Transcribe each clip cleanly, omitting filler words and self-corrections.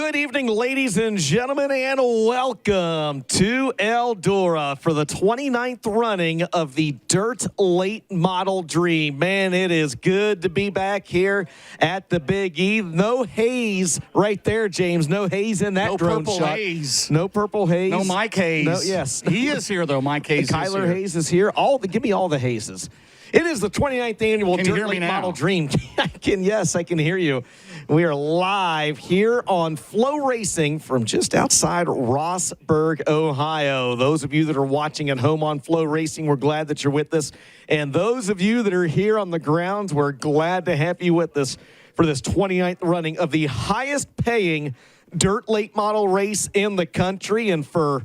Good evening, ladies and gentlemen, and welcome to Eldora for the 29th running of the Dirt Late Model Dream. Man, it is good to be back here at the Big E. No haze right there, James. No haze in that drone shot. No purple haze. No purple haze. No Mike Hayes. No, yes. He is here, though. Mike Hayes is here. Kyler Hayes is here. Give me all the hazes. It is the 29th annual Dirt Late Model Dream. I can hear you. We are live here on FloRacing from just outside Rossburg, Ohio. Those of you that are watching at home on FloRacing, we're glad that you're with us. And those of you that are here on the grounds, we're glad to have you with us for this 29th running of the highest paying dirt late model race in the country. And for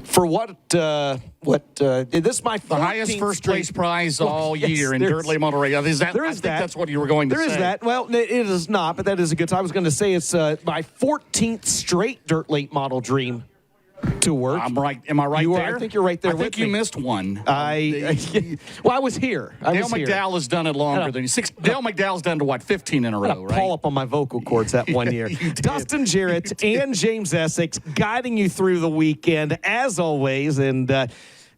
this is my the highest first place prize all year in dirt late model race. I think that's what you were going to say. There is that. Well, it is not, but that is a good. I was going to say it's my 14th straight dirt late model dream to work. I'm right. Am I right there? I think you're right there. I think you missed one. Well, I was here. Dale McDowell has done it longer than you. Dale McDowell's done to what, 15 in a row, right? Pull up on my vocal cords that one year. Dustin Jarrett and James Essex guiding you through the weekend as always, and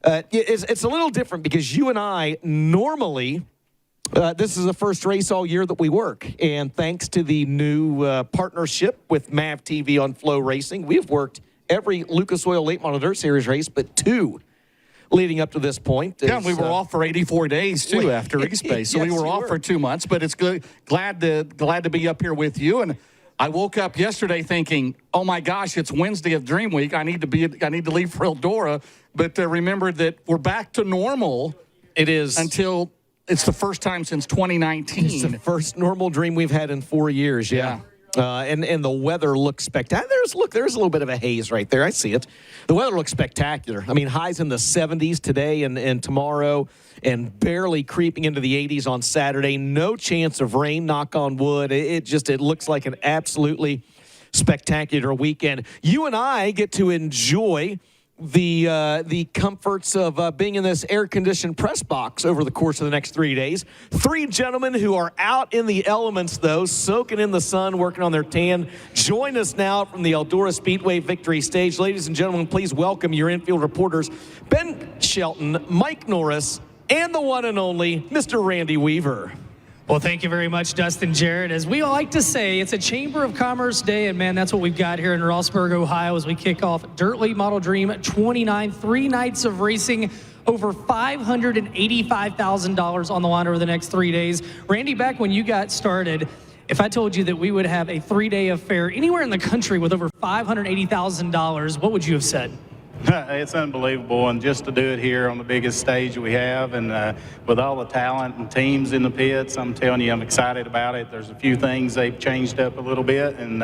it's a little different because you and I normally. This is the first race all year that we work, and thanks to the new partnership with MAV TV on FloRacing, we've worked every Lucas Oil Late Model Dirt Series race, but two leading up to this point. Yeah, we were off for 84 days, too, after East Bay. So yes, we were off for 2 months, but it's good. Glad to be up here with you. And I woke up yesterday thinking, oh, my gosh, it's Wednesday of Dream Week. I need to leave for Eldora. But remembered that we're back to normal. It is. Until it's the first time since 2019. It's the first normal dream we've had in 4 years, yeah. And the weather looks spectacular. There's a little bit of a haze right there. I see it. The weather looks spectacular. I mean, highs in the 70s today and tomorrow, and barely creeping into the 80s on Saturday. No chance of rain, knock on wood. It looks like an absolutely spectacular weekend. You and I get to enjoy the comforts of being in this air-conditioned press box over the course of the next 3 days. Three gentlemen who are out in the elements, though, soaking in the sun, working on their tan. Join us now from the Eldora Speedway victory stage. Ladies and gentlemen, please welcome your infield reporters, Ben Shelton, Mike Norris, and the one and only Mr. Randy Weaver. Well, thank you very much, Dustin Jarrett. As we like to say, it's a Chamber of Commerce day, and man, that's what we've got here in Rossburg, Ohio, as we kick off Dirt Late Model Dream 29, 3 nights of racing, over $585,000 on the line over the next 3 days. Randy, back when you got started, if I told you that we would have a 3-day affair anywhere in the country with over $580,000, what would you have said? It's unbelievable, and just to do it here on the biggest stage we have, and with all the talent and teams in the pits, I'm telling you, I'm excited about it. There's a few things they've changed up a little bit, and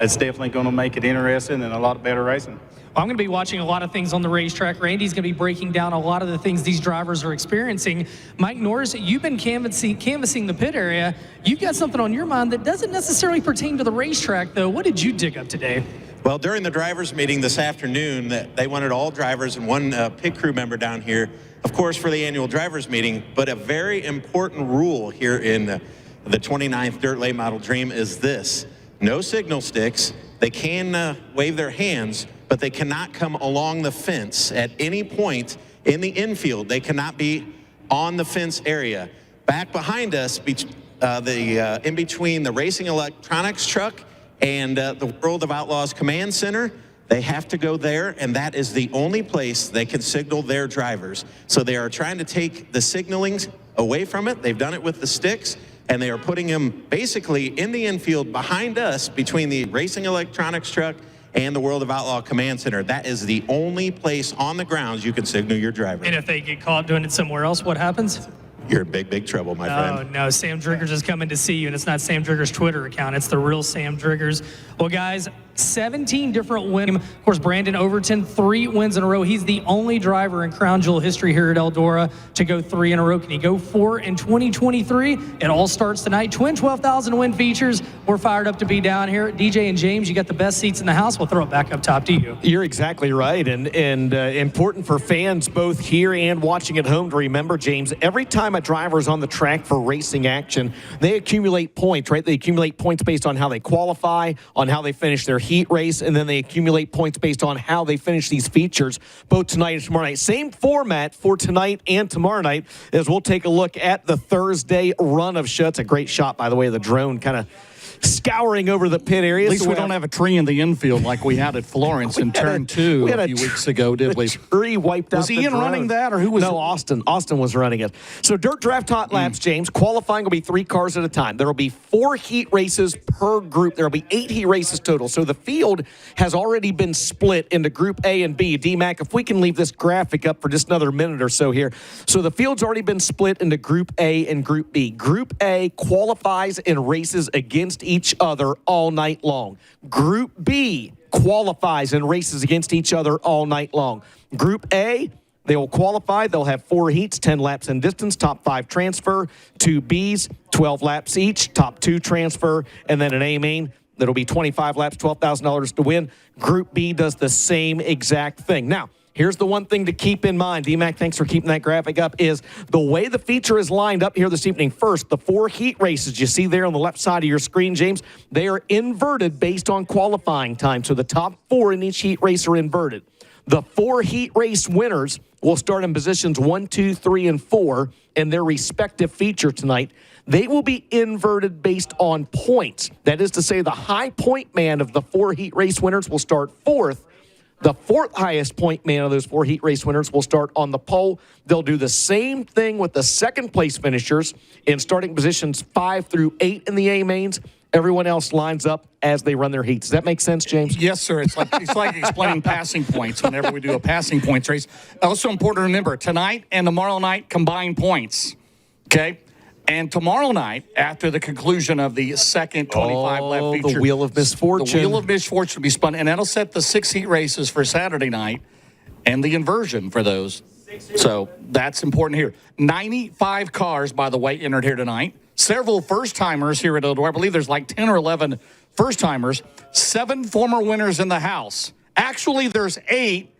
it's definitely going to make it interesting and a lot better racing. I'm going to be watching a lot of things on the racetrack. Randy's going to be breaking down a lot of the things these drivers are experiencing. Mike Norris, you've been canvassing the pit area. You've got something on your mind that doesn't necessarily pertain to the racetrack, though. What did you dig up today? Well, during the drivers' meeting this afternoon, they wanted all drivers and one pit crew member down here, of course, for the annual drivers' meeting. But a very important rule here in the 29th Dirt Late Model Dream is this. No signal sticks. They can wave their hands, but they cannot come along the fence at any point in the infield. They cannot be on the fence area. Back behind us, in between the Racing Electronics truck and the World of Outlaws Command Center, they have to go there, and that is the only place they can signal their drivers. So they are trying to take the signaling away from it. They've done it with the sticks, and they are putting them basically in the infield behind us between the Racing Electronics truck and the World of Outlaw Command Center. That is the only place on the grounds you can signal your driver. And if they get caught doing it somewhere else, what happens? You're in big, big trouble, my friend. Oh, no, Sam Driggers is coming to see you, and it's not Sam Driggers' Twitter account. It's the real Sam Driggers. Well, guys, 17 different wins. Of course, Brandon Overton, 3 wins in a row. He's the only driver in Crown Jewel history here at Eldora to go 3 in a row. Can he go 4 in 2023? It all starts tonight. Twin 12,000 win features. We're fired up to be down here. DJ and James, you got the best seats in the house. We'll throw it back up top to you. You're exactly right. And important for fans both here and watching at home to remember, James, every time a driver's on the track for racing action, they accumulate points, right? They accumulate points based on how they qualify, on how they finish their heat race, and then they accumulate points based on how they finish these features both tonight and tomorrow night. Same format for tonight and tomorrow night as we'll take a look at the Thursday run of shots. A great shot, by the way, of the drone kind of scouring over the pit area. At least we don't have a tree in the infield like we had at Florence in turn 2 a few weeks ago, did we? Tree wiped out. Was Ian running that, or who was No, Austin. Austin was running it. So dirt draft hot laps, James. Qualifying will be 3 cars at a time. There will be 4 heat races per group. There will be 8 heat races total. So the field has already been split into Group A and B. D-Mac, if we can leave this graphic up for just another minute or so here. So the field's already been split into Group A and Group B. Group A qualifies and races against each other all night long. Group B qualifies and races against each other all night long. Group A, they will qualify. They'll have 4 heats, 10 laps in distance, top 5 transfer. 2 Bs, 12 laps each, top 2 transfer, and then an A main. That'll be 25 laps, $12,000 to win. Group B does the same exact thing. Now, here's the one thing to keep in mind. D-Mac, thanks for keeping that graphic up, is the way the feature is lined up here this evening. First, the 4 heat races you see there on the left side of your screen, James, they are inverted based on qualifying time. So the top 4 in each heat race are inverted. The 4 heat race winners will start in positions 1, 2, 3, and 4 in their respective feature tonight. They will be inverted based on points. That is to say, the high point man of the 4 heat race winners will start 4th. The 4th highest point man of those 4 heat race winners will start on the pole. They'll do the same thing with the 2nd place finishers in starting positions 5 through 8 in the A mains. Everyone else lines up as they run their heats. Does that make sense, James? Yes, sir. It's like explaining passing points whenever we do a passing points race. Also important to remember, tonight and tomorrow night, combined points. Okay? And tomorrow night, after the conclusion of the second 25-lap feature, the Wheel of Misfortune. The Wheel of Misfortune will be spun, and that'll set the 6 heat races for Saturday night and the inversion for those. So that's important here. 95 cars, by the way, entered here tonight. Several first-timers here at Eldora. I believe there's like 10 or 11 first-timers. 7 former winners in the house. Actually, there's 8.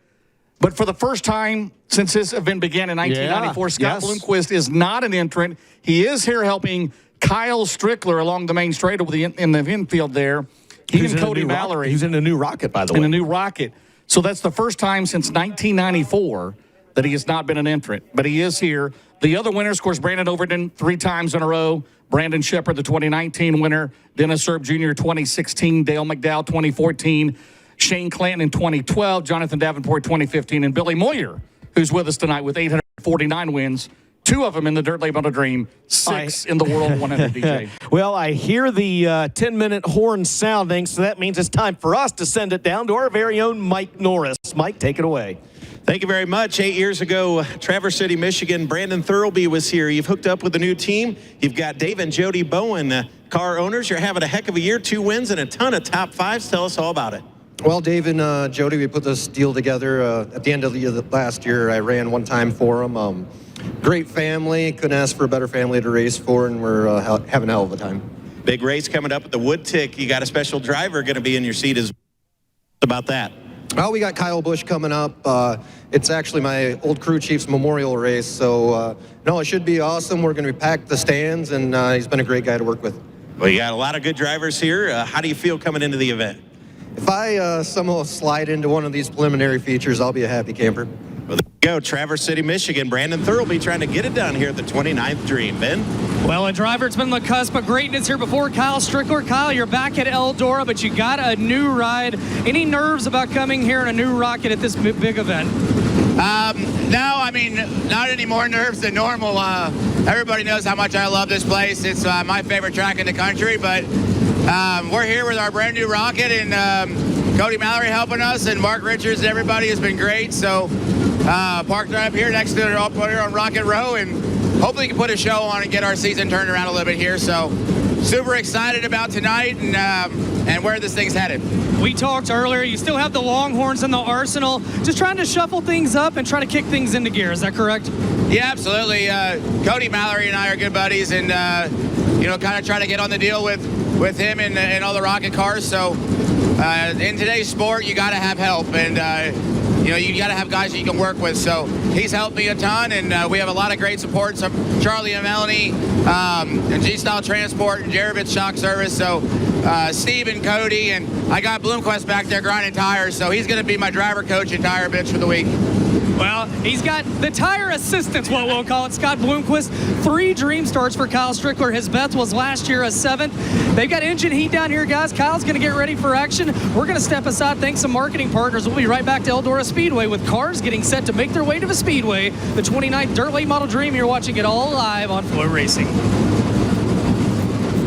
But for the first time since this event began in 1994, Scott Bloomquist is not an entrant. He is here helping Kyle Strickler along the main straight over in the infield there. He and Cody Mallory. He's in a new rocket, by the way. In a new rocket. So that's the first time since 1994 that he has not been an entrant. But he is here. The other winners, of course, Brandon Overton 3 times in a row. Brandon Shepard, the 2019 winner. Dennis Erb Jr., 2016. Dale McDowell, 2014. Shane Clanton in 2012, Jonathan Davenport 2015, and Billy Moyer, who's with us tonight with 849 wins, 2 of them in the Dirt Late Model Dream, 6 in the World 100, DJ. Well, I hear the 10-minute horn sounding, so that means it's time for us to send it down to our very own Mike Norris. Mike, take it away. Thank you very much. 8 years ago, Traverse City, Michigan, Brandon Thurlby was here. You've hooked up with a new team. You've got Dave and Jody Bowen, car owners. You're having a heck of a year, 2 wins and a ton of top 5s. Tell us all about it. Well, Dave and Jody, we put this deal together at the end of the year. Last year, I ran one time for them. Great family. Couldn't ask for a better family to race for, and we're having a hell of a time. Big race coming up at the Wood Tick. You got a special driver going to be in your seat as about that. Well, we got Kyle Busch coming up. It's actually my old crew chief's memorial race, so no, it should be awesome. We're going to be packed the stands, and he's been a great guy to work with. Well, you got a lot of good drivers here. How do you feel coming into the event? If I somehow slide into one of these preliminary features, I'll be a happy camper. Well, there you go. Traverse City, Michigan. Brandon Thurlby trying to get it done here at the 29th Dream. Ben? Well, a driver, it's been on the cusp of greatness here before. Kyle Strickler. Kyle, you're back at Eldora, but you got a new ride. Any nerves about coming here in a new rocket at this big event? No, I mean, not any more nerves than normal. Everybody knows how much I love this place. It's my favorite track in the country, but we're here with our brand new rocket, and Cody Mallory helping us, and Mark Richards and everybody has been great. So parked right up here next to up here on Rocket Row, and hopefully we can put a show on and get our season turned around a little bit here. So super excited about tonight and where this thing's headed. We talked earlier, you still have the Longhorns in the arsenal, just trying to shuffle things up and try to kick things into gear. Is that correct? Yeah, absolutely. Cody Mallory and I are good buddies, and kind of try to get on the deal with him and all the rocket cars. So in today's sport, you got to have help, and you got to have guys that you can work with. So he's helped me a ton, and we have a lot of great support. So Charlie and Melanie, and G-Style Transport, and Jarovitz Shock Service. So Steve and Cody, and I got Bloomquist back there grinding tires. So he's going to be my driver, coach, and tire bitch for the week. Well, he's got the tire assistants, what we'll call it. Scott Bloomquist, 3 dream starts for Kyle Strickler. His best was last year, a 7th. They've got engine heat down here, guys. Kyle's going to get ready for action. We're going to step aside. Thanks to marketing partners. We'll be right back to Eldora Speedway with cars getting set to make their way to the Speedway. The 29th Dirt Late Model Dream. You're watching it all live on FloRacing.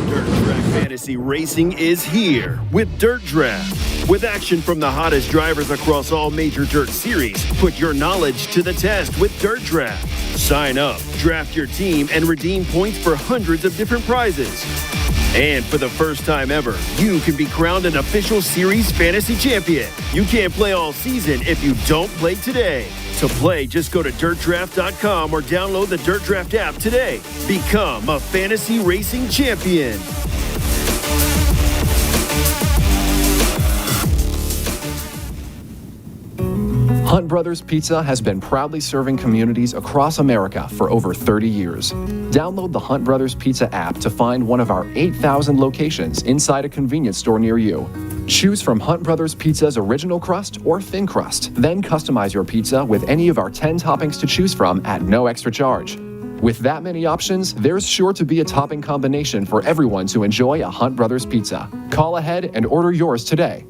Dirt Track Fantasy Racing is here with Dirt Draft. With action from the hottest drivers across all major dirt series, put your knowledge to the test with Dirt Draft. Sign up, draft your team, and redeem points for hundreds of different prizes. And for the first time ever, you can be crowned an official series fantasy champion. You can't play all season if you don't play today. To play, just go to dirtdraft.com or download the Dirt Draft app today. Become a fantasy racing champion. Hunt Brothers Pizza has been proudly serving communities across America for over 30 years. Download the Hunt Brothers Pizza app to find one of our 8,000 locations inside a convenience store near you. Choose from Hunt Brothers Pizza's original crust or thin crust. Then customize your pizza with any of our 10 toppings to choose from at no extra charge. With that many options, there's sure to be a topping combination for everyone to enjoy a Hunt Brothers Pizza. Call ahead and order yours today.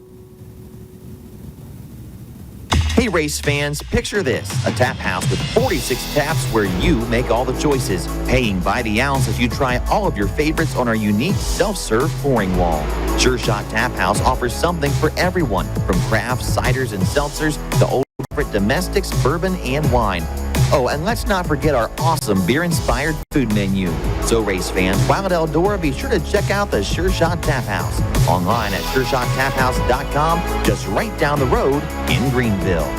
Hey race fans, picture this, a tap house with 46 taps where you make all the choices, paying by the ounce as you try all of your favorites on our unique self-serve pouring wall. Sure Shot Tap House offers something for everyone, from craft, ciders, and seltzers to old favorite domestics, bourbon, and wine. Oh, and let's not forget our awesome beer-inspired food menu. So race fans, while at Eldora, be sure to check out the Sure Shot Tap House. Online at SureShotTapHouse.com, just right down the road in Greenville.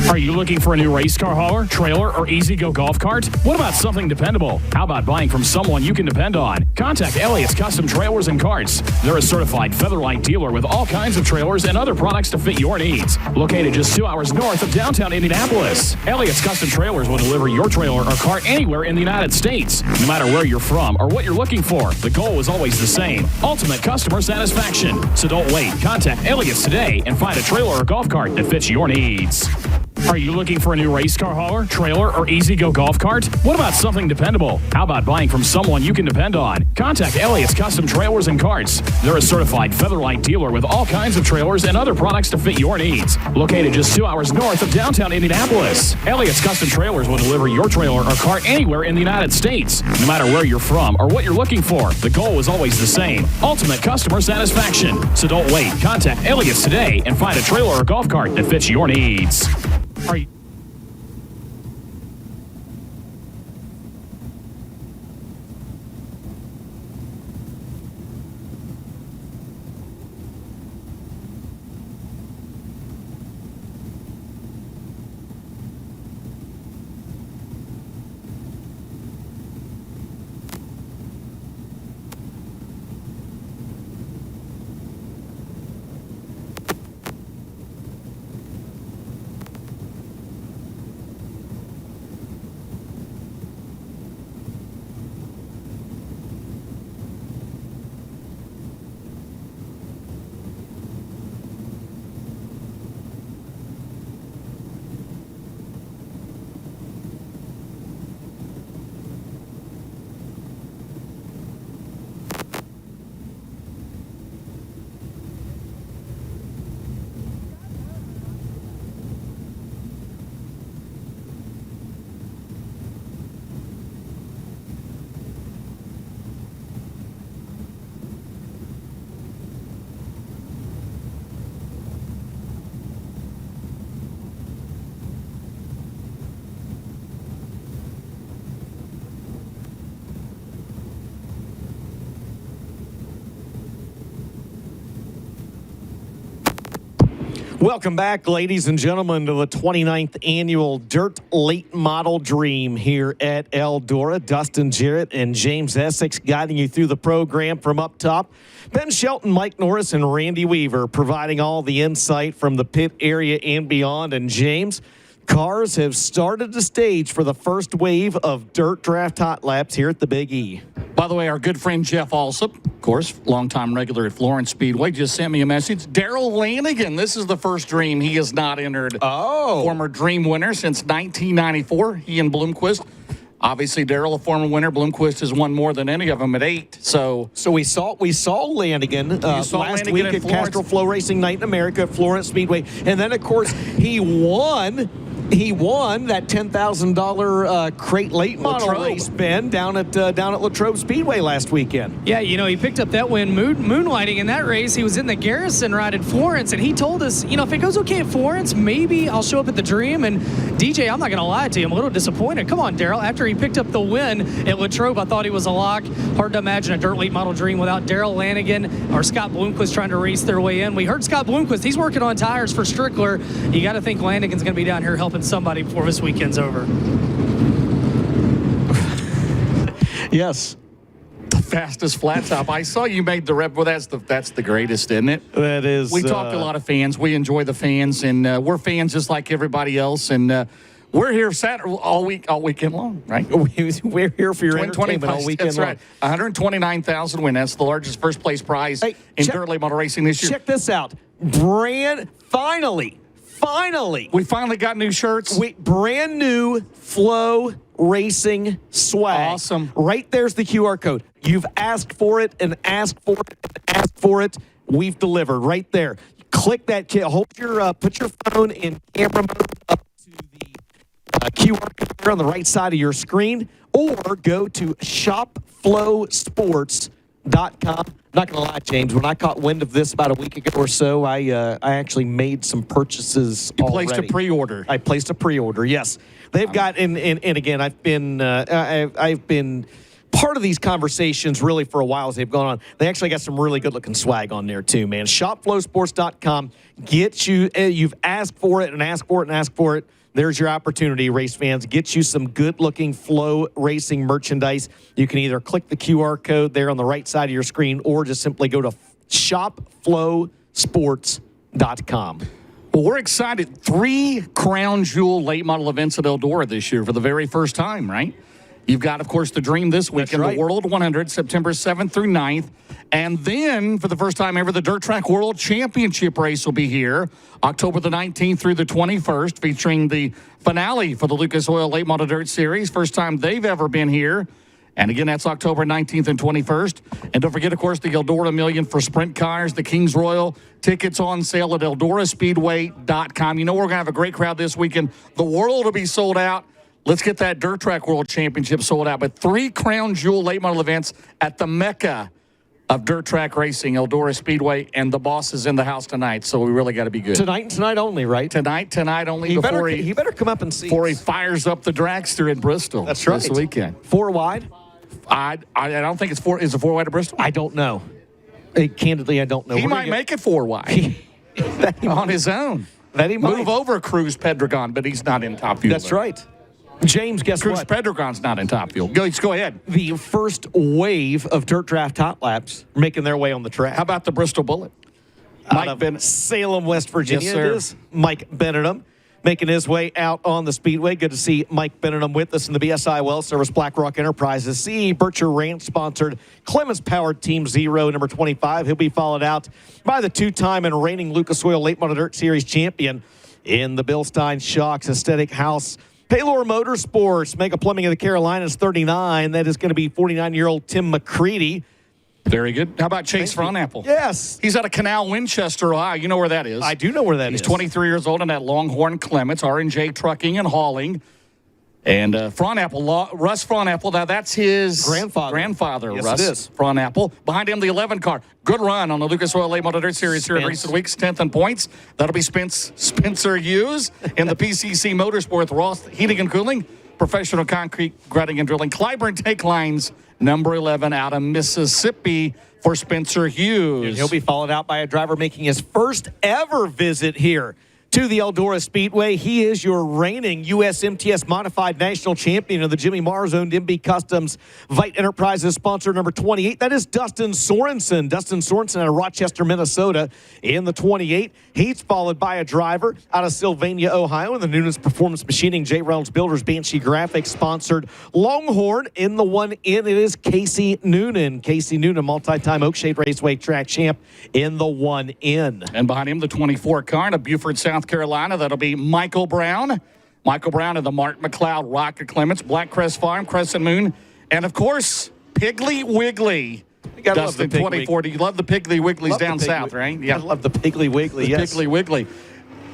Are you looking for a new race car hauler, trailer, or easy-go golf cart? What about something dependable? How about buying from someone you can depend on? Contact Elliott's Custom Trailers and Carts. They're a certified Featherlight dealer with all kinds of trailers and other products to fit your needs. Located just 2 hours north of downtown Indianapolis, Elliott's Custom Trailers will deliver your trailer or cart anywhere in the United States. No matter where you're from or what you're looking for, the goal is always the same: ultimate customer satisfaction. So don't wait. Contact Elliott's today and find a trailer or golf cart that fits your needs. Are you looking for a new race car hauler, trailer, or easy-go golf cart? What about something dependable? How about buying from someone you can depend on? Contact Elliott's Custom Trailers and Carts. They're a certified Featherlight dealer with all kinds of trailers and other products to fit your needs. Located just 2 hours north of downtown Indianapolis, Elliott's Custom Trailers will deliver your trailer or cart anywhere in the United States. No matter where you're from or what you're looking for, the goal is always the same: ultimate customer satisfaction. So don't wait. Contact Elliott's today and find a trailer or golf cart that fits your needs. Are you Welcome back, ladies and gentlemen, to the 29th annual Dirt Late Model Dream here at Eldora. Dustin Jarrett and James Essex guiding you through the program from up top. Ben Shelton, Mike Norris, and Randy Weaver providing all the insight from the pit area and beyond. And James, cars have started the stage for the first wave of Dirt Draft Hot Laps here at the Big E. By the way, our good friend Jeff Alsop, of course, longtime regular at FloRacing Speedway, just sent me a message. Daryl Lanigan, this is the first Dream he has not entered. Oh. Former Dream winner since 1994. He and Bloomquist. Obviously, Daryl, a former winner. Bloomquist has won more than any of them at 8. So we saw Lanigan last Lanigan week at at Castrol FloRacing Night in America at FloRacing Speedway, and then of course he won that $10,000 crate late model race, Ben, down at Latrobe Speedway last weekend. Yeah, he picked up that win moonlighting in that race. He was in the Garrison ride at Florence, and he told us, if it goes okay at Florence, maybe I'll show up at the Dream. And DJ, I'm not going to lie to you, I'm a little disappointed. Come on, Daryl. After he picked up the win at Latrobe, I thought he was a lock. Hard to imagine a Dirt Late Model Dream without Daryl Lanigan or Scott Bloomquist trying to race their way in. We heard Scott Bloomquist, he's working on tires for Strickler. You got to think Lanigan's going to be down here helping somebody before this weekend's over. Yes. The fastest flat top. I saw you made the rep. Well, that's the greatest, isn't it? That is. We talk to a lot of fans. We enjoy the fans, and we're fans just like everybody else. And we're here Saturday all weekend long, right? We're here for your entertainment all weekend that's long. Right. 129,000 win. That's the largest first place prize in Dirt Late Model Racing this year. Check this out. Finally. We finally got new shirts. Brand new Flow Racing swag. Awesome. Right there's the QR code. You've asked for it and asked for it and asked for it. We've delivered right there. Click that. Put your phone in camera mode up to the QR code there on the right side of your screen, or go to shopflowsports.com. Not going to lie, James, when I caught wind of this about a week ago or so, I actually made some purchases already. Placed a pre-order. I placed a pre-order, yes. They've got, and again, I've been part of these conversations really for a while as they've gone on. They actually got some really good-looking swag on there too, man. Shopflowsports.com. You've asked for it and asked for it and asked for it. There's your opportunity, race fans. Get you some good-looking Flow Racing merchandise. You can either click the QR code there on the right side of your screen or just simply go to shopflowsports.com. Well, we're excited. 3 crown jewel late model events at Eldora this year for the very first time, right? You've got, of course, the Dream this weekend, the World 100, September 7th through 9th. And then, for the first time ever, the Dirt Track World Championship race will be here, October the 19th through the 21st, featuring the finale for the Lucas Oil Late Model Dirt Series. First time they've ever been here. And again, that's October 19th and 21st. And don't forget, of course, the Eldora Million for sprint cars, the Kings Royal. Tickets on sale at EldoraSpeedway.com. You know we're going to have a great crowd this weekend. The world will be sold out. Let's get that Dirt Track World Championship sold out. But 3 crown jewel late model events at the Mecca of dirt track racing, Eldora Speedway, and the boss is in the house tonight, so we really got to be good. Tonight only, right? Tonight only. He better come up and see before us. He fires up the dragster in Bristol. That's right. This weekend. 4 wide? I don't think it's 4. Is it 4 wide at Bristol? I don't know. Candidly, I don't know. He might make it 4 wide on his own. That he might. Move over Cruz Pedregon, but he's not in top fuel. That's right. James, guess Cruz what? Pedregon's not in top fuel. Go ahead. The first wave of Dirt Draft Hot Laps making their way on the track. How about the Bristol Bullet? Mike Bennett, Salem, West Virginia. Yes, sir. It is Mike Benetton making his way out on the speedway. Good to see Mike Benetton with us in the BSI Well Service BlackRock Enterprises CE Bircher Ranch sponsored Clemens powered Team Zero number 25. He'll be followed out by the 2-time and reigning Lucas Oil Late Model Dirt Series champion in the Bill Stein Shocks Aesthetic House. Paylor Motorsports, Mega Plumbing of the Carolinas, 39. That is going to be 49-year-old Tim McCready. Very good. How about Chase Fronapple? Yes. He's out of Canal, Winchester, Ohio. You know where that is. I do know where that is. He's 23 years old and at Longhorn Clements, R&J Trucking and Hauling. And Fronapple, Russ Fronapple, now that's his grandfather, Yes, Russ it is. Fronapple. Behind him, the 11 car. Good run on the Lucas Oil Late Model Dirt Series here in recent weeks. 10th in points. That'll be Spencer Hughes in the PCC Motorsports, Ross Heating and Cooling, Professional Concrete Grouting and Drilling. Clyburn Take Lines, number 11 out of Mississippi. for Spencer Hughes. And he'll be followed out by a driver making his first ever visit here to the Eldora Speedway. He is your reigning U.S. MTS Modified National Champion of the Jimmy Mars-owned MB Customs Vite Enterprises sponsor number 28. That is Dustin Sorensen. Dustin Sorensen out of Rochester, Minnesota in the 28. He's followed by a driver out of Sylvania, Ohio in the Noonan's Performance Machining, J. Reynolds Builders, Banshee Graphics sponsored Longhorn. In the one in, it is Casey Noonan. Casey Noonan, multi-time Oakshade Raceway track champ in the one in. And behind him, the 24 car out of Beaufort, South Carolina. That'll be Michael Brown. Michael Brown of the Mark McLeod Rocket Clements, Black Crest Farm, Crescent Moon, and of course, Piggly Wiggly. Dustin, 24. Do you love the Piggly Wigglies down south, right? Yeah. I love the Piggly Wiggly, yes. Piggly Wiggly.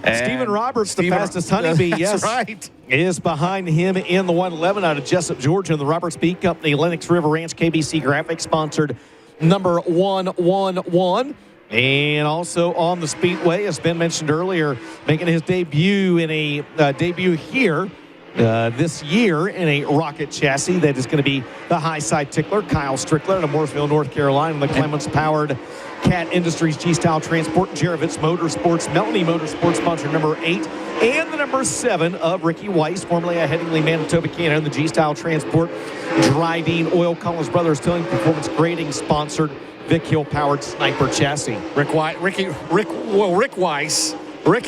Stephen Roberts, the fastest honeybee, yes. That's right. Is behind him in the 111 out of Jessup, Georgia, in the Roberts Beat Company, Lennox River Ranch, KBC Graphics sponsored number 111. And also on the Speedway, as Ben mentioned earlier, making his debut in a debut here this year in a rocket chassis that is going to be the high side tickler, Kyle Strickler out of Mooresville, North Carolina, the Clements-powered Cat Industries G-Style Transport, Jarovitz Motorsports, Melanie Motorsports sponsor number 8, and the number 7 of Ricky Weiss, formerly a Headingley, Manitoba, Canada, and the G-Style Transport, Dryden Oil, Collins Brothers Tilling Performance Grading sponsored Vic Hill powered Sniper chassis. Ricky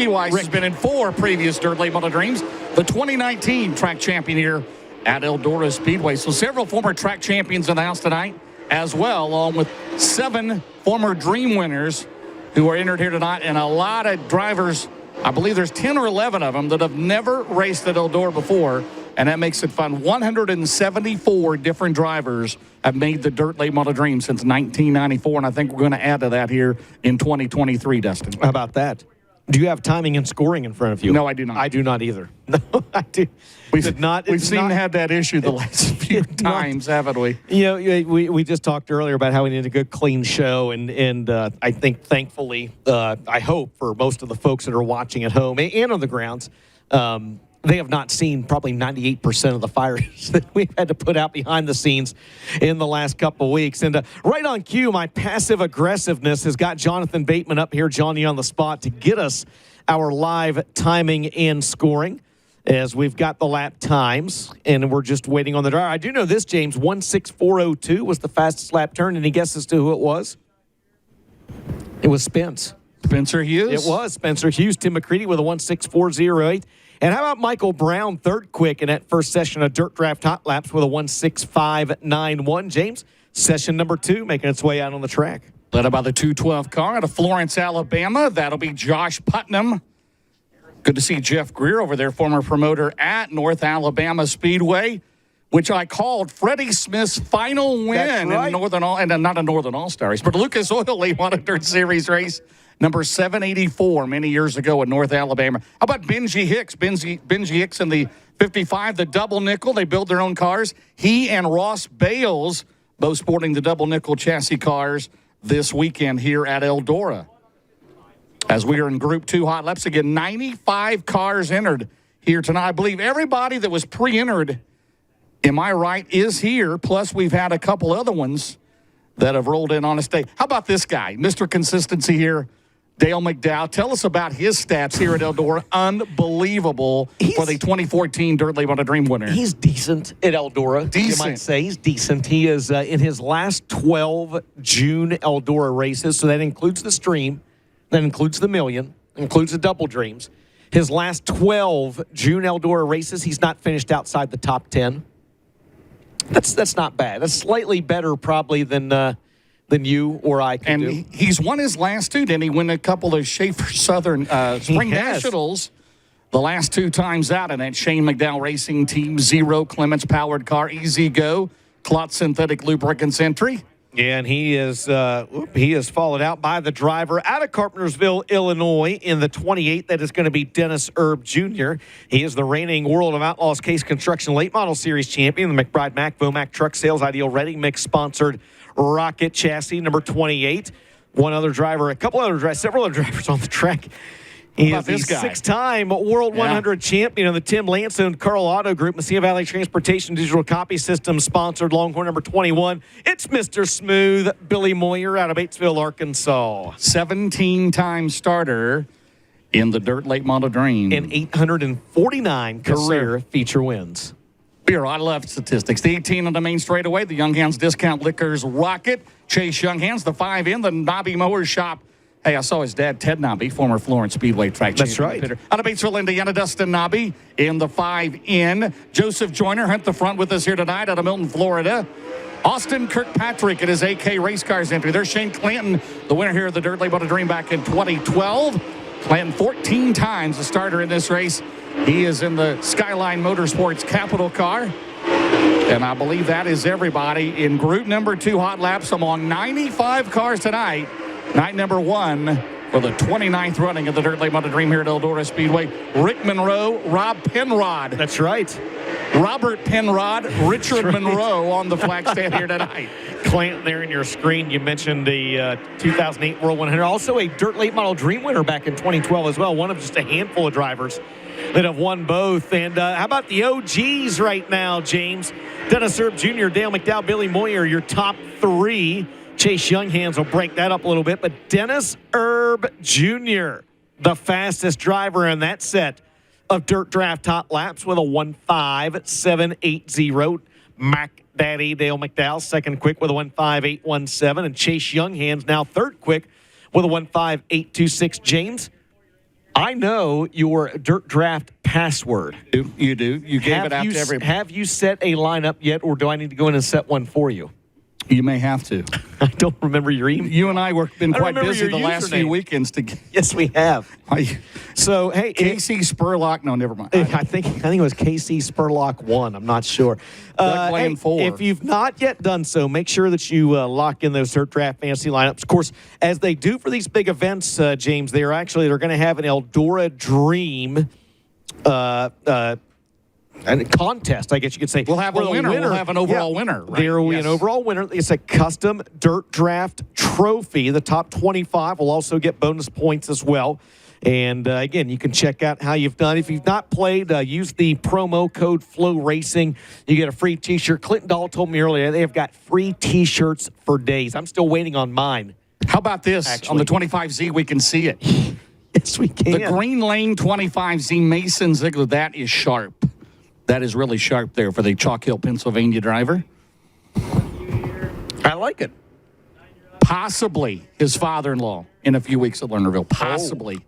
Weiss has been in 4 previous Dirt Late Model Dreams. The 2019 track champion here at Eldora Speedway. So several former track champions in the house tonight as well, along with 7 former Dream winners who are entered here tonight, and a lot of drivers. I believe there's 10 or 11 of them that have never raced at Eldora before, and that makes it fun. 174 different drivers have made the Dirt Late Model Dream since 1994, and I think we're going to add to that here in 2023, Dustin. How about that? Do you have timing and scoring in front of you? No, I do not. I do not either. No, I do. We've seen to have that issue the last few times, haven't we? You know, we just talked earlier about how we need a good, clean show, and I think, thankfully, I hope for most of the folks that are watching at home and on the grounds, they have not seen probably 98% of the fires that we've had to put out behind the scenes in the last couple of weeks. And right on cue, my passive aggressiveness has got Jonathan Bateman up here, Johnny on the spot, to get us our live timing and scoring as we've got the lap times, and we're just waiting on the driver. I do know this, James, 16402 was the fastest lap turn. Any guesses to who it was? It was Spencer Hughes? It was Spencer Hughes. Tim McCready with a 16408. And how about Michael Brown, third quick in that first session of Dirt Draft Hot Laps with a 16591. James, session number 2 making its way out on the track. Led by the 212 car out of Florence, Alabama. That'll be Josh Putnam. Good to see Jeff Greer over there, former promoter at North Alabama Speedway, which I called Freddie Smith's final win in Northern and not a Northern All-Stars, but Lucas Oil League won a Dirt Series race. Number 784 many years ago in North Alabama. How about Benji Hicks? Benji Hicks in the 55, the double nickel. They build their own cars. He and Ross Bales both sporting the double nickel chassis cars this weekend here at Eldora. As we are in Group 2 hot laps again, 95 cars entered here tonight. I believe everybody that was pre-entered, am I right, is here. Plus we've had a couple other ones that have rolled in on us today. How about this guy, Mr. Consistency here? Dale McDowell, tell us about his stats here at Eldora. Unbelievable for the 2014 Dirt Late Model Dream winner. He's decent at Eldora. Decent. You might say he's decent. He is in his last 12 June Eldora races, so that includes the Stream, that includes the Million, includes the Double Dreams. His last 12 June Eldora races, he's not finished outside the top 10. That's not bad. That's slightly better probably than you or I can do. And he's won his last 2, didn't he? Win a couple of Schaefer Southern Spring Nationals the last 2 times out in that Shane McDowell Racing Team 0 Clements powered car. Easy Go, Klotz Synthetic Lubricants entry. Yeah, and he is followed out by the driver out of Carpentersville, Illinois, in the 28. That is going to be Dennis Erb Jr. He is the reigning World of Outlaws Case Construction Late Model Series champion. The McBride Mac Vomac Truck Sales Ideal Ready Mix sponsored Rocket Chassis number 28. Several other drivers on the track. He How is about this the guy? 6-time World 100 champion of the Tim Lance-owned Carl Auto Group, Messiah Valley Transportation Digital Copy System sponsored Longhorn number 21. It's Mr. Smooth, Billy Moyer out of Batesville, Arkansas. 17-time starter in the Dirt Late Model Dream. And 849 Yes, career feature wins. Beer, I love statistics. The 18 on the main straightaway, the Young Hands Discount Liquors Rocket. Chase Young Hands, the 5 in, the Nobby Mower Shop. Hey, I saw his dad, Ted Nobby, former FloRacing Speedway track That's champion. right. Out of Batesville, Indiana, Dustin Nobby in the 5 in. Joseph Joyner, hunt the front with us here tonight out of Milton, Florida. Austin Kirkpatrick at his AK Race Cars entry. There's Shane Clanton, the winner here of the Dirt Late Model Dream back in 2012. Clanton 14 times a starter in this race. He is in the Skyline Motorsports Capital car. And I believe that is everybody in group number 2 hot laps among 95 cars tonight. Night number 1 for the 29th running of the Dirt Late Model Dream here at Eldora Speedway. Rick Monroe, Rob Penrod. That's right. Robert Penrod, Richard That's right. Monroe on the flag stand here tonight. Clanton there in your screen. You mentioned the 2008 World 100. Also a Dirt Late Model Dream winner back in 2012 as well. One of just a handful of drivers that have won both. And how about the OGs right now, James? Dennis Erb Jr., Dale McDowell, Billy Moyer, your top 3. Chase Younghands will break that up a little bit. But Dennis Erb Jr., the fastest driver in that set of Dirt Draft hot laps with a 1.5780. Mac Daddy Dale McDowell, second quick with a 1.5817. And Chase Younghands now third quick with a 1.5826. James, I know your Dirt Draft password. You do. You gave it out to everybody. Have you set a lineup yet, or do I need to go in and set one for you? You may have to. I don't remember your email. You and I have been quite busy your the last username. few weekends to get. Yes, we have. So, hey, Casey Spurlock. No, never mind. I think it was KC Spurlock 1. I'm not sure. Doug Lane 4. If you've not yet done so, make sure that you lock in those Dirt Draft fantasy lineups. Of course, as they do for these big events, James, they're going to have an Eldora Dream and contest, I guess you could say. We'll have a winner. We'll have an overall winner. Right? There will be an overall winner. It's a custom Dirt Draft trophy. The top 25 will also get bonus points as well. And, again, you can check out how you've done. If you've not played, use the promo code FloRacing. You get a free T-shirt. Clinton Dahl told me earlier they have got free T-shirts for days. I'm still waiting on mine. How about this? Actually. On the 25Z, we can see it. Yes, we can. The Green Lane 25Z Mason Ziegler, that is sharp. That is really sharp there for the Chalk Hill, Pennsylvania driver. I like it. Possibly his father-in-law in a few weeks at Lernerville. Possibly.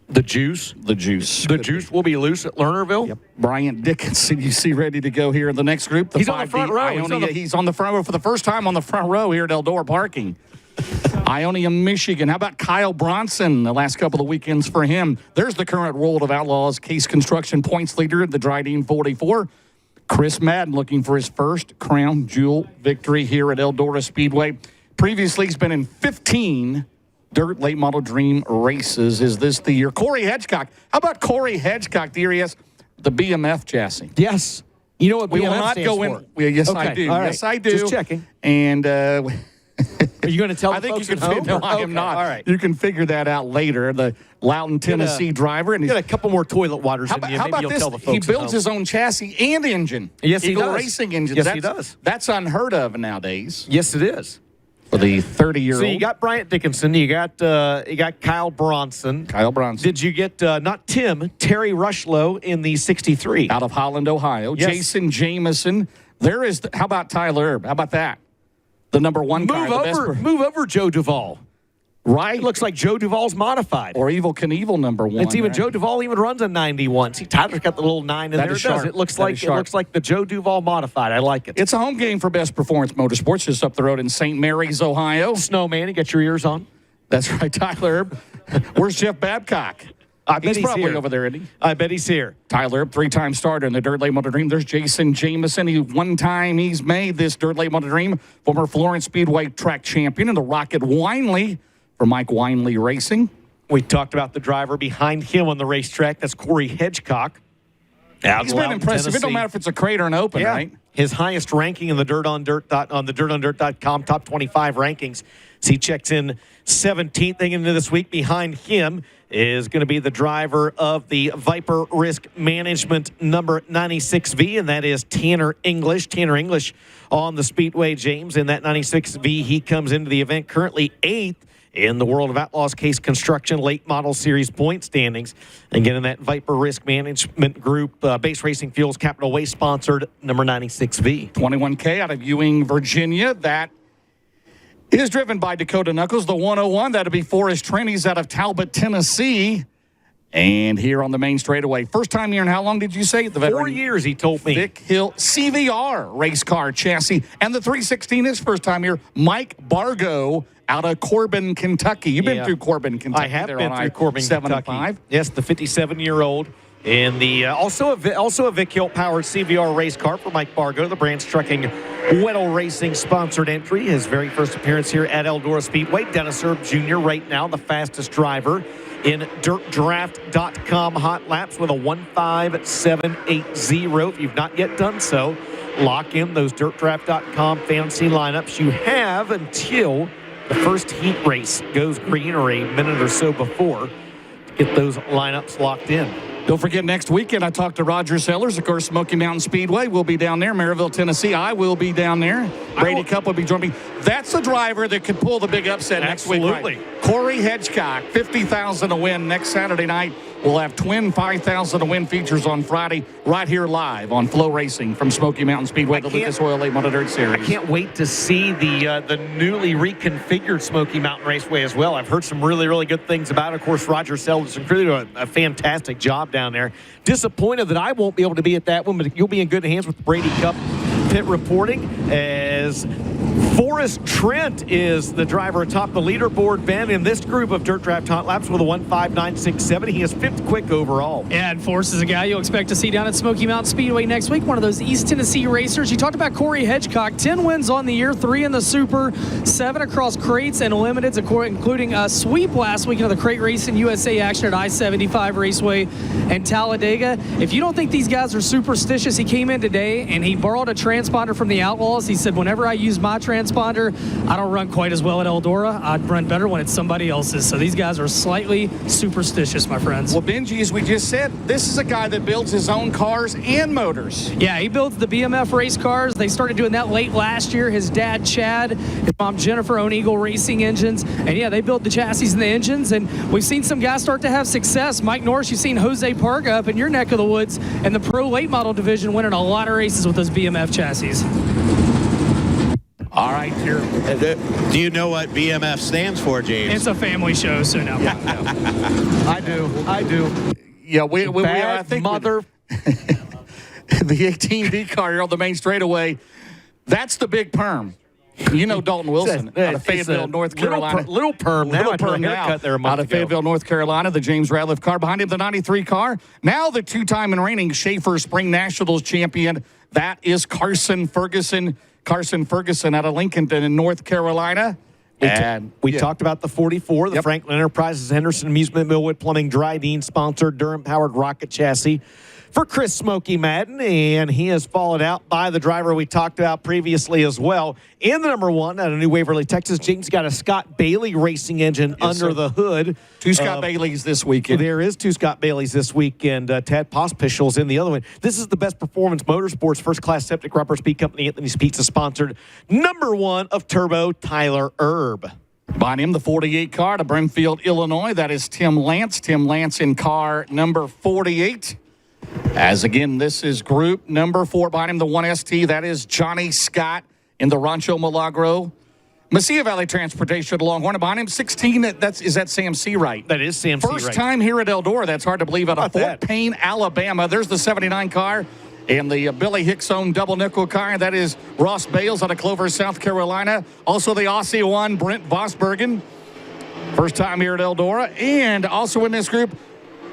The juice? The juice. The juice will be loose at Lernerville? Yep. Bryant Dickinson, you see, ready to go here in the next group. He's on the front row. He's on the front row for the first time on the front row here at Eldora Parking. Ionia, Michigan. How about Kyle Bronson? The last couple of weekends for him. There's the current World of Outlaws Case Construction points leader at the Dryden 44. Chris Madden looking for his first crown jewel victory here at Eldora Speedway. Previously, he's been in 15 Dirt Late Model Dream races. Is this the year? Corey Hedgecock. How about Corey Hedgecock, the year he has the BMF chassis? Yes. You know what We BMF will not stands go for? in. Well, yes, Okay, I do. all right. Yes, I do. Just checking. And Are you going to tell I the think folks you can. at home? No, I Okay, am not. All right. You can figure that out later. The Loudoun, Tennessee driver, and Got a couple more toilet waters how in about, you. how Maybe about you'll this? tell the He folks at builds home. his own chassis and engine. Yes, he Eagle does. Racing engines. Yes, that's, he does. That's unheard of nowadays Yes, it is. for the 30-year-old. So you got Bryant Dickinson. You got Kyle Bronson. Kyle Bronson. Did you get not Tim, Terry Rushlow in the 63? Out of Holland, Ohio. Yes. Jason Jameson. There is. How about Tyler Erb? How about that? The number one car. Move over Joe Duvall. Right. It looks like Joe Duvall's modified. Or Evil Knievel number one. It's even right? Joe Duvall even runs a 91. See, Tyler's got the little 9 in That there. is It does. sharp. It looks That like is sharp. the Joe Duvall modified. I like it. It's a home game for Best Performance Motorsports, just up the road in St. Mary's, Ohio. Snowman. You got your ears on. That's right, Tyler Erb. Where's Jeff Babcock? I bet he's probably here. over there, isn't he? I bet he's here. Tyler Erb, 3-time starter in the Dirt Late Model Dream. There's Jason Jameson. One time he's made this Dirt Late Model Dream. Former FloRacing Speedway track champion in the Rocket Winley for Mike Winley Racing. We talked about the driver behind him on the racetrack. That's Corey Hedgecock. He's been impressive. It don't matter if it's a crate or an open, right? His highest ranking in the on the dirtonddirt.com top 25 rankings. So he checks in 17th thing into this week. Behind him is going to be the driver of the Viper Risk Management number 96V, and that is Tanner English. Tanner English on the Speedway, James. In that 96V, he comes into the event currently 8th in the World of Outlaws Case Construction Late Model Series point standings. Again, in that Viper Risk Management Group, Base Racing Fuels Capital Waste sponsored number 96V. 21K out of Ewing, Virginia. That is driven by Dakota Knuckles. The 101, that'll be Forrest Trennies out of Talbot, Tennessee. And here on the main straightaway. First time here in how long did you say? The 4 years, he told me. Vic Hill CVR race car chassis. And the 316 is first time here. Mike Bargo out of Corbin, Kentucky. You've been through Corbin, Kentucky. I have there been on through Corbin, I-75. Kentucky. Yes, the 57-year-old. And the also a Vic Hill powered CVR race car for Mike Bargo, the Branch Trucking Weddle Racing sponsored entry. His very first appearance here at Eldora Speedway. Dennis Erb Jr. right now the fastest driver in DirtDraft.com hot laps with a 15780. If you've not yet done so, lock in those DirtDraft.com fantasy lineups. You have until the first heat race goes green, or a minute or so before, to get those lineups locked in. Don't forget, next weekend, I talked to Roger Sellers. Of course, Smoky Mountain Speedway will be down there. Maryville, Tennessee, I will be down there. Brady Cup will be joining me. That's a driver that could pull the big upset next week. Absolutely. Right? Corey Hedgecock, $50,000 to win next Saturday night. We'll have twin $5,000 to win features on Friday right here live on FloRacing from Smoky Mountain Speedway, the Lucas Oil Late Model Dirt Series. I can't wait to see the newly reconfigured Smoky Mountain Raceway as well. I've heard some really, really good things about it. Of course, Roger Sellers and crew do a fantastic job down there. Disappointed that I won't be able to be at that one, but you'll be in good hands with the Brady Cup pit reporting as Forrest Trent is the driver atop the leaderboard, Ben, in this group of Dirt Draft Hot Laps with a 15967. He is 5th quick overall. Yeah, and Forrest is a guy you'll expect to see down at Smoky Mountain Speedway next week, one of those East Tennessee racers. You talked about Corey Hedgecock, 10 wins on the year, 3 in the Super, 7 across crates and limiteds, including a sweep last week of the Crate Racing USA action at I-75 Raceway and Talladega. If you don't think these guys are superstitious, he came in today and he borrowed a transponder from the Outlaws. He said, whenever I use my transponder, I don't run quite as well at Eldora. I'd run better when it's somebody else's. So these guys are slightly superstitious, my friends. Well, Benji, as we just said, this is a guy that builds his own cars and motors. Yeah, he builds the BMF race cars. They started doing that late last year. His dad, Chad, his mom, Jennifer, own Eagle Racing engines. And yeah, they build the chassis and the engines. And we've seen some guys start to have success. Mike Norris, you've seen Jose Parga up in your neck of the woods in the pro late model division winning a lot of races with those BMF chassis. All right, here. Do you know what BMF stands for, James? It's a family show, so no. I do. Yeah, we Bad I think mother. the 18D car here on the main straightaway. That's the big perm. You know Dalton Wilson out of Fayetteville, North Carolina. Little perm now. Little perm now. Cut there a month out of ago. Fayetteville, North Carolina, the James Ratliff car. Behind him, the 93 car. Now the 2-time and reigning Schaefer Spring Nationals champion. That is Carson Ferguson. Carson Ferguson out of Lincolnton in North Carolina. We talked about the 44, the Franklin Enterprises Henderson Amusement Millwood Plumbing Dry Dean sponsored Durham-powered rocket chassis for Chris Smokey Madden, and he is followed out by the driver we talked about previously as well. In the number 1 out of New Waverly, Texas, James got a Scott Bailey racing engine under the hood. 2 Scott Baileys this weekend. There is 2 Scott Baileys this weekend. Tad Pospichel's in the other one. This is the Best Performance Motorsports First-Class Septic Rubber Speed Company, Anthony's Pizza sponsored number 1 of Turbo, Tyler Erb. Behind him, the 48 car to Brimfield, Illinois. That is Tim Lance. Tim Lance in car number 48. As again, this is group number 4. Behind him, the 1ST. That is Johnny Scott in the Rancho Milagro. Mesilla Valley Transportation Longhorn. Behind him, 16. Is that Sam Seawright? That is Sam Seawright. First time here at Eldora. That's hard to believe. Out of Fort Payne, Alabama. There's the 79 car. And the Billy Hicks-owned double nickel car. That is Ross Bales out of Clover, South Carolina. Also the Aussie one, Brent Vosbergen. First time here at Eldora. And also in this group,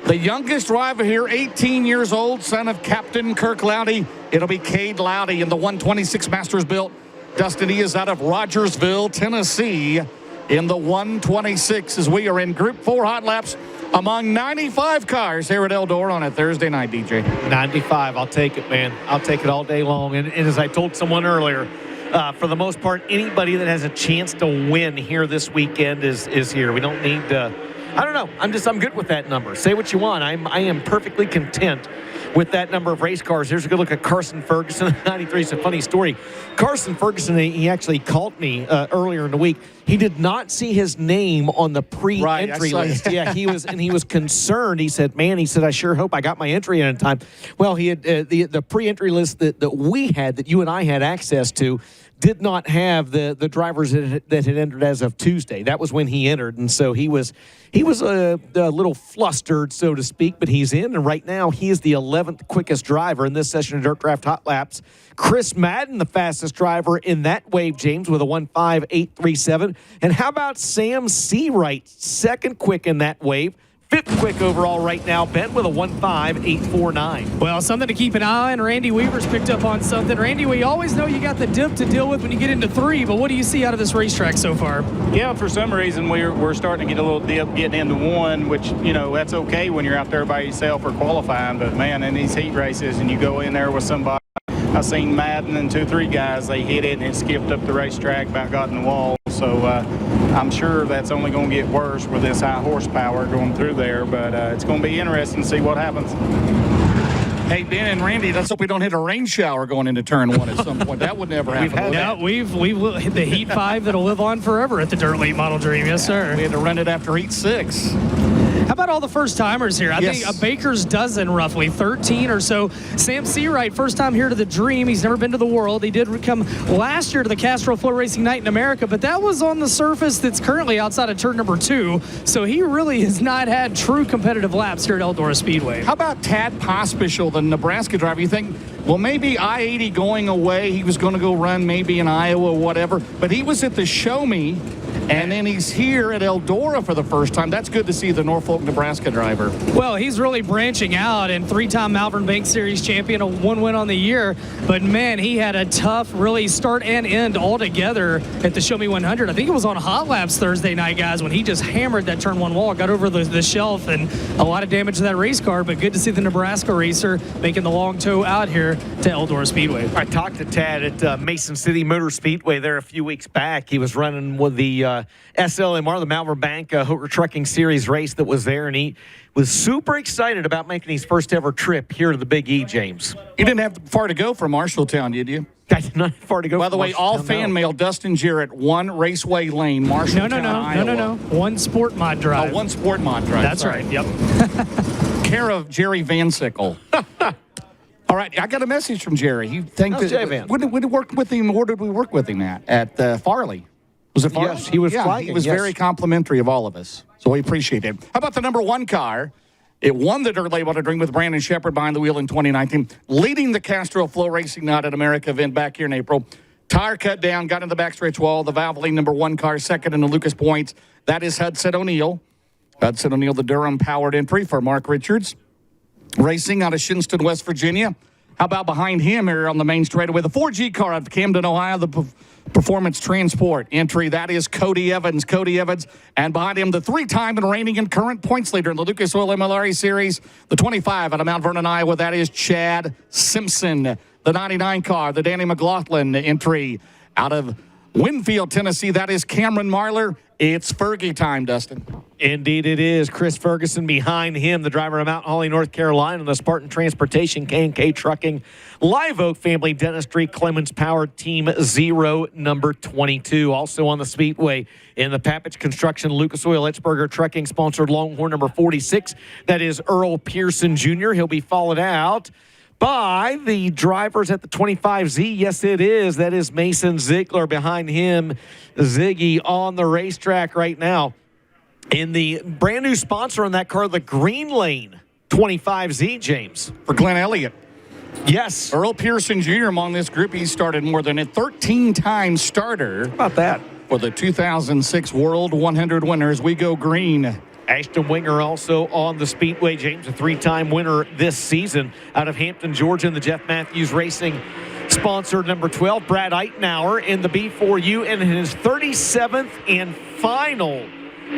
the youngest driver here, 18 years old, son of Captain Kirk Loudy. It'll be Cade Loudy in the 126 Masters built. Dustin is out of Rogersville, Tennessee in the 126 as we are in Group 4 hot laps among 95 cars here at Eldora on a Thursday night, DJ. 95. I'll take it, man. I'll take it all day long. And as I told someone earlier, for the most part, anybody that has a chance to win here this weekend is here. We don't need I don't know. I'm good with that number. Say what you want. I am perfectly content with that number of race cars. Here's a good look at Carson Ferguson. 93 is a funny story. Carson Ferguson, he actually called me earlier in the week. He did not see his name on the pre-entry list. Yeah, he was concerned. He said, "Man," I sure hope I got my entry in time. Well, he had the pre-entry list that we had, that you and I had access to, did not have the drivers that had entered as of Tuesday. That was when he entered, and so he was a little flustered, so to speak, but he's in, and right now he is the 11th quickest driver in this session of Dirt Draft Hot Laps. Chris Madden, the fastest driver in that wave, James, with a 1.5837. And how about Sam Seawright, second quick in that wave? Fifth quick overall right now, Ben, with a 1.5849. Well, something to keep an eye on. Randy Weaver's picked up on something. Randy, we always know you got the dip to deal with when you get into 3, but what do you see out of this racetrack so far? Yeah, for some reason we're starting to get a little dip getting into 1, which, that's okay when you're out there by yourself or qualifying. But, man, in these heat races and you go in there with somebody, I've seen Madden and 2-3 guys, they hit it and it skipped up the racetrack, about got in the wall. So I'm sure that's only going to get worse with this high horsepower going through there. But it's going to be interesting to see what happens. Hey, Ben and Randy, let's hope we don't hit a rain shower going into turn 1 at some point. That would never happen. We've hit the Heat 5 that'll live on forever at the Dirt Late Model Dream. Yes, sir. We had to run it after Heat 6. How about all the first-timers here? I think a baker's dozen, roughly, 13 or so. Sam Seawright, first time here to the Dream. He's never been to the World. He did come last year to the Castro FloRacing Night in America, but that was on the surface that's currently outside of turn number 2. So he really has not had true competitive laps here at Eldora Speedway. How about Tad Pospisil, the Nebraska driver? You think, well, maybe I-80 going away, he was going to go run maybe in Iowa or whatever, but he was at the Show Me, and then he's here at Eldora for the first time. That's good to see the Norfolk, Nebraska driver. Well, he's really branching out, and 3-time Malvern Bank Series champion, a 1 win on the year. But, man, he had a tough, really start and end altogether at the Show Me 100. I think it was on Hot Laps Thursday night, guys, when he just hammered that turn 1 wall, got over the shelf, and a lot of damage to that race car. But good to see the Nebraska racer making the long tow out here to Eldora Speedway. I talked to Tad at Mason City Motor Speedway there a few weeks back. He was running with the SLMR, the Malvern Bank Hooker Trucking Series race that was there, and he was super excited about making his first ever trip here to the Big E, James. You didn't have far to go from Marshalltown, did you? I did not have far to go. By the way, all fan mail, Dustin Jarrett, 1 Raceway Lane, Marshalltown, Iowa. No. 1 Sport Mod Drive. Oh, 1 Sport Mod Drive. That's right, yep. Care of Jerry Van Sickle. All right, I got a message from Jerry. He thinks that we worked with him. Where did we work with him at Farley? Was it Farley? Yes, he was flying. He was very complimentary of all of us, so we appreciate it. How about the number 1 car? It won the Dirt Late Model Dream with Brandon Shepard behind the wheel in 2019, leading the Castro FloRacing Night in America event back here in April. Tire cut down, got in the backstretch wall. The Valvoline number 1 car, second in the Lucas points. That is Hudson O'Neill. Hudson O'Neill, the Durham-powered entry for Mark Richards. Racing out of Shinston, West Virginia. How about behind him here on the main straightaway? The 4G car out of Camden, Ohio, the Performance Transport entry. That is Cody Evans. And behind him, the 3-time and reigning and current points leader in the Lucas Oil MLRE Series, the 25 out of Mount Vernon, Iowa. That is Chad Simpson. The 99 car, the Danny McLaughlin entry out of Winfield, Tennessee. That is Cameron Marler. It's Fergie time, Dustin. Indeed it is. Chris Ferguson behind him, the driver of Mount Holly, North Carolina, the Spartan Transportation, K&K Trucking, Live Oak Family Dentistry, Clemens Powered Team 0, number 22. Also on the Speedway in the Papich Construction, Lucas Oil, Etchberger Trucking, sponsored Longhorn number 46. That is Earl Pearson Jr. He'll be followed out by the drivers at the 25Z. Yes, it is. That is Mason Ziegler behind him. Ziggy on the racetrack right now. In the brand new sponsor on that car, the Green Lane 25Z, James. For Glenn Elliott. Yes. Earl Pearson Jr. among this group. He started more than a 13-time starter. How about that? For the 2006 World 100 winners, we go green. Ashton Winger also on the Speedway, James, a 3-time winner this season out of Hampton, Georgia, in the Jeff Matthews Racing sponsored number 12. Brad Eitenauer in the B4U in his 37th and final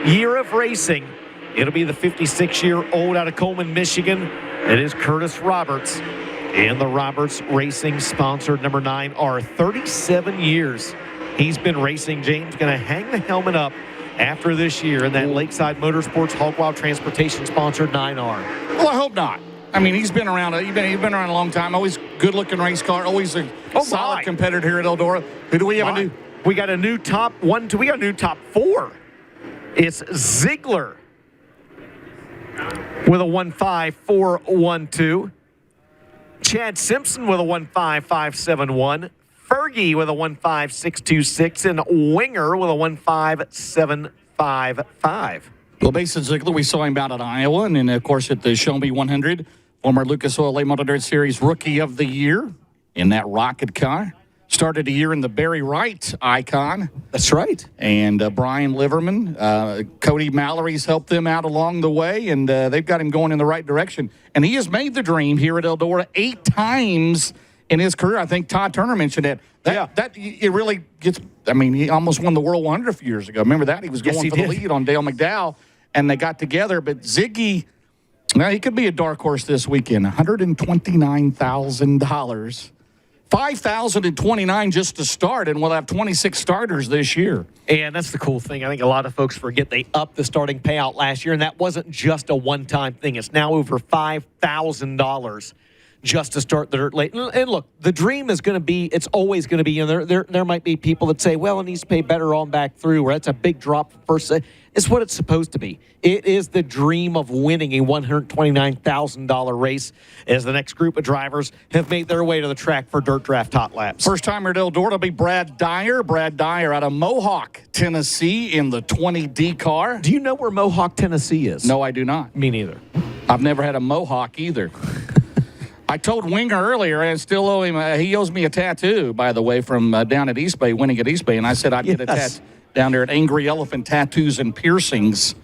year of racing. It'll be the 56-year-old out of Coleman, Michigan. It is Curtis Roberts. And the Roberts Racing sponsored number 9 are 37 years. He's been racing, James, going to hang the helmet up after this year in that Lakeside Motorsports Hog Wild Transportation sponsored 9R? Well, I hope not. I mean, he's been around. He's been around a long time. Always good-looking race car. Always a solid competitor here at Eldora. Who do we have a new? We got a new top 1, 2. We got a new top 4. It's Ziegler with a 15412. Chad Simpson with a 15571. Fergie with a 15626. And Winger with a 15755. Well, basically, we saw him out at Iowa, and then, of course, at the Show Me 100. Former Lucas Oil Late Model Dirt Series Rookie of the Year in that rocket car. Started a year in the Barry Wright Icon. That's right. And Brian Liverman, Cody Mallory's helped them out along the way, and they've got him going in the right direction. And he has made the dream here at Eldora 8 times in his career. I think Todd Turner mentioned it. That it really gets. I mean, he almost won the World 100 a few years ago. Remember that? He was going for the lead on Dale McDowell, and they got together. But Ziggy, now he could be a dark horse this weekend. $129,000. 5,029 just to start, and we'll have 26 starters this year. And that's the cool thing. I think a lot of folks forget they upped the starting payout last year, and that wasn't just a one-time thing. It's now over $5,000 just to start the dirt late. And look, the dream is going to be, it's always going to be, there might be people that say, well, it needs to pay better on back through, or that's a big drop first. It's what it's supposed to be. It is the dream of winning a $129,000 race as the next group of drivers have made their way to the track for Dirt Draft Hot Laps. First timer at Eldora will be Brad Dyer. Brad Dyer out of Mohawk, Tennessee in the 20D car. Do you know where Mohawk, Tennessee is? No, I do not. Me neither. I've never had a Mohawk either. I told Winger earlier, and still owe him, he owes me a tattoo, by the way, from down at East Bay, winning at East Bay, and I said I'd get a tattoo down there at Angry Elephant Tattoos and Piercings,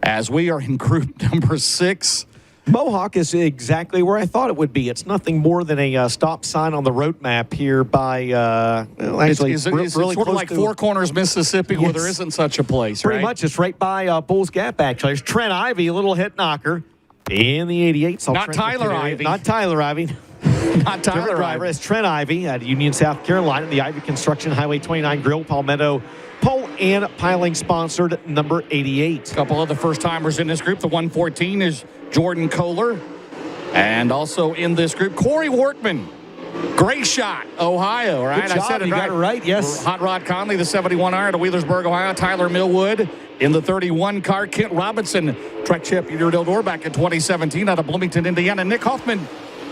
as we are in group number 6. Mohawk is exactly where I thought it would be. It's nothing more than a stop sign on the road map here by, actually, it's really sort close of like to Four Corners, Mississippi, where there isn't such a place, Pretty right? much. It's right by Bulls Gap, actually. There's Trent Ivy, a little hit knocker in the 88. So Not Tyler Ivy. Not Tyler Ivy. Not Tyler driver. Ivy. It's Trent Ivy at Union, South Carolina. The Ivy Construction Highway 29 Grill, Palmetto Pole and Piling sponsored number 88. A couple of the first timers in this group. The 114 is Jordan Kohler. And also in this group, Corey Wortman. Great shot, Ohio, right? Good job. I said it You right. got it right, yes. Hot Rod Conley, the 71 iron of Wheelersburg, Ohio. Tyler Millwood in the 31 car. Kent Robinson, track champion here at Eldora back in 2017 out of Bloomington, Indiana. Nick Hoffman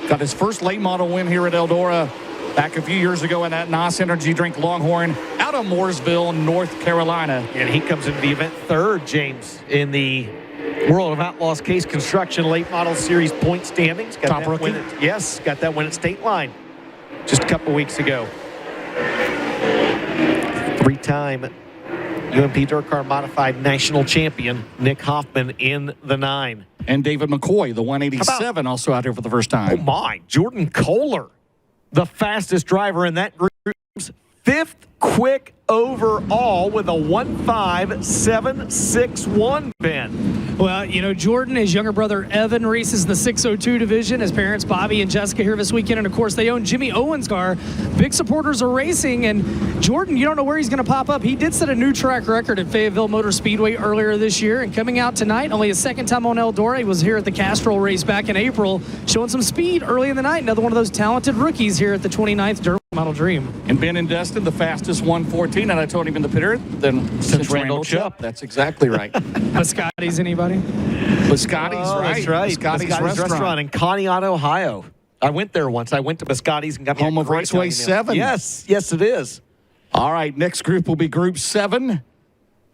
got his first late model win here at Eldora back a few years ago in that NOS Energy Drink Longhorn out of Mooresville, North Carolina. And he comes into the event third, James, in the World of Outlaws Case Construction Late Model Series point standings. Got Top that rookie? win yes, got that win at State Line just a couple weeks ago. 3-time UMP Dirt Car Modified National Champion, Nick Hoffman in the 9. And David McCoy, the 187, also out here for the first time. Oh, my. Jordan Kohler, the fastest driver in that group's 5th quick overall with a 15761, Ben. Well, you know, Jordan, his younger brother Evan races in the 602 division. His parents, Bobby and Jessica, here this weekend. And, of course, they own Jimmy Owens' car. Big supporters of racing. And Jordan, you don't know where he's going to pop up. He did set a new track record at Fayetteville Motor Speedway earlier this year. And coming out tonight, only his second time on Eldora. He was here at the Castrol race back in April, showing some speed early in the night. Another one of those talented rookies here at the 29th Dirt Model Dream. And Ben and Dustin, the fastest 114, and I told him in the pitter, then since Randall Chubb. That's exactly right. Biscotti's, anybody? Biscotti's, right. That's right. Biscotti's Restaurant. in Conneaut, Ohio. I went there once. I went to Biscotti's and got me Home a of great Raceway Italian meal. 7. Yes, it is. All right, next group will be Group 7.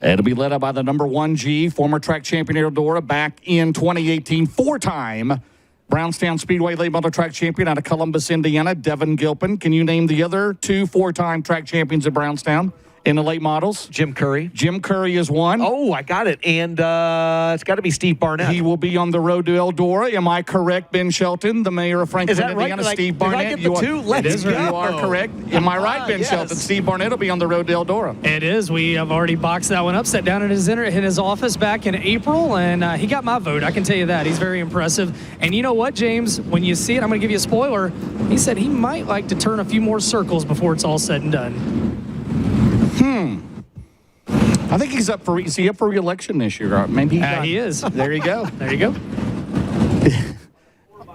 It'll be led up by the number 1G, former track champion Eldora, back in 2018, 4-time Brownstown Speedway late model track champion out of Columbus, Indiana, Devin Gilpin. Can you name the other 2 4-time track champions at Brownstown in the late models? Jim Curry. Jim Curry is one. Oh, I got it. And it's got to be Steve Barnett. He will be on the road to Eldora. Am I correct, Ben Shelton, the mayor of Franklin, Is that right? Indiana? Steve Did I Barnett. get the two? Let's You go. are correct. Am I right, Ben yes. Shelton? Steve Barnett will be on the road to Eldora. It is. We have already boxed that one up, sat down in his office back in April, and he got my vote. I can tell you that. He's very impressive. And you know what, James? When you see it, I'm going to give you a spoiler. He said he might like to turn a few more circles before it's all said and done. I think he's up for re-election this year. Maybe He is. There you go. There you go.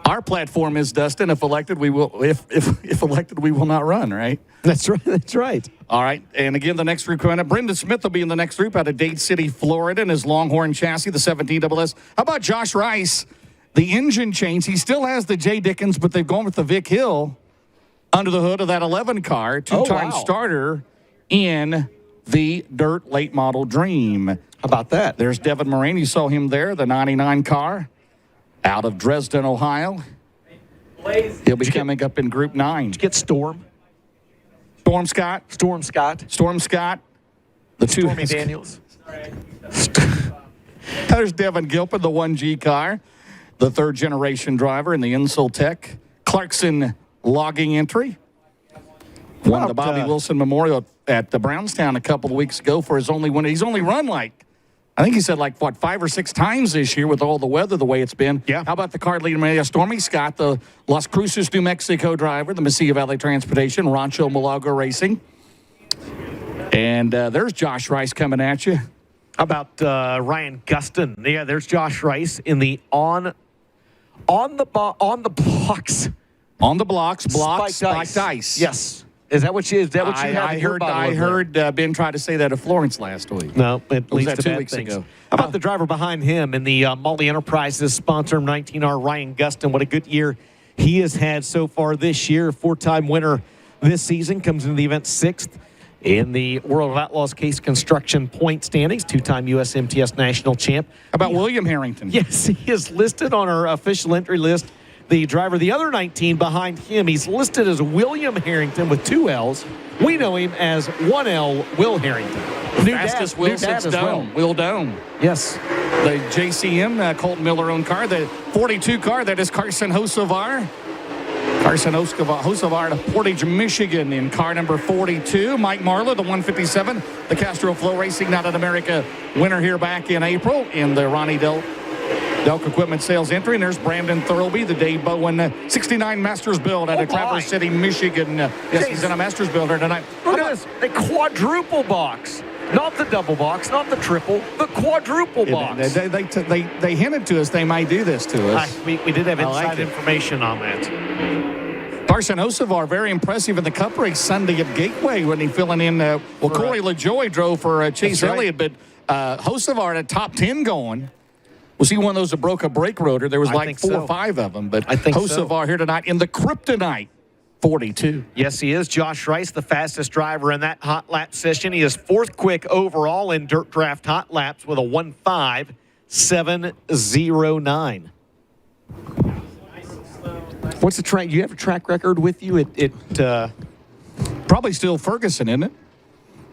Our platform is, Dustin, if elected, we will. If elected, we will not run. Right. That's right. That's right. All right. And again, the next group coming up, Brendan Smith will be in the next group out of Dade City, Florida, in his Longhorn chassis, the 17SS. How about Josh Rice? The engine change. He still has the J. Dickens, but they've gone with the Vic Hill under the hood of that 11 car, two-time starter in the dirt late model Dream. How about that? There's Devin Moraine. You saw him there, the 99 car out of Dresden, Ohio. He'll be coming up in Group 9. Get Storm. Storm Scott. The two Stormy Daniels. There's Devin Gilpin, the 1G car, the third-generation driver in the Insel Tech Clarkson logging entry. Won the Bobby Wilson Memorial at the Brownstown a couple of weeks ago for his only win. He's only run I think he said 5 or 6 times this year with all the weather the way it's been. Yeah. How about the card leader, Stormy Scott, the Las Cruces, New Mexico driver, the Mesilla Valley Transportation, Rancho Malaga Racing. And there's Josh Rice coming at you. How about Ryan Gustin? Yeah, there's Josh Rice in the on the blocks. On the blocks, spiked ice. Yes. Is that what you have? I heard Ben try to say that of Florence last week. No, it leads that to 2 bad weeks things. ago? How about the driver behind him in the Molly Enterprises sponsor 19R, Ryan Gustin? What a good year he has had so far this year. 4-time winner this season. Comes into the event 6th in the World of Outlaws Case Construction point standings. 2-time USMTS national champ. How about William Harrington? Yes, he is listed on our official entry list. The driver, the other 19 behind him, he's listed as William Harrington with 2 L's. We know him as 1L Will Harrington. Fastest Will since Dome. Will Dome. Yes. The JCM, Colton Miller-owned car. The 42 car, that is Carson Hocevar. Carson Hocevar of Portage, Michigan in car number 42. Mike Marlowe, the 157. The Castro FloRacing, not an America winner here back in April in the Ronnie Delk Equipment Sales entry. And there's Brandon Thurlby, the Dave Bowen 69 Masters build out of Traverse City, Michigan. Yes, he's in a Masters builder tonight. Look at this. A quadruple box. Not the double box, not the triple, the quadruple box. They hinted to us they might do this to us. We did have inside information on that. Carson Hocevar, very impressive in the Cup race Sunday at Gateway when he filling in. Corey LaJoy drove for Chase Elliott, but Hocevar at top 10 going. Was he one of those that broke a brake rotor? There was 4 or 5 of them. But I think Hocevar here tonight in the Kryptonite 42. Yes, he is. Josh Rice, the fastest driver in that hot lap session. He is 4th quick overall in Dirt Draft hot laps with a 1.5709. What's the track? You have a track record with you? Probably still Ferguson, isn't it?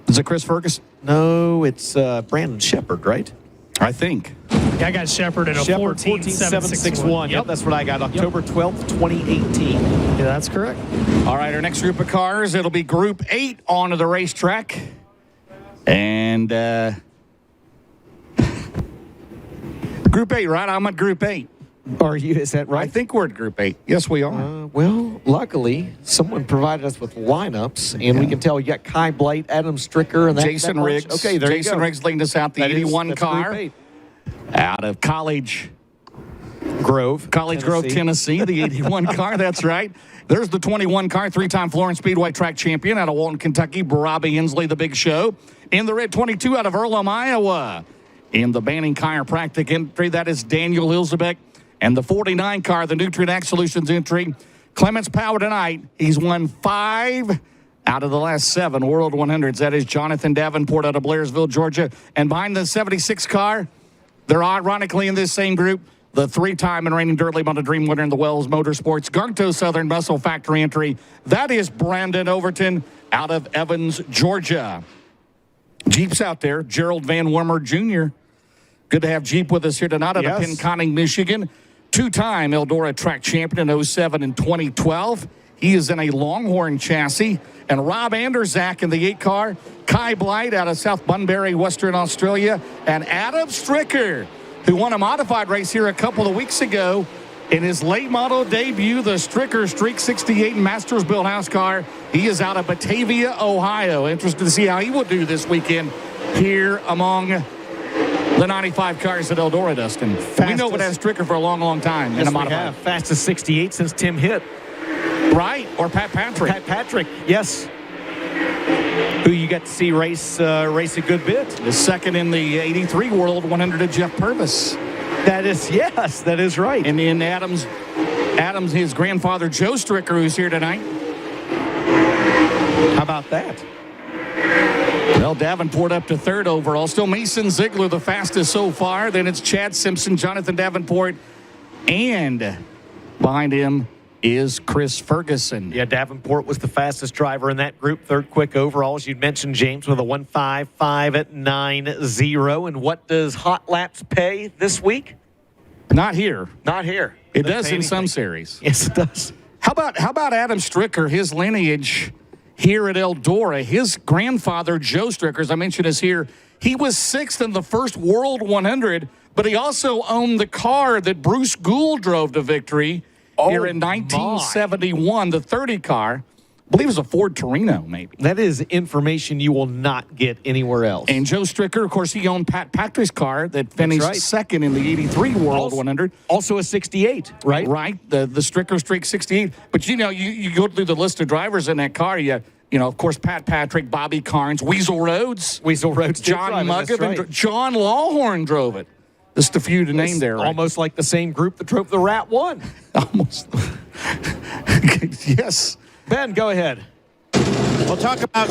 Is it Chris Ferguson? No, it's Brandon Shepard, right? I think. Yeah, I got Shepard at a 14.761. Yep, that's what I got. October 12th, 2018. Yeah, that's correct. All right, our next group of cars, it'll be Group 8 onto the racetrack. And Group 8, right? I'm at Group 8. Are you? Is that right? I think we're at Group 8. Yes, we are. Well, luckily, someone provided us with lineups, and we can tell you got Kai Blight, Adam Stricker, and Jason Riggs. Okay, there Jason you go. Riggs leading us out the 81 car out of College Grove, Tennessee, the 81 car. That's right. There's the 21 car, 3-time Florence Speedway track champion out of Walton, Kentucky, Robbie Inslee, the big show. In the red 22 out of Earlham, Iowa. In the Banning Chiropractic entry, that is Daniel Hilzebeck. And the 49 car, the Nutrient Solutions entry, Clements Power tonight. He's won 5 out of the last 7 World 100s. That is Jonathan Davenport out of Blairsville, Georgia. And behind the 76 car, they're ironically in this same group, the 3-time and reigning Dirt Late Model Dream winner in the Wells Motorsports Garto Southern Muscle Factory entry. That is Brandon Overton out of Evans, Georgia. Jeep's out there. Gerald Van Wormer Jr. Good to have Jeep with us here tonight out of Pinconning, Michigan. 2-time Eldora track champion in 07 and 2012. He is in a Longhorn chassis. And Rob Anderzak in the 8 car. Kai Blight out of South Bunbury, Western Australia. And Adam Stricker, who won a modified race here a couple of weeks ago in his late model debut, the Stricker Streak 68 Masters Built House car. He is out of Batavia, Ohio. Interested to see how he will do this weekend here among the 95 cars at Eldora, Dustin. We know what has Stricker for a long, long time. Yes, we have. Fastest 68 since Tim hit. Right, or Pat Patrick. Pat Patrick, yes. Who you got to see race a good bit. The second in the 83 World 100 to Jeff Purvis. That is right. And then Adams, his grandfather, Joe Stricker, who's here tonight. How about that? Well, Davenport up to third overall. Still Mason Ziegler, the fastest so far. Then it's Chad Simpson, Jonathan Davenport, and behind him is Chris Ferguson. Yeah, Davenport was the fastest driver in that group. Third quick overalls. You'd mentioned James with a 1:55 at 9:0. And what does Hot Laps pay this week? Not here. Not here. It does in some series. Yes, it does. How about Adam Stricker, his lineage here at Eldora? His grandfather, Joe Stricker, as I mentioned, is here. He was sixth in the first World 100, but he also owned the car that Bruce Gould drove to victory here in 1971, the 30 car. I believe it was a Ford Torino, maybe. That is information you will not get anywhere else. And Joe Stricker, of course, he owned Pat Patrick's car that finished second in the 83 World 100. Also a 68, right? Right, the Stricker Streak 68. But, you know, you go through the list of drivers in that car, you know, of course, Pat Patrick, Bobby Carnes, Weasel Rhodes. John Mugovan, right. John Lawhorn drove it. Just a few to name there. Right? Almost like the same group that drove the Rat 1. Almost. Yes. Ben, go ahead. Well, talk about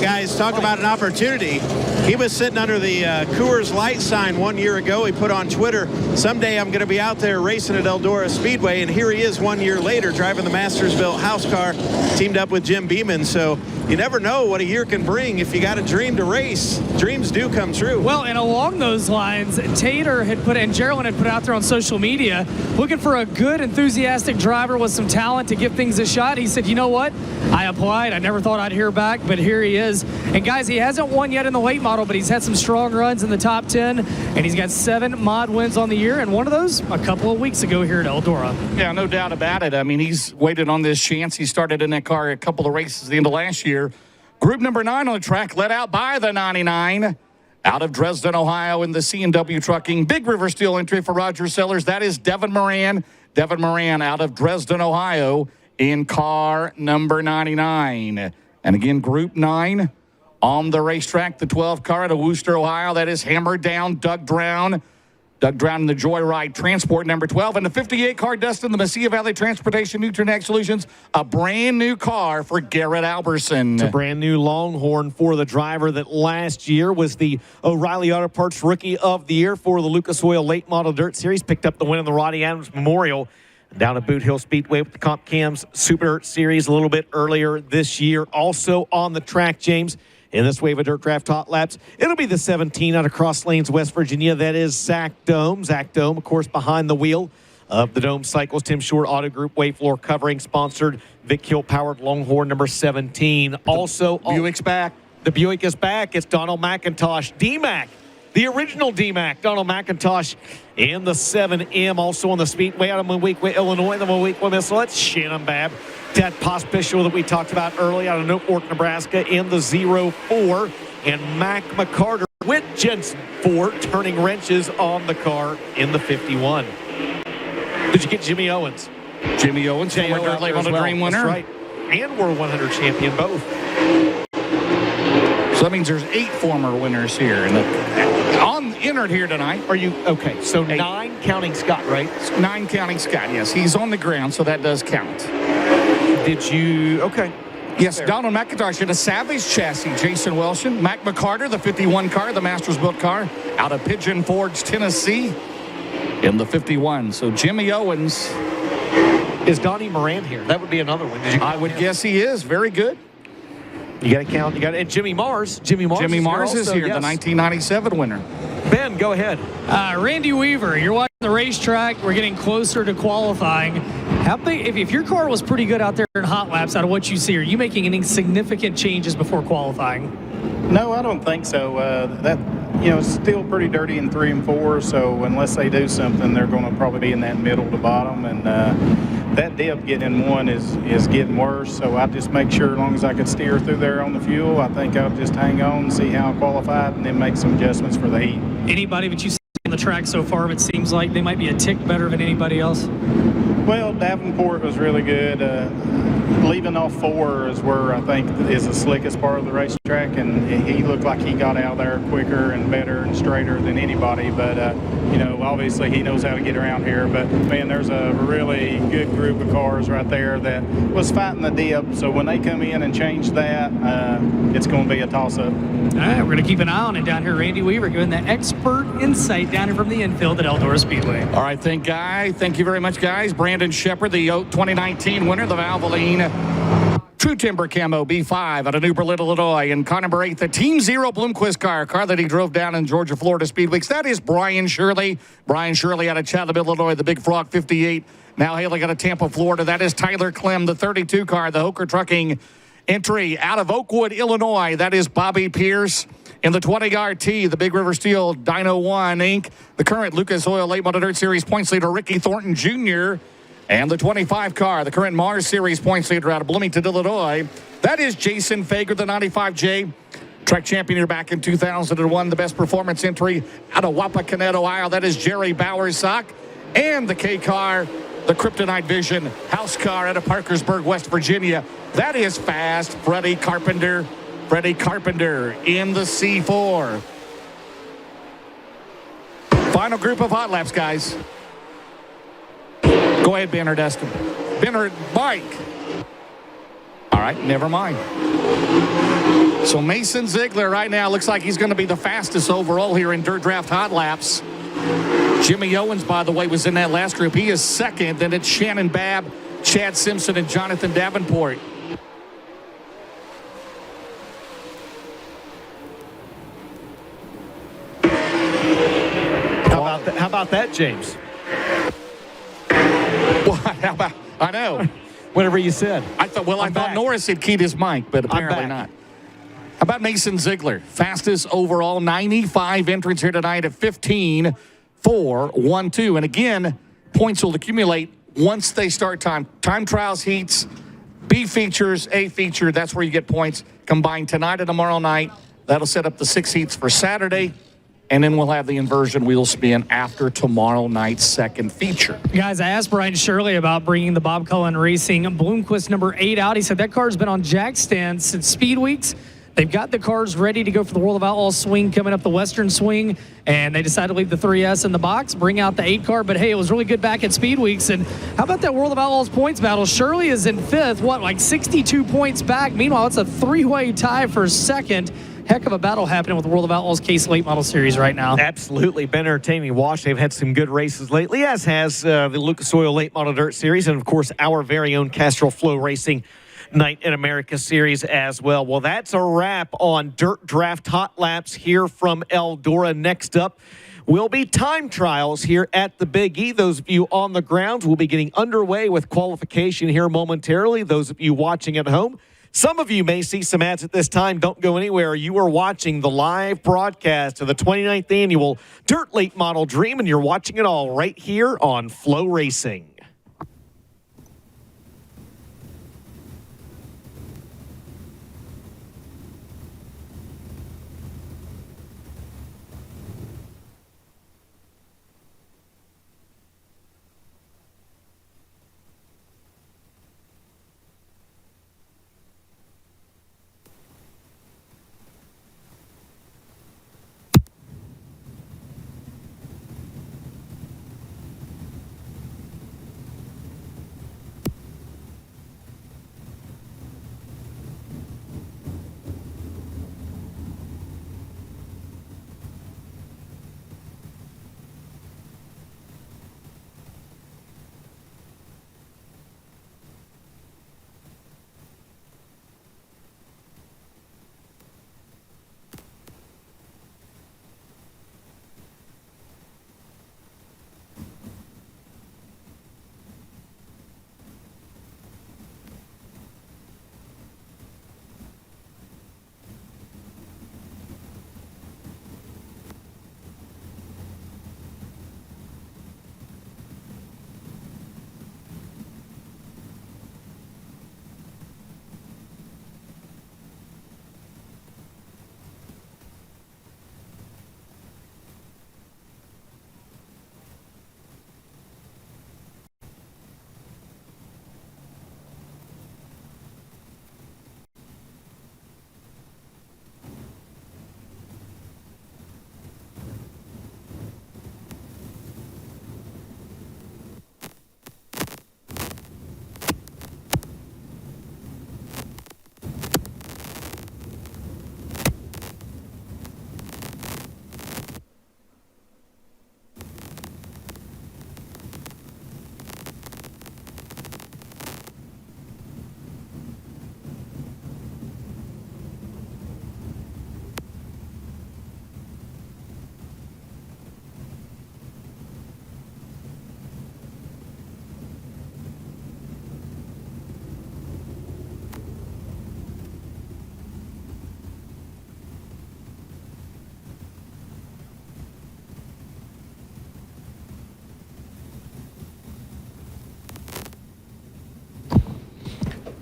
an opportunity. He was sitting under the Coors Light sign 1 year ago. He put on Twitter, someday I'm going to be out there racing at Eldora Speedway. And here he is 1 year later driving the Masters-built house car, teamed up with Jim Beeman. So you never know what a year can bring. If you got a dream to race, dreams do come true. Well, and along those lines, Tater and Geraldine had put out there on social media, looking for a good, enthusiastic driver with some talent to give things a shot. He said, you know what? I applied. I never thought I'd hear back, but here he is. And guys, he hasn't won yet in the late model, but he's had some strong runs in the top 10, and he's got 7 mod wins on the year, and one of those a couple of weeks ago here at Eldora. Yeah, no doubt about it. I mean, he's waited on this chance. He started in that car a couple of races at the end of last year. Group number 9 on the track, led out by the 99. Out of Dresden, Ohio, in the C&W Trucking. Big River Steel entry for Roger Sellers. That is Devin Moran. Devin Moran out of Dresden, Ohio, in car number 99. And again, Group 9 on the racetrack, the 12 car out of Wooster, Ohio. That is hammered down Doug Drown. Doug Drown in the Joyride Transport number 12. And the 58 car, Dustin, the Mesilla Valley Transportation Nutrient Solutions, a brand new car for Garrett Alberson. It's a brand new Longhorn for the driver that last year was the O'Reilly Auto Parts Rookie of the Year for the Lucas Oil Late Model Dirt Series. Picked up the win in the Roddy Adams Memorial down at Boot Hill Speedway with the Comp Cams Super Dirt Series a little bit earlier this year. Also on the track, James, in this wave of Dirt Draft Hot Laps, it'll be the 17 out of Cross Lanes, West Virginia. That is Zach Dome. Zach Dome, of course, behind the wheel of the Dome Cycles. Tim Short Auto Group, Way Floor Covering, sponsored Vic Hill powered Longhorn number 17. Also, Buick's back. The Buick is back. It's Donald McIntosh. D-Mac, the original D-Mac, Donald McIntosh in the 7M. Also on the Speedway out of Moweaqua, Illinois, the Moweaqua Missile. That's Shannon Babb. Ted Pospisil that we talked about early out of Oak Fork, Nebraska in the 04. And Mac McCarter with Jensen Ford turning wrenches on the car in the 51. Did you get Jimmy Owens? Jimmy Owens, former Dirt Late Model Dream winner. That's right. And World 100 champion both. So that means there's 8 former winners here. Entered here tonight. Are you okay? So 8. 9 counting Scott, right? 9 counting Scott, yes. He's on the ground, so that does count. Did you? Okay. Yes, fair. Donald McIntosh in a Savage chassis. Jason Welshon. Mac McCarter, the 51 car, the Masters-built car, out of Pigeon Forge, Tennessee, in the 51. So Jimmy Owens. Is Donnie Moran here? That would be another one. I would guess he is. Very good. You got to count. And Jimmy Mars. Jimmy Mars is here, yes. The 1997 winner. Ben, go ahead. Randy Weaver, you're watching the racetrack. We're getting closer to qualifying. How big, if your car was pretty good out there in hot laps, out of what you see, are you making any significant changes before qualifying? No, I don't think so. It's still pretty dirty in 3 and 4. So unless they do something, they're going to probably be in that middle to bottom. And that dip getting in one is getting worse. So I just make sure as long as I could steer through there on the fuel, I think I'll just hang on, see how I qualified, and then make some adjustments for the heat. Anybody that you see on the track so far, it seems like they might be a tick better than anybody else? Well, Davenport was really good. Leaving off 4 is where I think is the slickest part of the racetrack, and he looked like he got out there quicker and better and straighter than anybody. But obviously he knows how to get around here. But man, there's a really good group of cars right there that was fighting the dip. So when they come in and change that, it's going to be a toss-up. All right, we're going to keep an eye on it down here. Randy Weaver giving the expert insight down here from the infield at Eldora Speedway. All right, thank you very much, guys. Brandon Shepard, the 2019 winner, the Valvoline True Timber Camo B5 out of New Berlin, Illinois. And car number 8, the Team Zero Bloomquist car that he drove down in Georgia, Florida Speedweeks. That is Brian Shirley. Brian Shirley out of Chattanooga, Illinois, the Big Frog 58. Now hailing out of Tampa, Florida. That is Tyler Clem, the 32 car, the Hoker Trucking entry out of Oakwood, Illinois. That is Bobby Pierce. In the 20 RT, the Big River Steel Dyno 1 Inc., the current Lucas Oil Late Model Dirt Series points leader, Ricky Thornton Jr., and the 25 car, the current Mars Series points leader out of Bloomington, Illinois. That is Jason Fager, the 95J. Track champion here back in 2001. The best performance entry out of Wapakoneta, Ohio. That is Jerry Bowersock. And the K car, the Kryptonite Vision house car out of Parkersburg, West Virginia. That is fast Freddie Carpenter. Freddie Carpenter in the C4. Final group of hot laps, guys. Go ahead, Ben or Dustin. Ben or Mike. All right, never mind. So Mason Ziegler right now looks like he's going to be the fastest overall here in Dirt Draft Hot Laps. Jimmy Owens, by the way, was in that last group. He is second. Then it's Shannon Babb, Chad Simpson, and Jonathan Davenport. How about that, James? What? How about? I know. Whatever you said. I thought Norris had keyed his mic, but apparently not. How about Mason Ziegler? Fastest overall, 95 entrants here tonight at 15, 4, 1, 2. And again, points will accumulate once they start time. Time trials, heats, B features, A feature. That's where you get points combined tonight and tomorrow night. That'll set up the 6 heats for Saturday. And then we'll have the inversion wheel spin after tomorrow night's second feature. Guys, I asked Brian Shirley about bringing the Bob Cullen Racing Bloomquist number 8 out. He said that car's been on jack stands since Speed Weeks. They've got the cars ready to go for the World of Outlaws swing coming up the Western swing, and they decided to leave the 3S in the box, bring out the 8 car, but hey, it was really good back at Speed Weeks. And how about that World of Outlaws points battle? Shirley is in 5th, like 62 points back. Meanwhile, it's a 3-way tie for 2nd. Heck of a battle happening with the World of Outlaws Case Late Model Series right now. Absolutely. Been entertaining watch. They've had some good races lately, as has the Lucas Oil Late Model Dirt Series, and of course our very own Castrol FloRacing Night in America Series as well. Well, that's a wrap on Dirt Draft Hot Laps here from Eldora. Next up will be time trials here at the Big E. Those of you on the grounds will be getting underway with qualification here momentarily. Those of you watching at home, some of you may see some ads at this time. Don't go anywhere. You are watching the live broadcast of the 29th Annual Dirt Late Model Dream, and you're watching it all right here on FloRacing.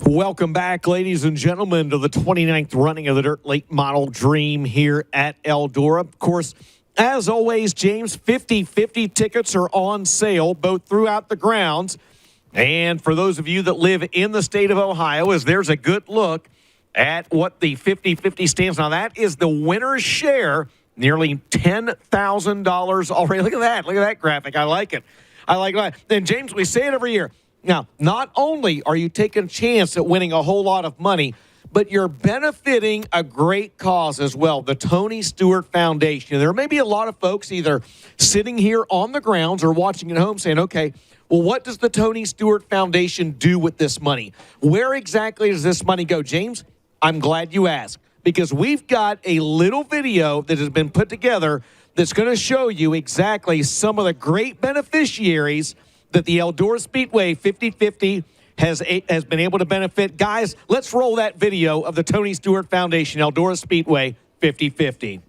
Welcome back, ladies and gentlemen, to the 29th running of the Dirt Late Model Dream here at Eldora. Of course, as always, James, 50/50 tickets are on sale both throughout the grounds. And for those of you that live in the state of Ohio, as there's a good look at what the 50/50 stands. Now, that is the winner's share, nearly $10,000 already. Look at that. Look at that graphic. I like it. I like that. And, James, we say it every year. Now, not only are you taking a chance at winning a whole lot of money, but you're benefiting a great cause as well, the Tony Stewart Foundation. There may be a lot of folks either sitting here on the grounds or watching at home saying, okay, well, what does the Tony Stewart Foundation do with this money? Where exactly does this money go? James, I'm glad you asked, because we've got a little video that has been put together that's going to show you exactly some of the great beneficiaries that the Eldora Speedway 50/50 has been able to benefit. Guys, let's roll that video of the Tony Stewart Foundation Eldora Speedway 50/50.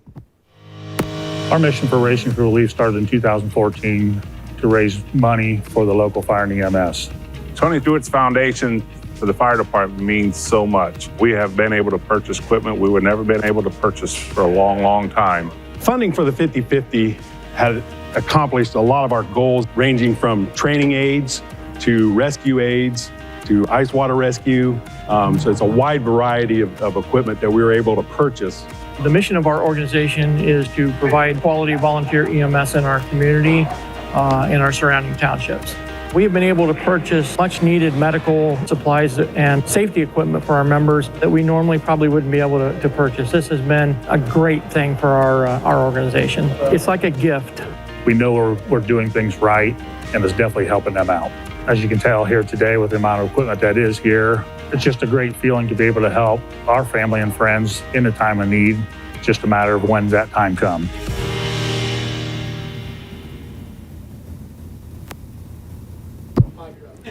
Our mission for Racing for Relief started in 2014 to raise money for the local fire and EMS. Tony Stewart's foundation for the fire department means so much. We have been able to purchase equipment we would never been able to purchase for a long, long time. Funding for the 50/50 had accomplished a lot of our goals, ranging from training aids to rescue aids to ice water rescue. So it's a wide variety of equipment that we were able to purchase. The mission of our organization is to provide quality volunteer EMS in our community, in our surrounding townships. We have been able to purchase much needed medical supplies and safety equipment for our members that we normally probably wouldn't be able to purchase. This has been a great thing for our organization. It's like a gift. We know we're doing things right, and it's definitely helping them out. As you can tell here today with the amount of equipment that is here, it's just a great feeling to be able to help our family and friends in a time of need. It's just a matter of when that time comes.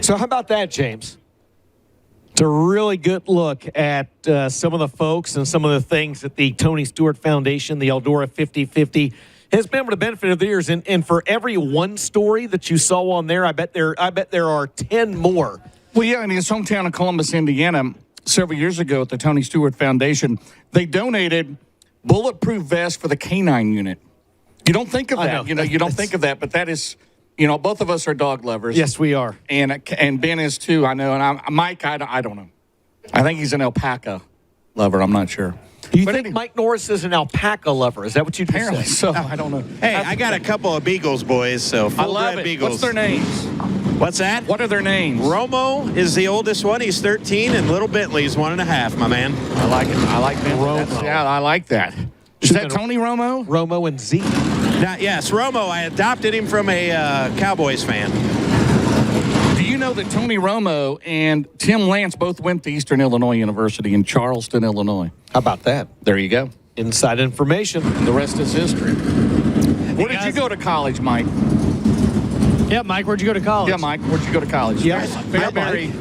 So how about that, James? It's a really good look at some of the folks and some of the things that the Tony Stewart Foundation, the Eldora 50/50, has been able to benefit of the years. And for every one story that you saw on there, I bet there are 10 more. Well, yeah, in his hometown of Columbus, Indiana, several years ago at the Tony Stewart Foundation, they donated bulletproof vests for the K-9 unit. You don't think of that. You don't think of that, but that is, both of us are dog lovers. Yes, we are. And Ben is too, I know. And Mike, I don't know. I think he's an alpaca lover. I'm not sure. You think Mike Norris is an alpaca lover? Is that what you just Apparently said? so. I don't know. Hey, I got a couple of beagles, boys, so I love full-bred it. beagles. What's their names? What's that? What are their names? Romo is the oldest one. He's 13, and little Bentley's 1.5, my man. I like it. I like that. Romo. Yeah, I like that. Is that Tony Romo? Romo and Zeke. Now, yes, Romo. I adopted him from a Cowboys fan. Do you know that Tony Romo and Tim Lance both went to Eastern Illinois University in Charleston, Illinois? How about that? There you go. Inside information. The rest is history. Where did you go to college, Mike? Yeah, Mike, where'd you go to college? Yeah, Mike, where'd you go to college? Yeah, Fairbury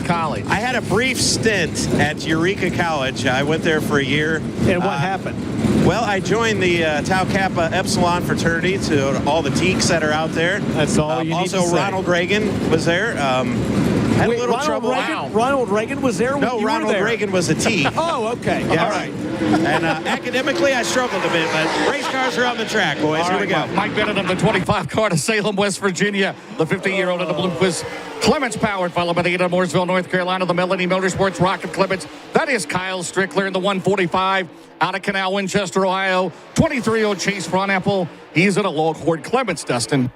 College. I had a brief stint at Eureka College. I went there for a year. And what happened? Well, I joined the Tau Kappa Epsilon fraternity to all the teaks that are out there. That's all you need to say. Also, Ronald Reagan was there. Had a little Ronald trouble. Reagan, Ronald Reagan was there? No, Ronald Reagan was a T. Oh, okay. Yeah, all right. And academically, I struggled a bit, but race cars are on the track, boys. Here we go. Mike Bennett of the 25 car to Salem, West Virginia. The 50-year-old in the blue quiz. Clements powered, followed by the 8 of Mooresville, North Carolina. The Melanie Motorsports Rocket Clements. That is Kyle Strickler in the 145 out of Canal, Winchester, Ohio. 23-year-old Chase Fronapple. He's in a Longhorn Clements, Dustin.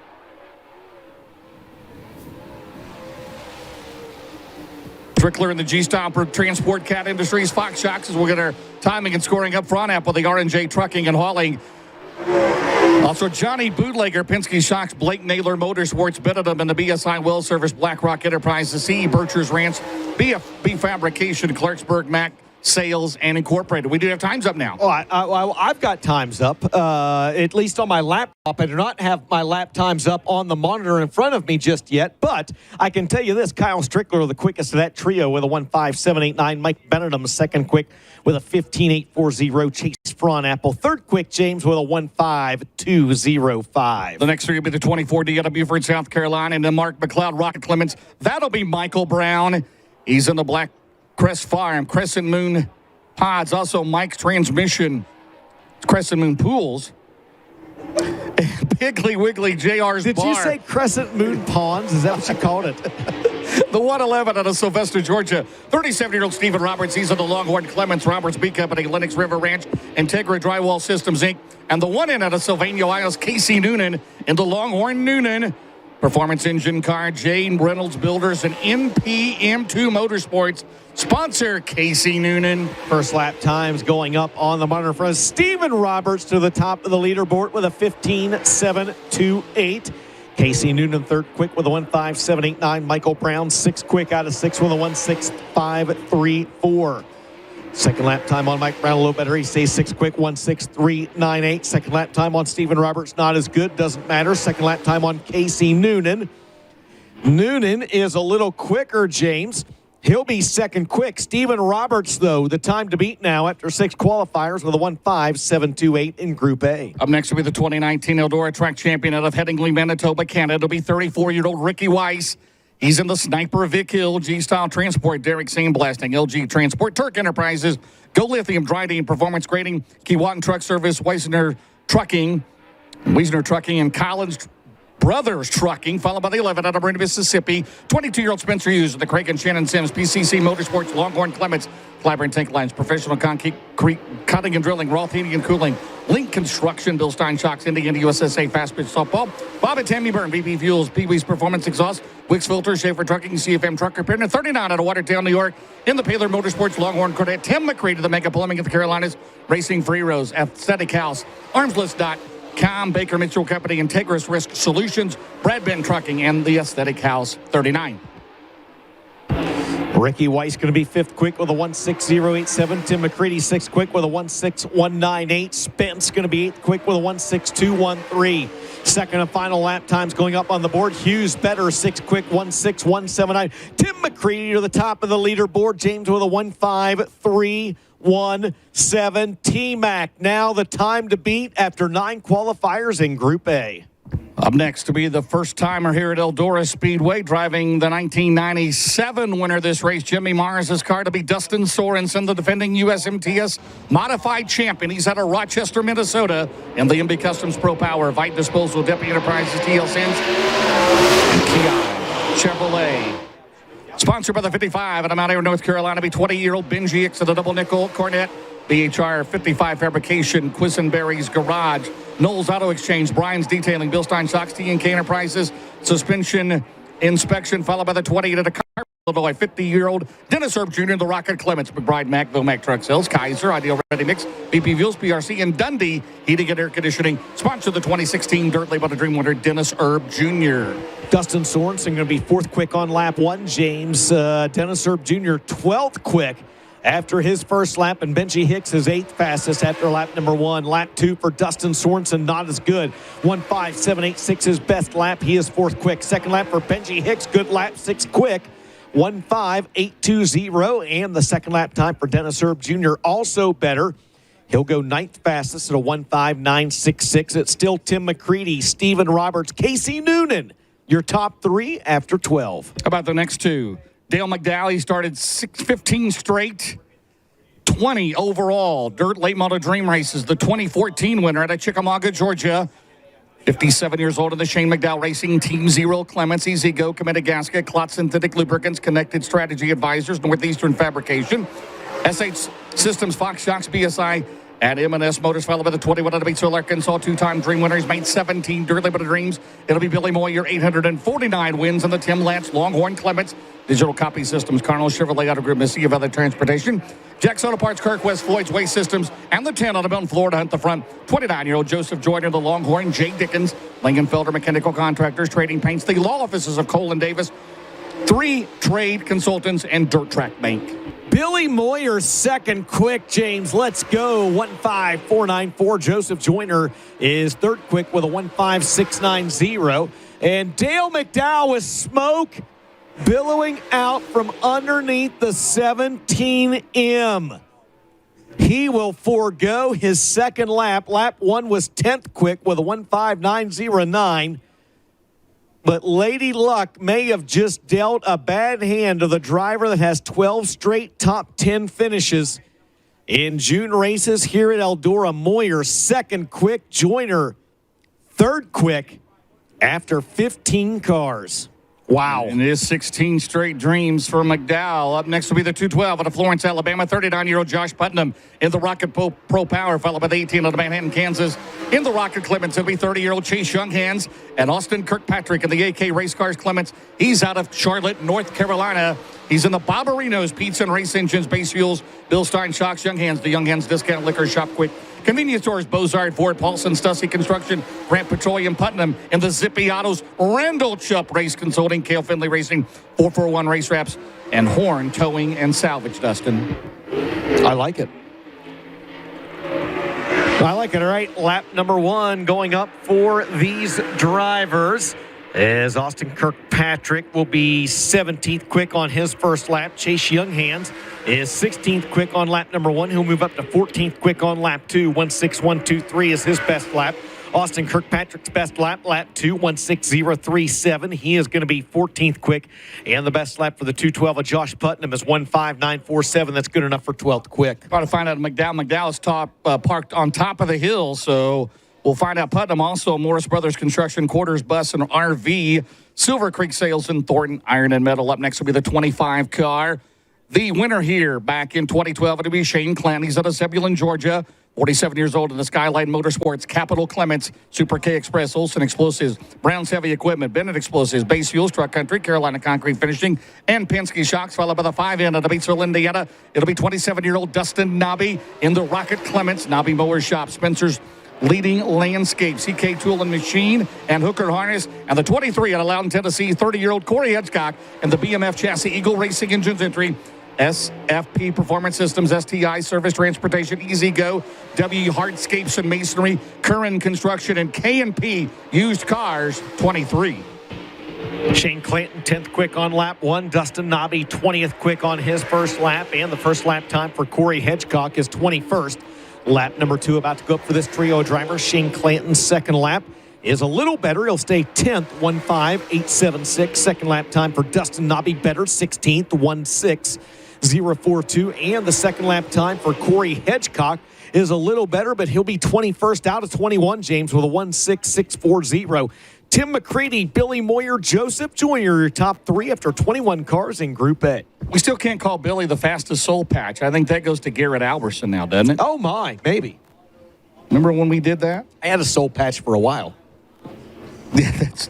Strickler in the G-Style Transport Cat Industries. Fox Shocks as we'll get our timing and scoring up front up with the R&J Trucking and Hauling. Also, Johnny Bootlegger, Penske Shocks, Blake Naylor, Motorsports, Benedum, and the BSI Well Service, BlackRock Enterprises, CE Birchers Ranch, BFB Fabrication, Clarksburg, Mac Sales, and Incorporated. We do have times up now. Oh, I've got times up, at least on my laptop. I do not have my lap times up on the monitor in front of me just yet, but I can tell you this, Kyle Strickler, the quickest of that trio with a 1.5789. Mike Benedum, second quick with a 15.840. Chase Fronapple, third quick, James, with a 1.5205. The next three will be the 24D out of Beaufort, South Carolina, and then Mark McLeod, Rocket Clements. That'll be Michael Brown. He's in the Black Crest Farm, Crescent Moon Pods, also Mike's Transmission, Crescent Moon Pools. Piggly Wiggly JR's Did Bar. you say Crescent Moon Ponds? Is that what you called it? The 111 out of Sylvester, Georgia. 37-year-old Stephen Roberts. He's at the Longhorn Clements Roberts B Company, Lennox River Ranch, Integra Drywall Systems, Inc. And the one in out of Sylvania, Ohio's Casey Noonan in the Longhorn Noonan. Performance Engine Car, Jane Reynolds Builders, and NPM2 Motorsports. Sponsor Casey Noonan. First lap times going up on the monitor front. Stephen Roberts to the top of the leaderboard with a 15.728. Casey Noonan third quick with a 1.5789. Michael Brown sixth quick out of six with a 1.6534. Second lap time on Mike Brown a little better. He stays sixth quick, 1.6398. Second lap time on Stephen Roberts not as good. Doesn't matter. Second lap time on Casey Noonan. Noonan is a little quicker, James. He'll be second quick. Stephen Roberts, though, the time to beat now after six qualifiers with a 1.5728 in Group A. Up next will be the 2019 Eldora Track Champion out of Headingley, Manitoba, Canada. It'll be 34-year-old Ricky Weiss. He's in the Sniper Vic Hill, G-Style Transport, Derek Sandblasting, LG Transport, Turk Enterprises, Go Lithium, Dryden Performance Grading, Keewatin Truck Service, Wiesner Trucking, and Collins Brothers Trucking, followed by the 11 out of Marina, Mississippi. 22-year-old Spencer Hughes, the Craig and Shannon Sims, PCC Motorsports, Longhorn Clements, Clyburn Tank Lines, Professional Concrete Cutting and Drilling, Roth Heating and Cooling, Link Construction, Bill Stein Shocks, Indiana USSA Fast Pitch Softball, Bob and Tammy Byrne, VP Fuels, Pee-wee's Performance Exhaust, Wicks Filter, Schaefer Trucking, CFM Truck Repair, and 39 out of Watertown, New York, in the Paler Motorsports, Longhorn Corvette, Tim McCready, the Mega Plumbing of the Carolinas, Racing Free Rose, Aesthetic House, Armslist.com, Baker Mitchell Company, Integris Risk Solutions, Bradben Trucking, and the Aesthetic House 39. Ricky Weiss going to be fifth quick with a 1.6087. Tim McCready sixth quick with a 1.6198. Spence going to be eighth quick with a 1.6213. Second and final lap times going up on the board. Hughes better, sixth quick, 1.6179. Tim McCready to the top of the leaderboard. James with a 1.5317. T-Mac now the time to beat after 9 qualifiers in Group A. Up next to be the first timer here at Eldora Speedway, driving the 1997 winner of this race, Jimmy Mars' car, to be Dustin Sorensen, the defending USMTS modified champion. He's out of Rochester, Minnesota, in the MB Customs Pro Power, Vite Disposal, Deputy Enterprises, TL Sims, and Kia Chevrolet. Sponsored by the 55 out of Mount Airy, North Carolina, be 20-year-old Benji X at the Double Nickel Cornet. BHR 55 Fabrication, Quisenberry's Garage, Knowles Auto Exchange, Brian's Detailing, Bill Stein Shocks, T&K Enterprises, Suspension Inspection, followed by the 28 at a car, Illinois, 50-year-old Dennis Erb Jr., the Rocket Clements, McBride, Macville, Mac Truck Sales, Kaiser, Ideal Ready Mix, BP Fuels, PRC, and Dundee Heating and Air Conditioning. Sponsor the 2016 Dirt Label to Dream winner, Dennis Erb Jr. Dustin Sorensen going to be fourth quick on lap one. James Dennis Erb Jr. 12th quick after his first lap, and Benji Hicks is eighth fastest after lap number one. Lap two for Dustin Sorensen, not as good. 1.5786 his best lap. He is fourth quick. Second lap for Benji Hicks, good lap, sixth quick. 1.5820, and the second lap time for Dennis Erb Jr. also better. He'll go ninth fastest at a 1.5966. It's still Tim McCready, Stephen Roberts, Casey Noonan, your top three after 12. How about the next two? Dale McDowell, he started 15 straight, 20 overall. Dirt Late Model Dream Races, the 2014 winner out of Chickamauga, Georgia. 57 years old in the Shane McDowell Racing Team Zero, Clements, Easy Go, Committed Gasket, Clot Synthetic Lubricants, Connected Strategy Advisors, Northeastern Fabrication, SH Systems, Fox Shocks, BSI, and M&S Motors, followed by the 21 out of Batesville, Arkansas, two-time Dream winner. He's made 17 Dirt Late Model Dreams. It'll be Billy Moyer, 849 wins, and the Tim Lance Longhorn Clements. Digital Copy Systems, Carnell Chevrolet, Outer Grid, Mississippi Valley Transportation, Jack's Auto Parts, Kirk West, Floyd's Waste Systems, and the 10 out of Mountain, Florida, hunt the front. 29-year-old Joseph Joyner, the Longhorn, Jay Dickens, Langenfelder Mechanical Contractors, Trading Paints, the law offices of Cole and Davis, 3 trade consultants, and Dirt Track Bank. Billy Moyer second quick, James. Let's go. 1.5494. Joseph Joyner is third quick with a 1.5690. And Dale McDowell with smoke billowing out from underneath the 17M. He will forego his second lap. Lap one was 10th quick with a 1.5909. But Lady Luck may have just dealt a bad hand to the driver that has 12 straight top 10 finishes in June races here at Eldora. Moyer, second quick. Joyner, third quick after 15 cars. Wow. And it is 16 straight dreams for McDowell. Up next will be the 212 out of Florence, Alabama. 39-year-old Josh Putnam in the Rocket Pro Power, followed by the 18 out of Manhattan, Kansas. In the Rocket Clements, it'll be 30-year-old Chase Younghands and Austin Kirkpatrick in the AK Race Cars Clements. He's out of Charlotte, North Carolina. He's in the Barbarino's Pizza and Race Engines, Base Fuels, Bill Stein Shocks, Younghands, the Younghands Discount Liquor Shop Quick. Convenience stores, Bozard, Ford, Paulson, Stussy Construction, Grant Petroleum, Putnam, and the Zippy Autos, Randall Chupp Race Consulting, Cale Finley Racing, 441 Race Wraps, and Horn Towing and Salvage, Dustin. I like it. I like it. All right, lap number 1 going up for these drivers. As Austin Kirkpatrick will be 17th quick on his first lap. Chase Younghands is 16th quick on lap number 1. He'll move up to 14th quick on lap 2. 16123 is his best lap. Austin Kirkpatrick's best lap, lap 2, 16037. He is going to be 14th quick. And the best lap for the 212 of Josh Putnam is 15947. That's good enough for 12th quick. Got to find out McDowell. McDowell's parked on top of the hill, so we'll find out. Putnam also Morris Brothers Construction, Quarters Bus and RV, Silver Creek Sales and Thornton Iron and Metal. Up next will be the 25 car. The winner here back in 2012, it'll be Shane Clanton. He's out of Zebulon, Georgia. 47 years old in the Skyline Motorsports, Capital Clements, Super K Express, Olson Explosives, Brown's Heavy Equipment, Bennett Explosives, Base Fuels, Truck Country, Carolina Concrete Finishing, and Penske Shocks, followed by the 5N of the Batesville, Indiana. It'll be 27-year-old Dustin Nobby in the Rocket Clements, Nobby Mower Shop, Spencer's Leading Landscape, CK Tool and Machine, and Hooker Harness, and the 23 out of Loudon, Tennessee, 30-year-old Corey Hedgecock, and the BMF Chassis Eagle Racing Engines entry, SFP Performance Systems, STI Service Transportation, Easy Go, W Hardscapes and Masonry, Curran Construction, and K&P Used Cars 23. Shane Clanton, 10th quick on lap 1. Dustin Nobby, 20th quick on his first lap. And the first lap time for Corey Hedgecock is 21st. Lap number 2 about to go up for this trio of drivers. Shane Clanton's second lap is a little better. He'll stay 10th, 15876. Second lap time for Dustin Nobby, better, 16th, 16042. And the second lap time for Corey Hedgecock is a little better, but he'll be 21st out of 21, James, with a 16640. Tim McCready, Billy Moyer, Joseph Joyner, your top 3 after 21 cars in Group A. We still can't call Billy the fastest soul patch. I think that goes to Garrett Alberson now, doesn't it? Oh, my, maybe. Remember when we did that? I had a soul patch for a while.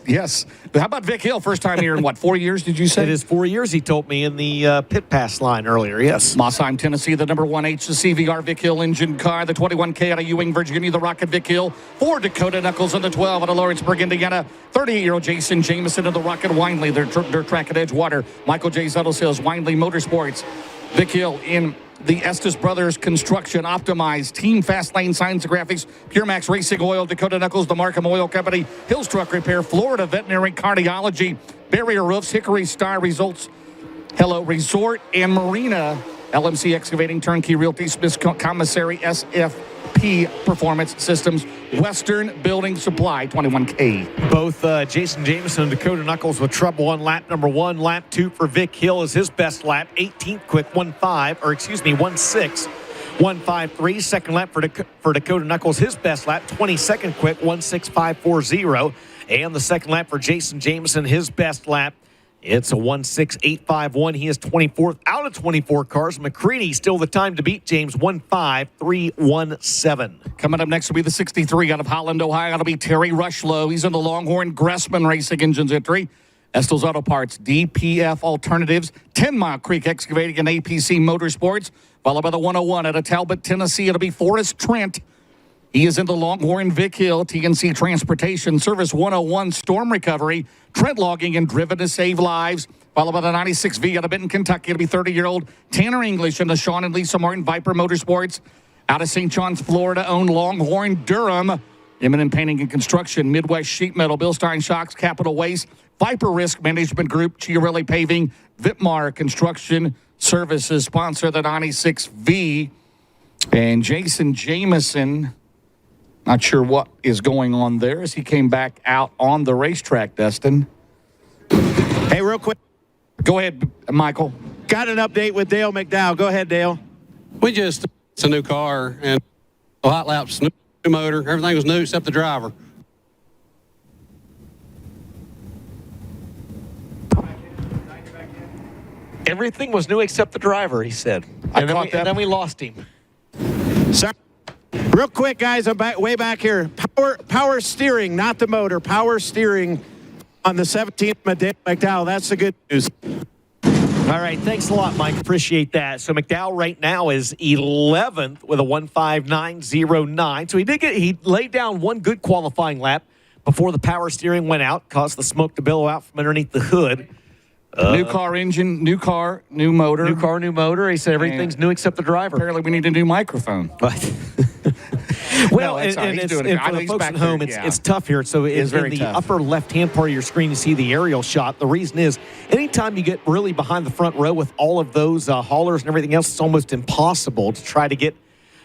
Yes. How about Vic Hill? First time here in, 4 years, did you say? It is 4 years, he told me in the pit pass line earlier, yes. Mossheim, Tennessee, the number 1 HCVR Vic Hill engine car. The 21K out of Ewing, Virginia, the Rocket Vic Hill. 4 Dakota Knuckles and the 12 out of Lawrenceburg, Indiana. 38-year-old Jason Jameson of the Rocket Windley, their track at Edgewater. Michael J. Zettel Sales, Windley Motorsports. Vic Hill in the Estes Brothers Construction, Optimized, Team Fast Lane Signs and Graphics, Pure Max Racing Oil, Dakota Knuckles, the Markham Oil Company, Hills Truck Repair, Florida Veterinary Cardiology, Barrier Roofs, Hickory Star Results, Resort and Marina, LMC Excavating, Turnkey Realty, Smith Commissary, SFP Performance Systems, Western Building Supply, 21K. Both Jason Jameson and Dakota Knuckles with trouble on lap number 1. Lap 2 for Vic Hill is his best lap. 18th quick, 16153. Second lap for Dakota Knuckles, his best lap. 22nd quick, 16540. And the second lap for Jason Jameson, his best lap. It's a 16851. He is 24th out of 24 cars. McCready still the time to beat, James, 15317. Coming up next will be the 63 out of Holland, Ohio. That'll be Terry Rushlow. He's in the Longhorn Gressman Racing Engines entry. Estel's Auto Parts, DPF Alternatives, 10 Mile Creek Excavating and APC Motorsports. Followed by the 101 out of Talbot, Tennessee. It'll be Forrest Trent. He is in the Longhorn Vic Hill, TNC Transportation, Service 101, Storm Recovery, Trent Logging, and Driven to Save Lives. Followed by the 96V out of Benton, Kentucky. It'll be 30-year-old Tanner English in the Sean and Lisa Martin Viper Motorsports. Out of St. John's, Florida, owned Longhorn Durham. M&M Painting and Construction, Midwest Sheet Metal, Bill Stein Shocks, Capital Waste, Viper Risk Management Group, Chiarelli Paving, Vitmar Construction Services, sponsor the 96V. And Jason Jameson, not sure what is going on there as he came back out on the racetrack, Dustin. Hey, real quick. Go ahead, Michael. Got an update with Dale McDowell. Go ahead, Dale. It's a new car, and hot laps, new motor, everything was new except the driver. Everything was new except the driver, he said. And then we lost him. Sorry. Real quick, guys, I'm way back here. Power steering, not the motor. Power steering on the 17th McDowell. That's the good news. All right, thanks a lot, Mike. Appreciate that. So McDowell right now is 11th with a 1:59.09. So he laid down one good qualifying lap before the power steering went out, caused the smoke to billow out from underneath the hood. New car engine, new car, new motor. New car, new motor. He said everything's new except the driver. Apparently we need a new microphone. Well, No, and he's it's, doing and it. for the He's folks back at home, there, it's tough here. So in very the tough. upper left-hand part of your screen, you see the aerial shot. The reason is anytime you get really behind the front row with all of those haulers and everything else, it's almost impossible to try to get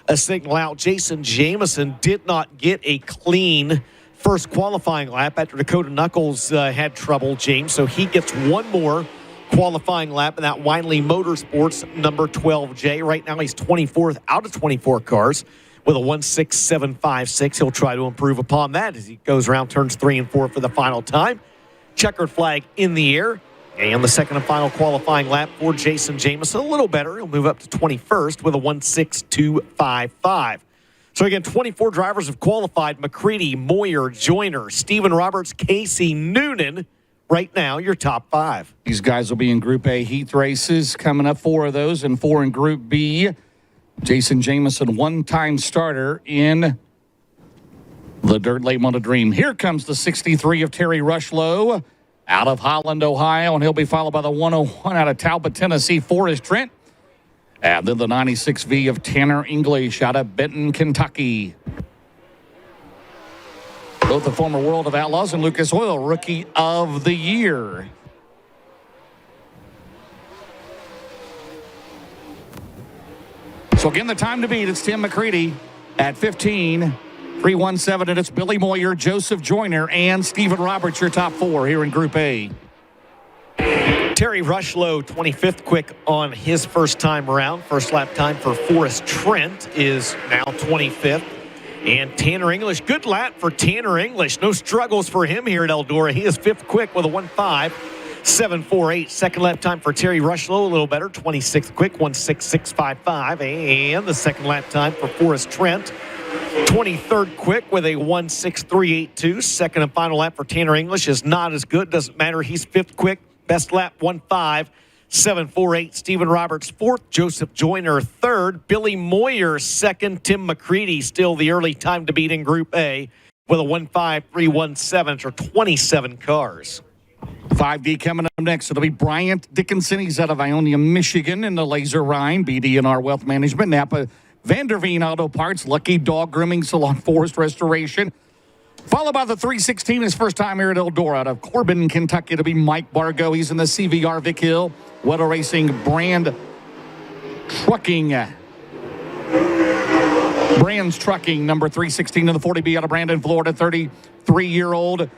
a signal out. Jason Jameson did not get a clean first qualifying lap after Dakota Knuckles had trouble, James. So he gets one more qualifying lap in that Winley Motorsports number 12J. Right now he's 24th out of 24 cars with a 1.6756. He'll try to improve upon that as he goes around turns 3 and 4 for the final time. Checkered flag in the air. And the second and final qualifying lap for Jason Jameson. A little better. He'll move up to 21st with a 1.6255. So again, 24 drivers have qualified. McCready, Moyer, Joyner, Stephen Roberts, Casey Noonan. Right now, your top 5. These guys will be in Group A heat races. Coming up, 4 of those and 4 in Group B. Jason Jameson, one-time starter in the Dirt Late Model Dream. Here comes the 63 of Terry Rushlow out of Holland, Ohio, and he'll be followed by the 101 out of Talbot, Tennessee, Forrest Trent. And then the 96V of Tanner English out of Benton, Kentucky. Both the former World of Outlaws and Lucas Oil Rookie of the Year. So again, the time to beat, it's Tim McCready at 15.317, and it's Billy Moyer, Joseph Joyner, and Stephen Roberts, your top 4 here in Group A. Terry Rushlow, 25th quick on his first time around. First lap time for Forrest Trent is now 25th. And Tanner English, good lap for Tanner English. No struggles for him here at Eldora. He is 5th quick with a 1.5748. Second lap time for Terry Rushlow, a little better. 26th quick, 1.6655. And the second lap time for Forrest Trent, 23rd quick with a 1.6382. Second and final lap for Tanner English is not as good. Doesn't matter. He's 5th quick. Best lap, 1.5748. Stephen Roberts, 4th. Joseph Joyner, 3rd. Billy Moyer, 2nd. Tim McCready, still the early time to beat in Group A with a 1.5317 or 27 cars. 5D coming up next. It'll be Bryant Dickinson. He's out of Ionia, Michigan in the Laser Rhine. BD&R Wealth Management. Napa Vanderveen Auto Parts. Lucky Dog Grooming Salon, Forest Restoration. Followed by the 316, his first time here at Eldora out of Corbin, Kentucky. It'll be Mike Bargo. He's in the CVR Vic Hill Weather Racing Brand Trucking. Brands Trucking, number 316 in the 40B out of Brandon, Florida. 33-year-old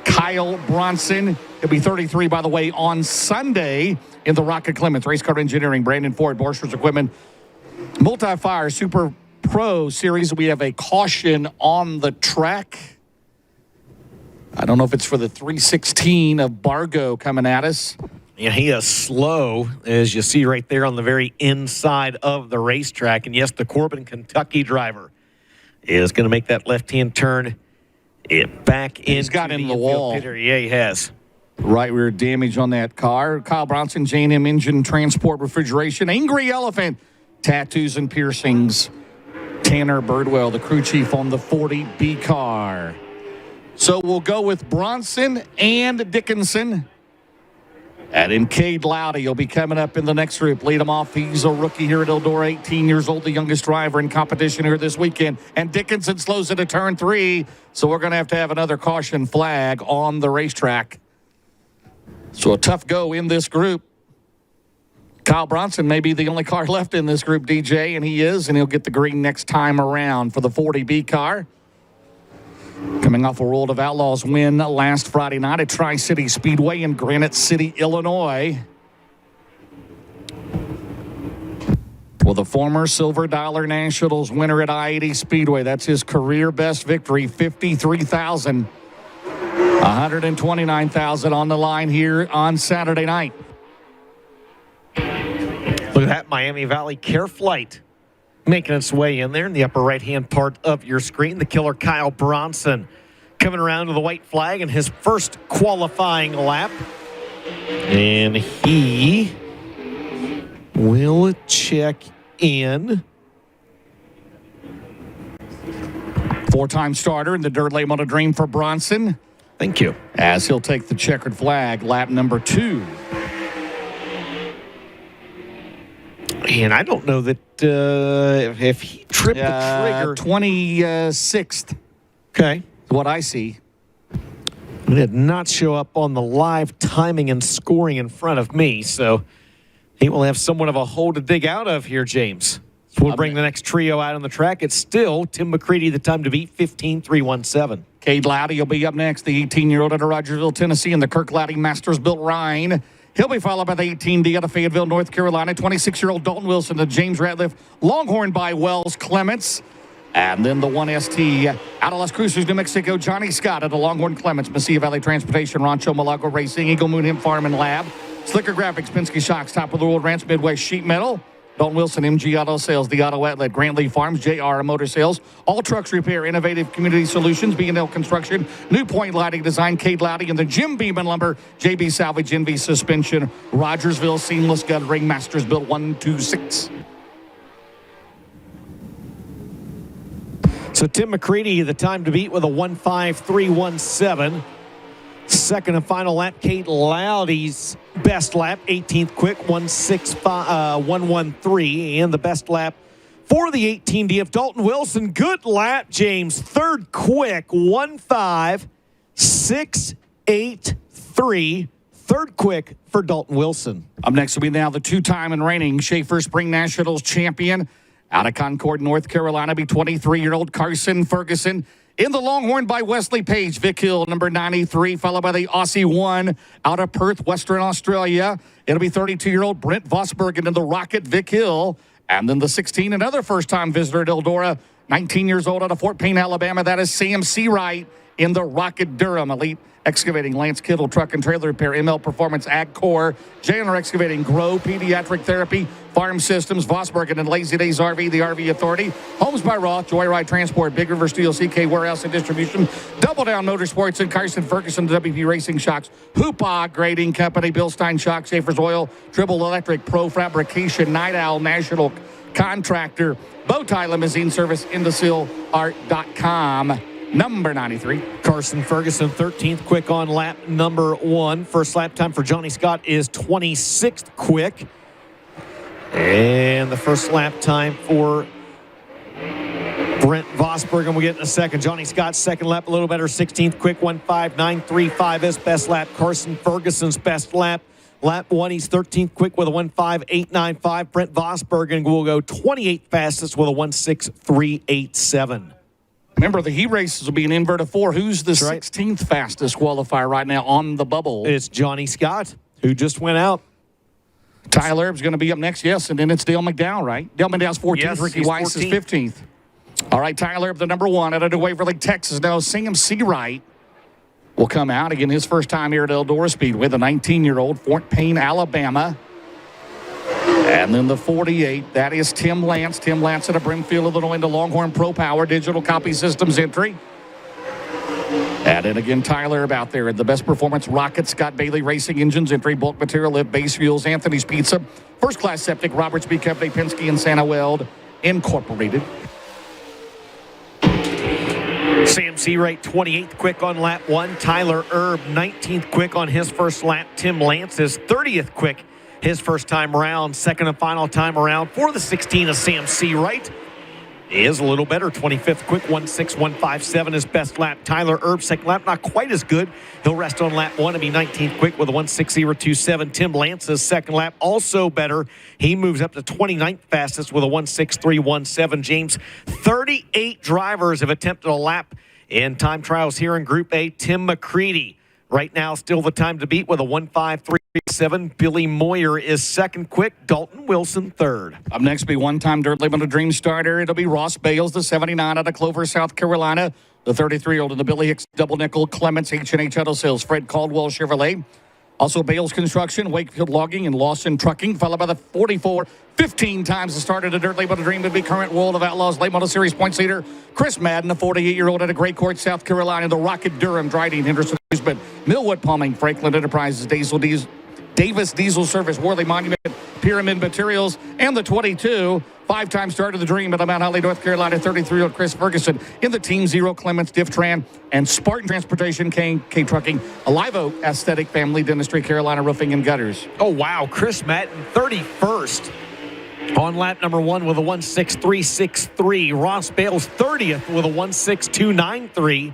Kyle Bronson. He'll be 33, by the way, on Sunday in the Rocket Clements Race Car Engineering. Brandon Ford, Borchers Equipment. Multi-Fire Super Pro Series. We have a caution on the track. I don't know if it's for the 316 of Bargo coming at us. Yeah, he is slow, as you see right there on the very inside of the racetrack. And yes, the Corbin, Kentucky driver is going to make that left-hand turn back in. He's got in the wall. Yeah, he has. Right rear damage on that car. Kyle Bronson, J&M Engine Transport Refrigeration. Angry Elephant, Tattoos and Piercings. Tanner Birdwell, the crew chief on the 40B car. So we'll go with Bronson and Dickinson. And then Cade Loudy will be coming up in the next group. Lead him off. He's a rookie here at Eldora, 18 years old, the youngest driver in competition here this weekend. And Dickinson slows it at turn 3. So we're going to have another caution flag on the racetrack. So a tough go in this group. Kyle Bronson may be the only car left in this group, DJ, and he is, and he'll get the green next time around for the 40B car. Coming off a World of Outlaws win last Friday night at Tri-City Speedway in Granite City, Illinois. Well, the former Silver Dollar Nationals winner at I-80 Speedway. That's his career best victory, $53,000. $129,000 on the line here on Saturday night. Look at that Miami Valley Care Flight making its way in there in the upper right-hand part of your screen. The killer Kyle Bronson coming around to the white flag in his first qualifying lap. And he will check in. Four-time starter in the Dirt Late Model Dream for Bronson. Thank you. As he'll take the checkered flag, lap number 2. And I don't know that if he tripped the trigger. 26th. Okay. What I see. It did not show up on the live timing and scoring in front of me, so he will have somewhat of a hole to dig out of here, James. So we'll bring the next trio out on the track. It's still Tim McCready, the time to beat, 15.317. Cade Lowdy will be up next, the 18-year-old out of Rogersville, Tennessee, in the Kirk Lowdy Masters-built Rhine. He'll be followed by the 18D out of Fayetteville, North Carolina, 26-year-old Dalton Wilson, the James Ratliff Longhorn by Wells Clements. And then the 1ST out of Las Cruces, New Mexico, Johnny Scott at the Longhorn Clements, Mesilla Valley Transportation, Rancho Malago Racing, Eagle Moon Hemp Farm and Lab, Slicker Graphics, Penske Shocks, Top of the World Ranch, Midwest Sheet Metal, Dalton Wilson, MG Auto Sales, The Auto Outlet, Grant Lee Farms, JR Motor Sales, All Trucks Repair, Innovative Community Solutions, B&L Construction, New Point Lighting Design, Cade Lowdy, and the Jim Beeman Lumber, JB Salvage, NV Suspension, Rogersville Seamless Guttering, Masters Built 126. So Tim McCready, the time to beat with a 1.5317. Second and final lap, Cade Lowdy's best lap, 18th quick, 1.13. And the best lap for the 18D of Dalton Wilson. Good lap, James. Third quick, 1.5683. Third quick for Dalton Wilson. Up next will be now the two-time and reigning Schaefer Spring Nationals champion. Out of Concord, North Carolina, be 23-year-old Carson Ferguson. In the Longhorn by Wesley Page, Vic Hill, number 93, followed by the Aussie 1 out of Perth, Western Australia. It'll be 32-year-old Brent Vosbergen in the Rocket, Vic Hill. And then the 16, another first-time visitor at Eldora, 19 years old out of Fort Payne, Alabama. That is Sam Seawright in the Rocket Durham. Elite Excavating, Lance Kittle, Truck and Trailer Repair, ML Performance, Ag Core, JNR Excavating, Grow, Pediatric Therapy, Farm Systems, Vosbergen and Lazy Days RV, the RV Authority, Homes by Roth, Joyride Transport, Big River Steel, CK Warehouse and Distribution, Double Down Motorsports, and Carson Ferguson, WP Racing Shocks, Hoopa Grading Company, Bill Stein Shock, Schaefer's Oil, Dribble Electric, Pro Fabrication, Night Owl National Contractor, Bowtie Limousine Service, IndecileArt.com. Number 93. Carson Ferguson, 13th quick on lap number 1. First lap time for Johnny Scott is 26th quick. And the first lap time for Brent Vosbergen we'll get in a second. Johnny Scott's second lap a little better, 16th quick, 1.5935. His best lap. Carson Ferguson's best lap. Lap 1, he's 13th quick with a 1.5895. Brent Vosbergen will go 28th fastest with a 1.6387. Remember, the heat races will be an invert of 4. Who's the 16th fastest qualifier right now on the bubble? It's Johnny Scott, who just went out. Tyler Erb's going to be up next, yes, and then it's Dale McDowell, right? Dale McDowell's 14th, yes, Ricky Weiss is 15th. All right, Tyler Erb, the number 1 out of New Waverly, Texas. Now, Sam Seawright will come out. Again, his first time here at Eldora Speedway, the 19-year-old, Fort Payne, Alabama. And then the 48, that is Tim Lance. Tim Lance out of Brimfield, Illinois, into Longhorn Pro Power Digital Copy Systems entry. And then again, Tyler about there. The Best Performance Rocket, Scott Bailey Racing Engines entry, Bulk Material Lift, Base Fuels, Anthony's Pizza, First Class Septic, Roberts B. Company, Penske, and Santa Weld Incorporated. Sam Seawright, 28th quick on lap 1. Tyler Erb, 19th quick on his first lap. Tim Lance is 30th quick his first time around. Second and final time around for the 16 of Sam Seawright is a little better. 25th quick, 1.6157 his best lap. Tyler Erb, second lap, not quite as good. He'll rest on lap 1 and be 19th quick with a 1.6027. Tim Lance's second lap, also better. He moves up to 29th fastest with a 1.6317. James, 38 drivers have attempted a lap In time trials here in Group A, Tim McCready. Right now, still the time to beat with a 1:53.7. Billy Moyer is second quick. Dalton Wilson third. Up next, be one-time Dirt Limited Dream starter. It'll be Ross Bales, the 79 out of Clover, South Carolina. The 33-year-old in the Billy Hicks Double Nickel, Clements H&H Auto Sales, Fred Caldwell Chevrolet. Also, Bales Construction, Wakefield Logging, and Lawson Trucking, followed by the 44. 15 times the start of the Dirt Limited Dream would be current World of Outlaws Late Model Series points leader Chris Madden, the 48-year-old out of Gray Court, South Carolina. The Rocket Durham, Dryden, Henderson, Millwood Plumbing, Franklin Enterprises, Davis Diesel Service, Worley Monument, Pyramid Materials, and the 22. 5-time start of the Dream at Mount Holly, North Carolina, 33-year-old Chris Ferguson. In the Team Zero, Clements, Diftran, and Spartan Transportation, K Trucking, Alivo Aesthetic, Family Dentistry, Carolina Roofing and Gutters. Oh, wow. Chris Madden, 31st. On lap number 1 with a 1:63.63. Ross Bales 30th with a 1:62.93.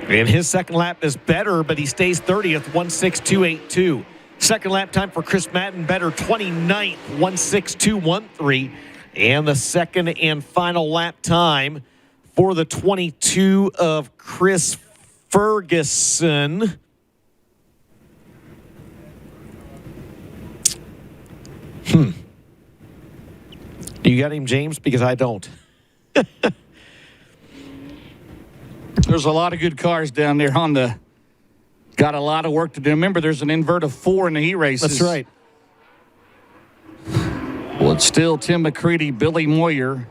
And his second lap is better, but he stays 30th, 1:62.82. Second lap time for Chris Madden, better 29th, 1:62.13. And the second and final lap time for the 22 of Chris Ferguson. You got him, James? Because I don't. There's a lot of good cars down there on the. Got a lot of work to do. Remember, there's an invert of 4 in the heat races. That's right. Well, it's still Tim McCready, Billy Moyer.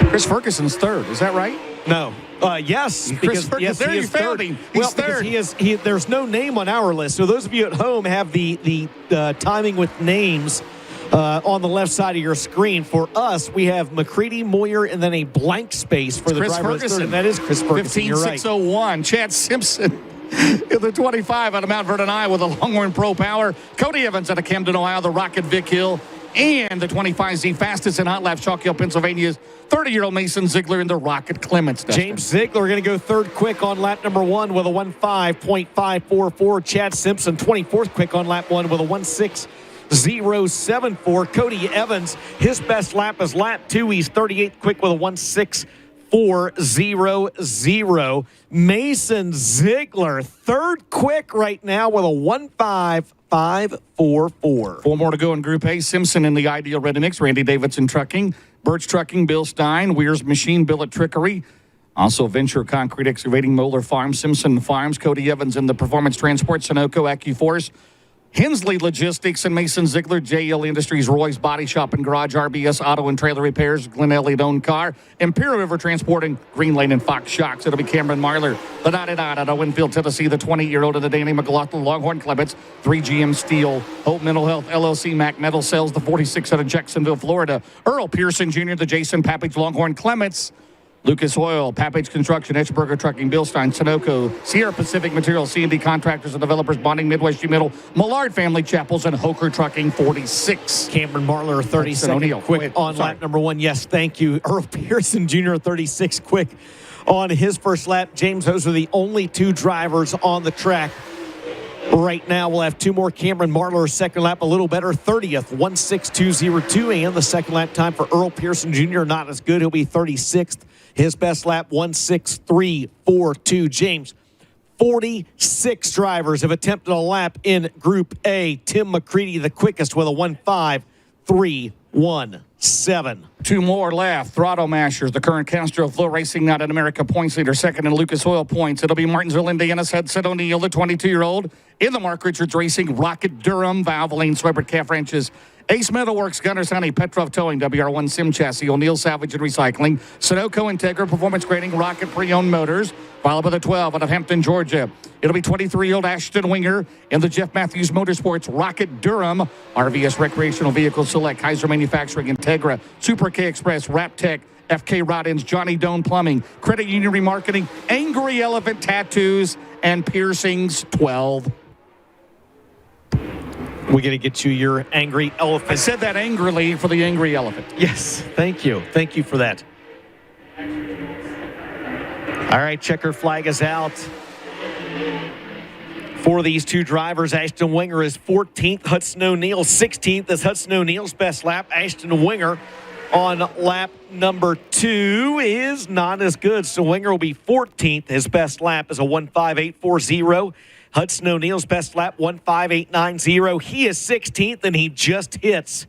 Chris Ferguson's third. Is that right? No. Yes. Chris Ferguson. Yes, there he you is found third. him. He's third. There's no name on our list. So those of you at home have the timing with names on the left side of your screen. For us, we have McCready, Moyer, and then a blank space for the Chris driver. Ferguson. And that is Chris Ferguson. You're right. 15.601. Chad Simpson in the 25 out of Mount Vernon, Iowa, with a Longhorn Pro Power. Cody Evans out of Camden, Ohio, the Rocket Vic Hill. And the 25Z fastest in hot lap, Chalk Hill, Pennsylvania's 30-year-old Mason Ziegler in the Rocket Clements. James Ziegler going to go third quick on lap number 1 with a 1:05.544. Chad Simpson 24th quick on lap 1 with a 1:06.074. Cody Evans, his best lap is lap 2. He's 38th quick with a 1:06.400. Mason Ziegler third quick right now with a 1:05.544. 4 more to go in Group A. Simpson in the Ideal Ready Mix. Randy Davidson Trucking. Birch Trucking, Bill Stein. Weir's Machine, Billet Trickery. Also Venture Concrete Excavating, Moeller Farms, Simpson Farms. Cody Evans in the Performance Transport, Sunoco, AccuForce. Hensley Logistics and Mason Ziegler, JL Industries, Roy's Body Shop and Garage, RBS Auto and Trailer Repairs, Glen Elliott Owned Car, Imperial River Transporting, Green Lane and Fox Shocks. It'll be Cameron Marler, the 99 out of Winfield, Tennessee, the 20-year-old of the Danny McLaughlin, Longhorn Clements, 3GM Steel, Hope Mental Health, LLC, Mac Metal Sales, the 46 out of Jacksonville, Florida, Earl Pearson Jr., the Jason Papage, Longhorn Clements, Lucas Oil, Papage Construction, Etchberger Trucking, Bilstein, Sunoco, Sierra Pacific Materials, C&D Contractors and Developers, Bonding, Midwest Middle, Millard Family Chapels, and Hoker Trucking, 46. Cameron Marler, 32nd quick on lap number 1. Yes, thank you. Earl Pearson Jr., 36 quick on his first lap. James, those are the only 2 drivers on the track. Right now, we'll have 2 more. Cameron Marler, second lap, a little better, 30th, 1:62.02. And the second lap time for Earl Pearson Jr., not as good. He'll be 36th. His best lap, 1:63.42. James, 46 drivers have attempted a lap in Group A. Tim McCready, the quickest, with a 1:05.317. 2 more left. Throttle Mashers, the current Castro FloRacing Not in America points leader, second in Lucas Oil points. It'll be Martinsville, Indiana's Hudson O'Neill, the 22-year-old. In the Mark Richards Racing, Rocket Durham, Valvoline, Swebert Calf Ranches, Ace Metalworks, Gunners Honey, Petrov Towing, WR1 Sim Chassis, O'Neill Salvage and Recycling, Sunoco Integra Performance Grading, Rocket Pre-Owned Motors, followed by the 12 out of Hampton, Georgia. It'll be 23-year-old Ashton Winger in the Jeff Matthews Motorsports, Rocket Durham, RVS Recreational Vehicle Select, Kaiser Manufacturing, Integra, Super K Express, Rap Tech, FK Rod-Ins, Johnny Doan Plumbing, Credit Union Remarketing, Angry Elephant Tattoos, and Piercings, 12. We're going to get you your Angry Elephant. I said that angrily for the Angry Elephant. Yes, thank you. Thank you for that. All right, checker flag is out. For these 2 drivers, Ashton Winger is 14th, Hudson O'Neill 16th. That's Hudson O'Neill's best lap. Ashton Winger on lap number 2 is not as good. So Winger will be 14th. His best lap is a 1:58.40. Hudson O'Neal's best lap, 1:58.90. He is 16th, and he just hits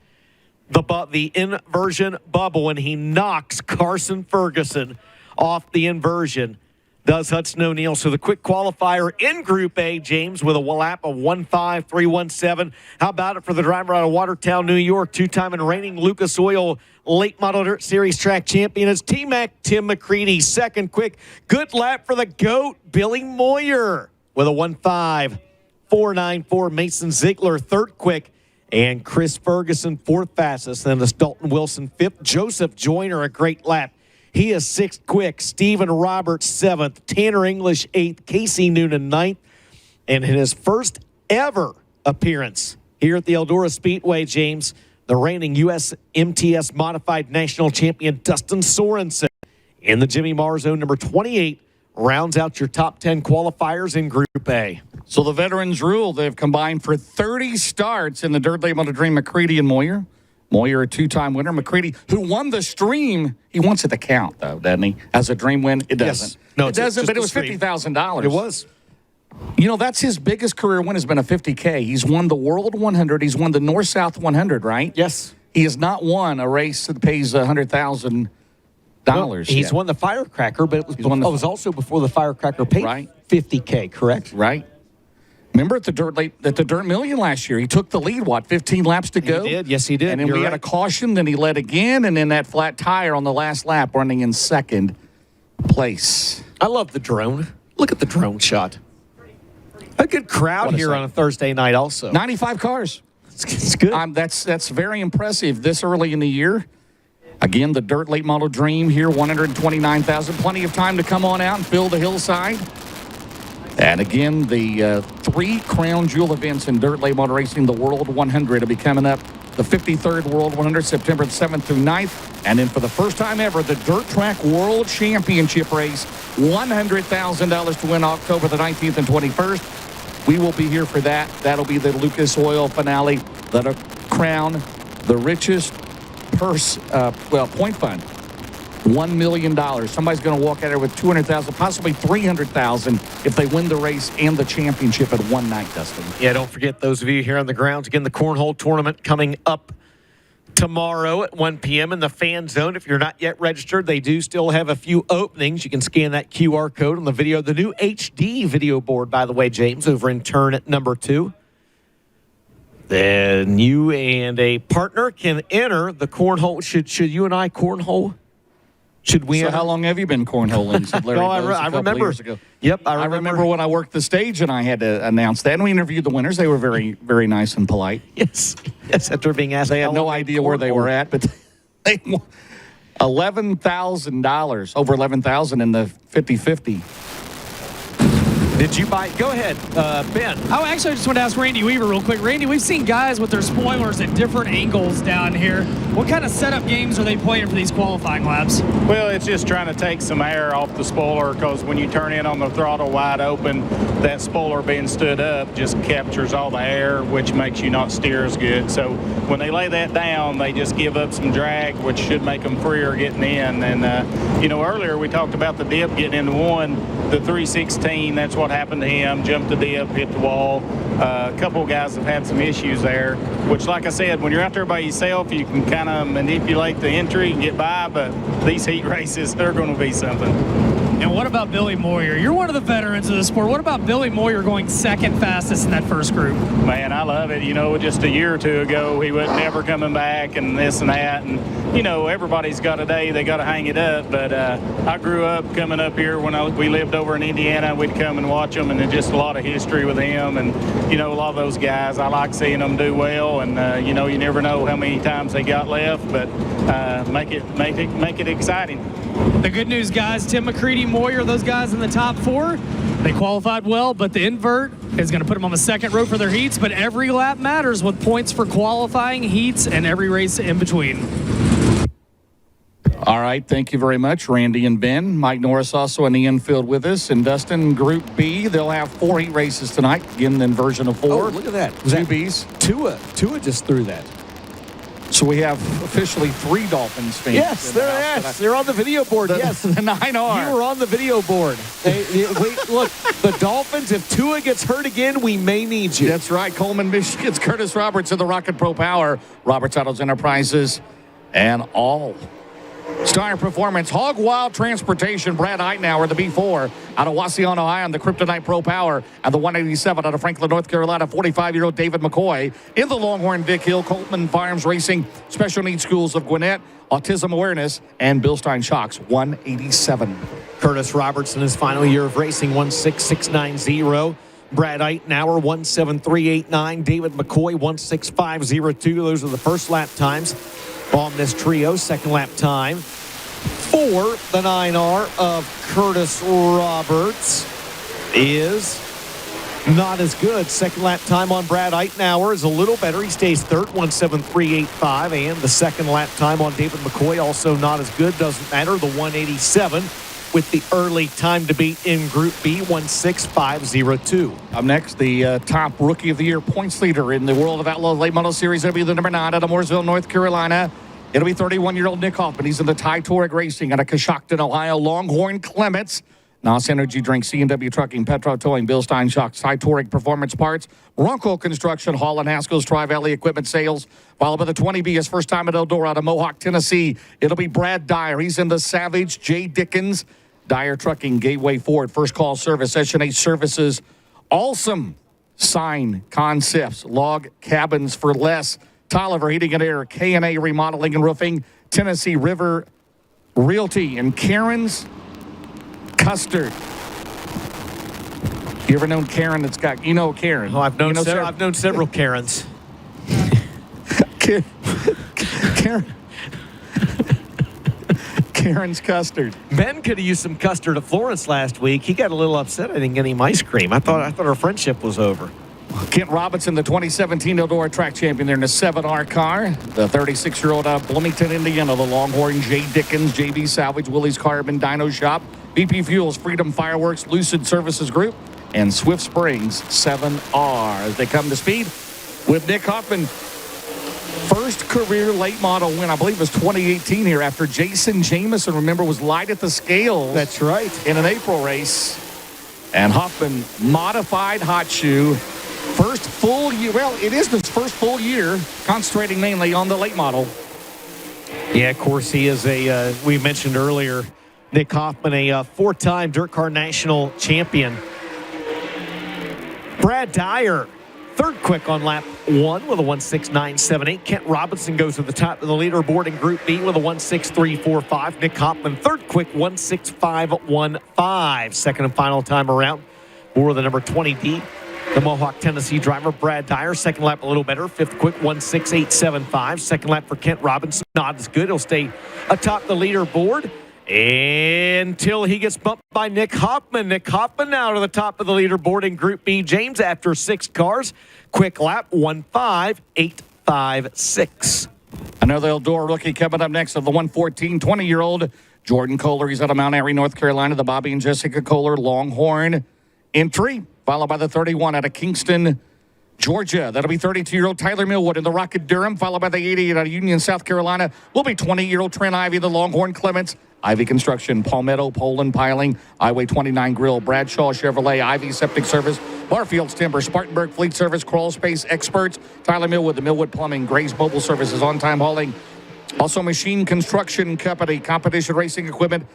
the inversion bubble, and he knocks Carson Ferguson off the inversion. Does Hudson O'Neal. So the quick qualifier in Group A, James, with a lap of 1:53.17. How about it for the driver out of Watertown, New York, two-time and reigning Lucas Oil Late Model Dirt Series track champion? It's T-Mac Tim McCready. Second quick, good lap for the GOAT, Billy Moyer, with a 1:5.494. Mason Ziegler, third quick. And Chris Ferguson, fourth fastest. Then it's Dalton Wilson, fifth. Joseph Joyner, a great lap. He is sixth quick. Stephen Roberts, seventh. Tanner English, eighth. Casey Noonan, ninth. And in his first ever appearance here at the Eldora Speedway, James, the reigning U.S. MTS Modified National Champion Dustin Sorensen in the Jimmy Marzone number 28 rounds out your top 10 qualifiers in Group A. So the veterans rule, they've combined for 30 starts in the Dirt Late Model Dream, McCready and Moyer. Moyer, a two-time winner. McCready, who won the stream, he wants it to count, though, doesn't he? As a dream win, it doesn't. Yes. No, it doesn't, but it was $50,000. It was. You know, that's his biggest career win has been a 50K. He's won the World 100. He's won the North-South 100, right? Yes. He has not won a race that pays $100,000. Well, he's won the Firecracker, but it was also before the Firecracker paid $50K, correct? Right. Remember at the Dirt Million last year, he took the lead, 15 laps to go? He did, yes he did. And then we had a caution, then he led again, and then that flat tire on the last lap running in second place. I love the drone. Look at the drone shot. A good crowd here on a Thursday night also. 95 cars. It's good. That's very impressive this early in the year. Again, the Dirt Late Model Dream here, 129,000. Plenty of time to come on out and fill the hillside. And again, the 3 crown jewel events in Dirt Late Model Racing, the World 100 will be coming up. The 53rd World 100, September 7th through 9th. And then for the first time ever, the Dirt Track World Championship race, $100,000 to win October the 19th and 21st. We will be here for that. That'll be the Lucas Oil finale. That'll crown the richest point fund. $1 million. Somebody's going to walk out there with $200,000, possibly $300,000 if they win the race and the championship at one night, Dustin. Yeah, don't forget those of you here on the grounds. Again, the Cornhole Tournament coming up tomorrow at 1 p.m. in the fan zone. If you're not yet registered, they do still have a few openings. You can scan that QR code on the video. The new HD video board, by the way, James, over in turn at number 2. Then you and a partner can enter the cornhole. Should you and I cornhole? Should we? So how long have you been cornholing? Said Larry I remember. Years ago. Yep, I remember when I worked the stage and I had to announce that. And we interviewed the winners. They were very, very nice and polite. Yes, after being asked. They had no idea where they were at, but they won $11,000, over $11,000 in the 50-50. Did you buy? Go ahead, Ben. Oh, actually, I just want to ask Randy Weaver real quick. Randy, we've seen guys with their spoilers at different angles down here. What kind of setup games are they playing for these qualifying laps? Well, it's just trying to take some air off the spoiler, because when you turn in on the throttle wide open, that spoiler being stood up just captures all the air, which makes you not steer as good. So when they lay that down, they just give up some drag, which should make them freer getting in. And, earlier we talked about the dip getting into one, the 316, that's what happened to him. Jumped the dip, hit the wall. A couple of guys have had some issues there, which, like I said, when you're out there by yourself, you can kind of manipulate the entry and get by, but these heat races, they're going to be something. And what about Billy Moyer? You're one of the veterans of the sport. What about Billy Moyer going second fastest in that first group? Man, I love it. Just a year or two ago, he wasn't ever coming back and this and that. And, everybody's got a day, they got to hang it up. But I grew up coming up here when we lived over in Indiana. We'd come and watch them, and there's just a lot of history with him. And, a lot of those guys, I like seeing them do well. And, you never know how many times they got left, but make it exciting. The good news, guys, Tim McCready, Moyer, those guys in the top 4, they qualified well, but the invert is going to put them on the second row for their heats. But every lap matters with points for qualifying, heats, and every race in between. All right, thank you very much, Randy and Ben. Mike Norris also in the infield with us. And Dustin, Group B, they'll have 4 heat races tonight, again, in version of 4. Oh, look at that. Was 2 that Bs. Tua just threw that. So we have officially 3 Dolphins fans. Yes, they're on the video board. Yes, the 9R. You were on the video board. Wait, look, the Dolphins. If Tua gets hurt again, we may need you. That's right. Coleman, Michigan's Curtis Roberts in the Rocket Pro Power, Roberts Autos Enterprises, and all. Star Performance, Hog Wild Transportation, Brad Eitenauer, the B4 out of Wauseon, Ohio, on the Kryptonite Pro Power, and the 187 out of Franklin, North Carolina, 45-year-old David McCoy in the Longhorn Vic Hill, Coltman Farms Racing, Special Needs Schools of Gwinnett, Autism Awareness, and Bill Stein Shocks, 187. Curtis Roberts in his final year of racing, 16690. Brad Eitenauer, 17389. David McCoy, 16502. Those are the first lap times on this trio. Second lap time for the 9R of Curtis Roberts is not as good. Second lap time on Brad Eitenauer is a little better. He stays third, 17385. And the second lap time on David McCoy also not as good. Doesn't matter. The 187 with the early time to beat in Group B, 16502. Up next, the top Rookie of the Year points leader in the World of Outlaws Late Model Series. It'll be the number 9 out of Mooresville, North Carolina. It'll be 31-year-old Nick Hoffman. He's in the Ty Touareg Racing out of Coshocton, Ohio. Longhorn Clements, NOS Energy Drink, C&W Trucking, Petro Towing, Bill Stein Shocks, Ty Touareg Performance Parts, Ronco Construction, Hall & Haskell's, Tri-Valley Equipment Sales, followed by the 20B, his first time at Eldora out of Mohawk, Tennessee. It'll be Brad Dyer. He's in the Savage, J. Dickens, Dyer Trucking, Gateway Ford, First Call Service, S&H Services, Awesome Sign Concepts, Log Cabins for Less, Tolliver Heating and Air, K&A Remodeling and Roofing, Tennessee River Realty, and Karen's Custard. You ever known Karen that's got, Karen? Oh, I've known I've several Karens. Karen's Custard. Ben could have used some custard at Florence last week. He got a little upset I didn't get any ice cream. I thought our friendship was over. Kent Robinson, the 2017 Eldora track champion there in a 7R car. The 36-year-old out of Bloomington, Indiana, the Longhorn, J. Dickens, JB Salvage, Willie's Carbon, Dyno Shop, BP Fuels, Freedom Fireworks, Lucid Services Group, and Swift Springs 7R. As they come to speed with Nick Hoffman. First career late model win, I believe, was 2018 here after Jason Jameson, remember, was light at the scales. That's right. In an April race. And Hoffman, modified hot shoe. First full year, well, it is his first full year, concentrating mainly on the late model. Yeah, of course, he is we mentioned earlier, Nick Hoffman, a four-time Dirt Car National champion. Brad Dyer, third quick on lap 1 with a 16978. Kent Robinson goes to the top of the leaderboard in Group B with a 16345. Nick Hoffman, third quick, 16515. Second and final time around for the number 20D. The Mohawk, Tennessee driver, Brad Dyer. Second lap a little better. Fifth quick, 16875. Second lap for Kent Robinson, not as good. He'll stay atop the leaderboard until he gets bumped by Nick Hoffman. Nick Hoffman now to the top of the leaderboard in Group B. James after 6 cars. Quick lap, 15856. Another Eldora rookie coming up next of the 114, 20-year-old Jordan Kohler. He's out of Mount Airy, North Carolina. The Bobby and Jessica Kohler Longhorn entry, followed by the 31 out of Kingston, Georgia. That'll be 32-year-old Tyler Millwood in the Rocket Durham, followed by the 88 out of Union, South Carolina. Will be 20-year-old Trent Ivy, the Longhorn Clements. Ivy Construction, Palmetto, Poland Piling, Highway 29 Grill, Bradshaw Chevrolet, Ivy Septic Service, Barfield's Timber, Spartanburg Fleet Service, Crawl Space Experts, Tyler Millwood, the Millwood Plumbing, Gray's Mobile Services, On Time Hauling. Also Machine Construction Company, Competition Racing Equipment,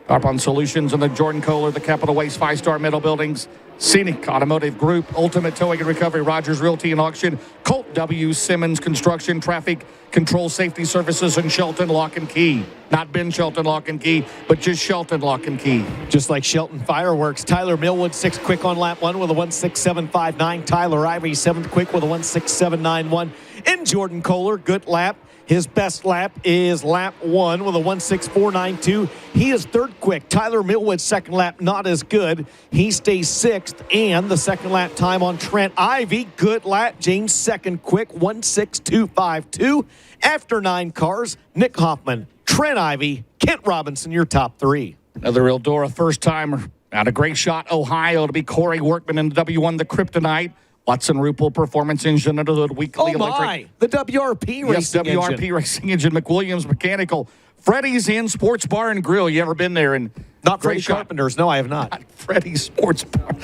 Tarpon Solutions, and the Jordan Kohler, the Capital Waste 5-Star Metal Buildings, Scenic Automotive Group, Ultimate Towing and Recovery, Rogers Realty and Auction, Colt W. Simmons Construction, Traffic Control Safety Services, and Shelton Lock and Key. Not Ben Shelton Lock and Key, but just Shelton Lock and Key. Just like Shelton Fireworks, Tyler Millwood, 6th quick on lap 1 with a 16759. Tyler Ivy, 7th quick with a 16791. And Jordan Kohler, good lap. His best lap is lap 1 with a 16492. He is third quick. Tyler Millwood's second lap, not as good. He stays 6th. And the second lap time on Trent Ivy, good lap. James second quick, 16252. After 9 cars, Nick Hoffman, Trent Ivy, Kent Robinson, your top 3. Another Eldora first timer out of Great Shot, Ohio. It'll be Corey Workman in the W1, the Kryptonite. Watson Rupel Performance Engine under the weekly electric. The WRP racing engine. WRP racing engine. McWilliams Mechanical. Freddy's Inn Sports Bar and Grill. You ever been there? And not Freddie Carpenter's. No, I have not. Freddy's Sports Bar.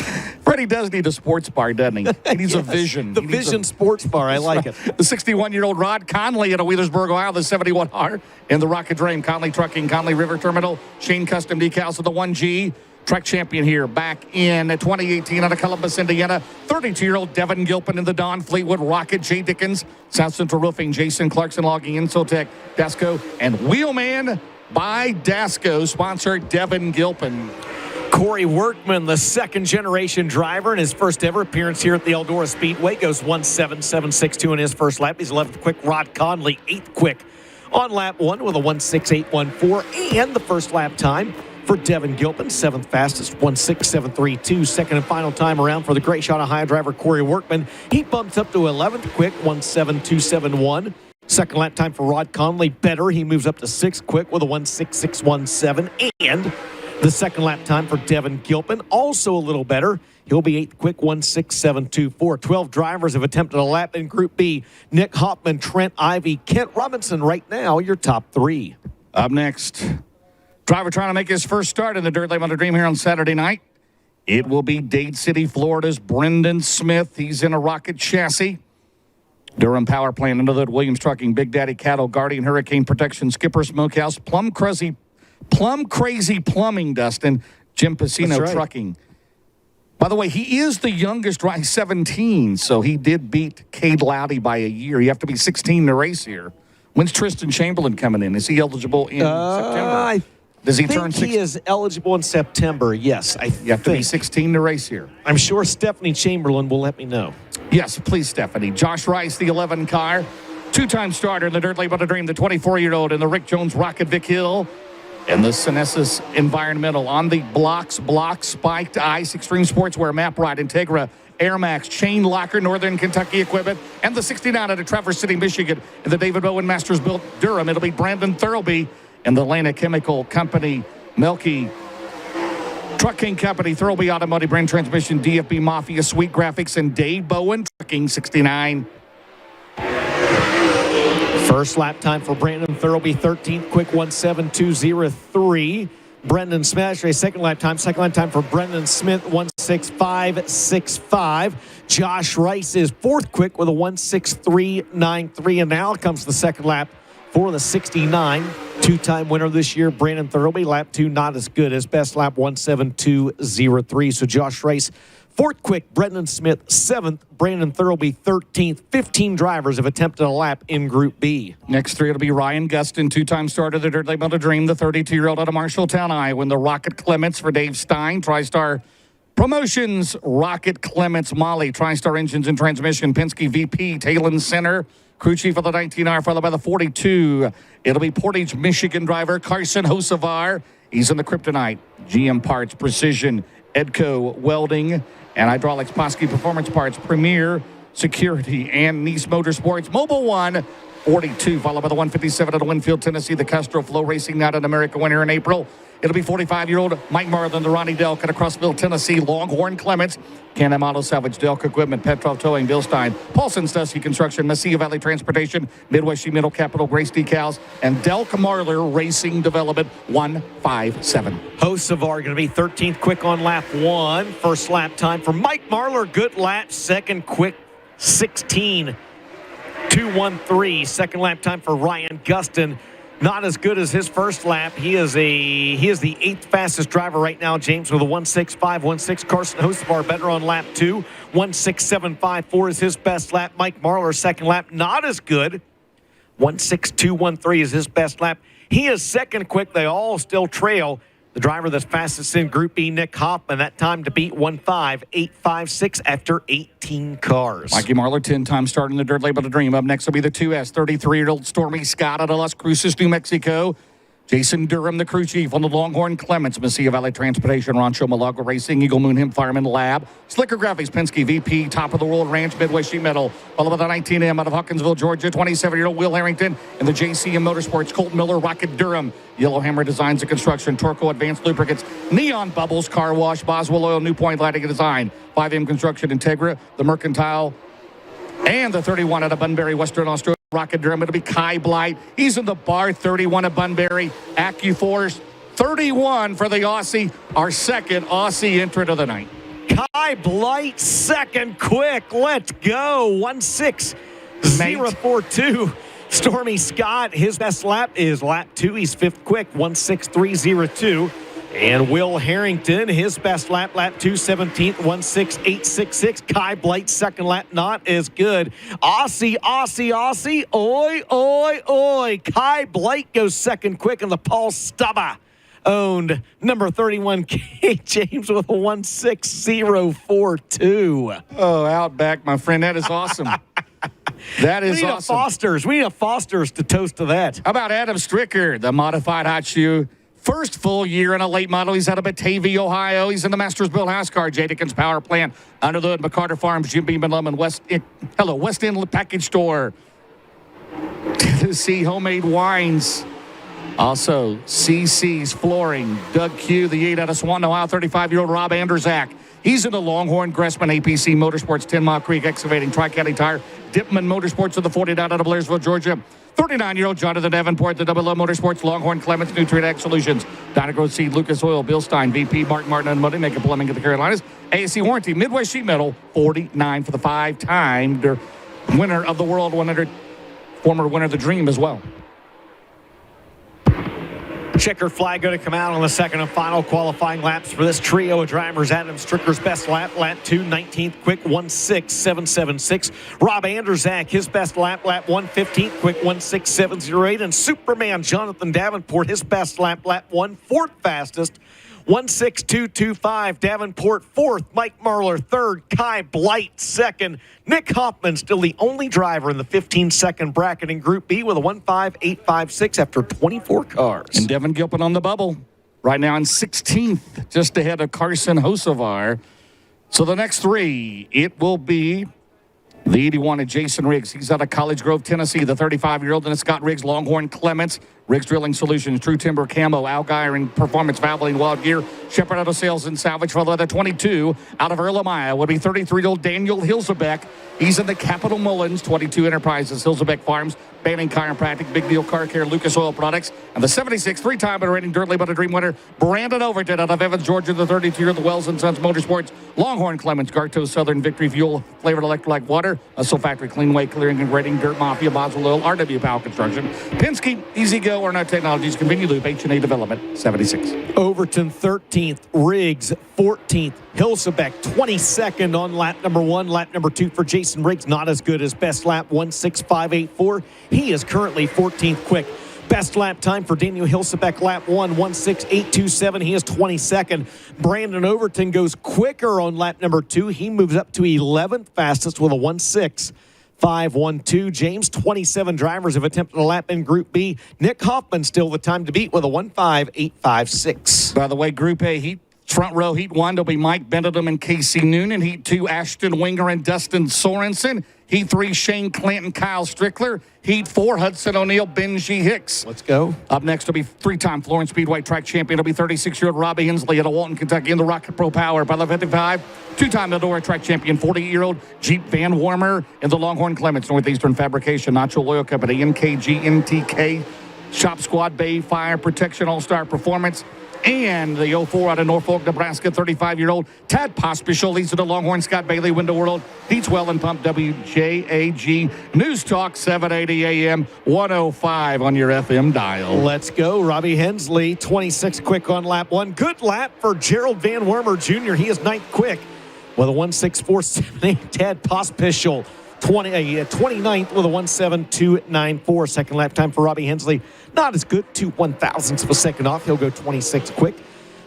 Freddie does need a sports bar, doesn't he? He needs a Vision. The Vision Sports Bar. I like it. The 61-year-old Rod Conley out of Wheelersburg, Ohio, the 71R in the Rocket Dream. Conley Trucking, Conley River Terminal, Shane Custom Decals of the 1G. Track champion here back in 2018 out of Columbus, Indiana. 32-year-old Devin Gilpin in the Don Fleetwood Rocket. Jay Dickens, South Central Roofing, Jason Clarkson Logging, Insotech, Dasco, and Wheelman by Dasco, sponsored Devin Gilpin. Corey Workman, the second-generation driver, in his first ever appearance here at the Eldora Speedway, goes 1.7762 in his first lap. He's 11th quick. Rod Conley, 8th quick on lap 1 with a 1.6814, and the first lap time for Devin Gilpin, 7th fastest, 1.6732. Second and final time around for the Great Shot Ohio driver Corey Workman. He bumps up to 11th quick, 1.7271. Second lap time for Rod Conley, better. He moves up to 6th quick with a 1.6617. And the second lap time for Devin Gilpin, also a little better. He'll be 8th quick, 1.6724. 12 drivers have attempted a lap in Group B. Nick Hoffman, Trent Ivy, Kent Robinson, right now, your top 3. Up next, driver trying to make his first start in the Dirt Late Model Dream here on Saturday night. It will be Dade City, Florida's Brendan Smith. He's in a Rocket chassis. Durham Power Plant, under the Williams Trucking, Big Daddy Cattle, Guardian Hurricane Protection, Skipper Smokehouse, Plum Crazy Plumbing, Dustin, Jim Pacino Trucking. By the way, he is the youngest driver. He's 17, so he did beat Cade Loudy by a year. You have to be 16 to race here. When's Tristan Chamberlain coming in? Is he eligible in September? Does he turn 16? He is eligible in September, yes. You have to be 16 to race here. I'm sure Stephanie Chamberlain will let me know. Yes, please, Stephanie. Josh Rice, the 11 car. Two-time starter in the Dirt Late Model Dream, the 24-year-old in the Rick Jones Rocket Vic Hill. And the Synesis Environmental on the blocks, spiked ice, Extreme Sportswear, Map Ride, Integra, Air Max, Chain Locker, Northern Kentucky Equipment, and the 69 out of Traverse City, Michigan, and the David Bowen Masters built Durham. It'll be Brandon Thurlby and the Lana Chemical Company, Melky Trucking Company, Thurlby Automotive Brand Transmission, DFB Mafia, Sweet Graphics, and Dave Bowen Trucking, 69. First lap time for Brandon Thurlby, 13th quick, 1.7203. Brendan Smashray, second lap time for Brendan Smith, 1.6565. Josh Rice is fourth quick with a 1.6393. And now comes the second lap for the 69. Two-time winner this year, Brandon Thurlby. Lap 2, not as good. His best lap, 1.7203. So Josh Rice, fourth quick, Brendan Smith, 7th, Brandon Thurlby, 13th. 15 drivers have attempted a lap in Group B. Next 3, it'll be Ryan Gustin, two-time starter of the Dirt Late Model Dream, the 32-year-old out of Marshalltown, Iowa, in the Rocket Clements for Dave Stein, TriStar Promotions, Rocket Clements, Molly, TriStar Engines and Transmission, Penske VP, Talon Center, crew chief of the 19R, followed by the 42. It'll be Portage, Michigan driver Carson Hosevar. He's in the Kryptonite, GM Parts, Precision, Edco Welding, and Hydraulics, Posky Performance Parts, Premier Security, and Nice Motorsports. Mobile One, 42, followed by the 157 out of Winfield, Tennessee, the Castro FloRacing, not an America winner in April. It'll be 45-year-old Mike Marlin, the Ronnie Delk, at Crossville, Tennessee, Longhorn Clements, Can-Am Auto Salvage, Delk Equipment, Petrov Towing, Bill Stein, Paulson Stussy Construction, Mesilla Valley Transportation, Midwest Sheet Metal Capital, Grace Decals, and Delk Marler Racing Development, 157. Hosevar going to be 13th quick on lap 1. First lap time for Mike Marler, good lap. Second quick, 16.213. Second lap time for Ryan Gustin. Not as good as his first lap. He is the 8th fastest driver right now, James, with a 1.6516. Carson Hosevar better on lap 2. 1.6754 is his best lap. Mike Marler, second lap, not as good. 1.6213 is his best lap. He is second quick. They all still trail the driver that's fastest in Group B, Nick Hoffman. That time to beat 1.5856 after 18 cars. Mikey Marler, 10-time starter in the Dirt Late Model Dream. Up next will be the 2S, 33-year-old Stormy Scott out of Las Cruces, New Mexico. Jason Durham, the crew chief on the Longhorn Clements, Mesilla Valley Transportation, Rancho Malaga Racing, Eagle Moon Hemp Fireman Lab, Slicker Graphics, Penske VP, Top of the World Ranch, Midway Sheet Metal, followed by the 19M out of Hawkinsville, Georgia, 27-year-old Will Harrington, and the JCM Motorsports, Colt Miller, Rocket Durham, Yellowhammer Designs and Construction, Torco Advanced Lubricants, Neon Bubbles Car Wash, Boswell Oil, New Point Lighting and Design, 5M Construction, Integra, the Mercantile, and the 31 out of Bunbury, Western Australia, Rocket Durham. It'll be Kai Blight. He's in the bar, 31 at Bunbury. AccuForce, 31 for the Aussie, our second Aussie entrant of the night. Kai Blight, second quick. Let's go. 1-6-0-4-2. Stormy Scott, his best lap is lap 2. He's fifth quick, 1-6-3-0-2. And Will Harrington, his best lap, lap 2, 17th, 1-6-8-6-6. Kai Blight, second lap, not as good. Aussie, oi, oi, oi. Kai Blight goes second quick in the Paul Stubba owned number 31, K. James with a 1-6-0-4-2. Oh, Outback, my friend. That is awesome. That is awesome. We need a Foster's to toast to that. How about Adam Stricker, the modified hot shoe? First full year in a late model. He's out of Batavia, Ohio. He's in the Masters Built House Car, J. Dickens Power Plant, under the hood, McCarter Farms, Jim Beam and Lemon, West End Package Store, Tennessee Homemade Wines. Also, CC's Flooring, Doug Q, the 8 out of Swanton, Ohio, 35-year-old Rob Anderzak. He's in the Longhorn, Gressman, APC Motorsports, 10 Mile Creek Excavating, Tri-County Tire, Dipman Motorsports of the 49 out of Blairsville, Georgia. 39-year-old Jonathan Davenport, the Double O Motorsports, Longhorn Clements, Nutrient Ag Solutions, Dynagrowth Seed, Lucas Oil, Bill Stein, VP, Mark Martin, and Money Maker Plumbing of the Carolinas, ASC Warranty, Midway Sheet Metal, 49 for the 5-time winner of the World 100, former winner of the Dream as well. Checkered flag going to come out on the second and final qualifying laps for this trio of drivers. Adam Stricker's best lap, lap 2, 19th quick, 1-6-7-7-6. Rob Anderzak, his best lap, lap 1, 15th quick, 1-6-7-0-8. And Superman Jonathan Davenport, his best lap, lap 1, fourth fastest, 1-6-2-2-5. Davenport fourth, Mike Marlar third, Kai Blight second. Nick Hoffman still the only driver in the 15-second bracket in Group B with a 1-5-8-5-6 after 24 cars. And Devin Gilpin on the bubble right now in 16th, just ahead of Carson Hocevar. So the next three, it will be the 81 of Jason Riggs. He's out of College Grove, Tennessee, the 35-year-old. And it's Scott Riggs, Longhorn Clements, Riggs Drilling Solutions, True Timber Camo, Algiron Performance Valvoline Wild Gear, Shepherd Auto Sales and Salvage for the 22 out of Erlenmeyer would be 33-year-old Daniel Hilsebeck. He's in the Capital Mullins, 22 Enterprises, Hilsebeck Farms, Banning Chiropractic, Big Deal Car Care, Lucas Oil Products, and the 76 three-time rating Dirt Late but a Dream winner, Brandon Overton out of Evans, Georgia, the 32-year-old Wells & Sons Motorsports, Longhorn Clements, Garto Southern Victory Fuel, Flavored Electrolyte Water, Hustle Factory Cleanway, Clearing and Grading, Dirt Mafia, Boswell Oil, RW Power Construction, Penske, Easy Go, Arnott Technologies, Convenient Loop, H&A Development, 76. Overton 13th, Riggs 14th, Hilsebeck 22nd on lap number 1. Lap number 2 for Jason Riggs, not as good as best lap, 1-6-5-8-4. He is currently 14th quick. Best lap time for Daniel Hilsebeck, lap 1, 1-6-8-2-7. He is 22nd. Brandon Overton goes quicker on lap number 2. He moves up to 11th fastest with a 1-6-5-1-2. James, 27 drivers have attempted a lap in Group B. Nick Hoffman still the time to beat with a 1-5-8-5-6. By the way, Group A, Heat front row, Heat 1 will be Mike Benedum and Casey Noonan. Heat 2, Ashton Winger and Dustin Sorensen. Heat 3, Shane Clanton, Kyle Strickler. Heat 4, Hudson O'Neill, Benji Hicks. Let's go. Up next will be three-time Florence Speedway track champion. It'll be 36-year-old Robbie Hensley out of Walton, Kentucky in the Rocket Pro Power. By the 55, two-time Eldora track champion, 48-year-old Jeep Van Warmer in the Longhorn Clements, Northeastern Fabrication, Nacho Oil Company, NKG, NTK, Shop Squad, Bay Fire Protection, All-Star Performance. And the 04 out of Norfolk, Nebraska, 35-year-old Tad Pospisil leads to the Longhorn, Scott Bailey, Window World, Heats Well and Pump, WJAG, News Talk, 780 AM, 105 on your FM dial. Let's go. Robbie Hensley, 26 quick on lap 1. Good lap for Gerald Van Wormer Jr. He is 9th quick with a 1-6-4-7-8. Tad Pospisil, 29th with a 1-7-2-9-4. Second lap time for Robbie Hensley. Not as good, 2 1,000ths of a second off. He'll go 26 quick.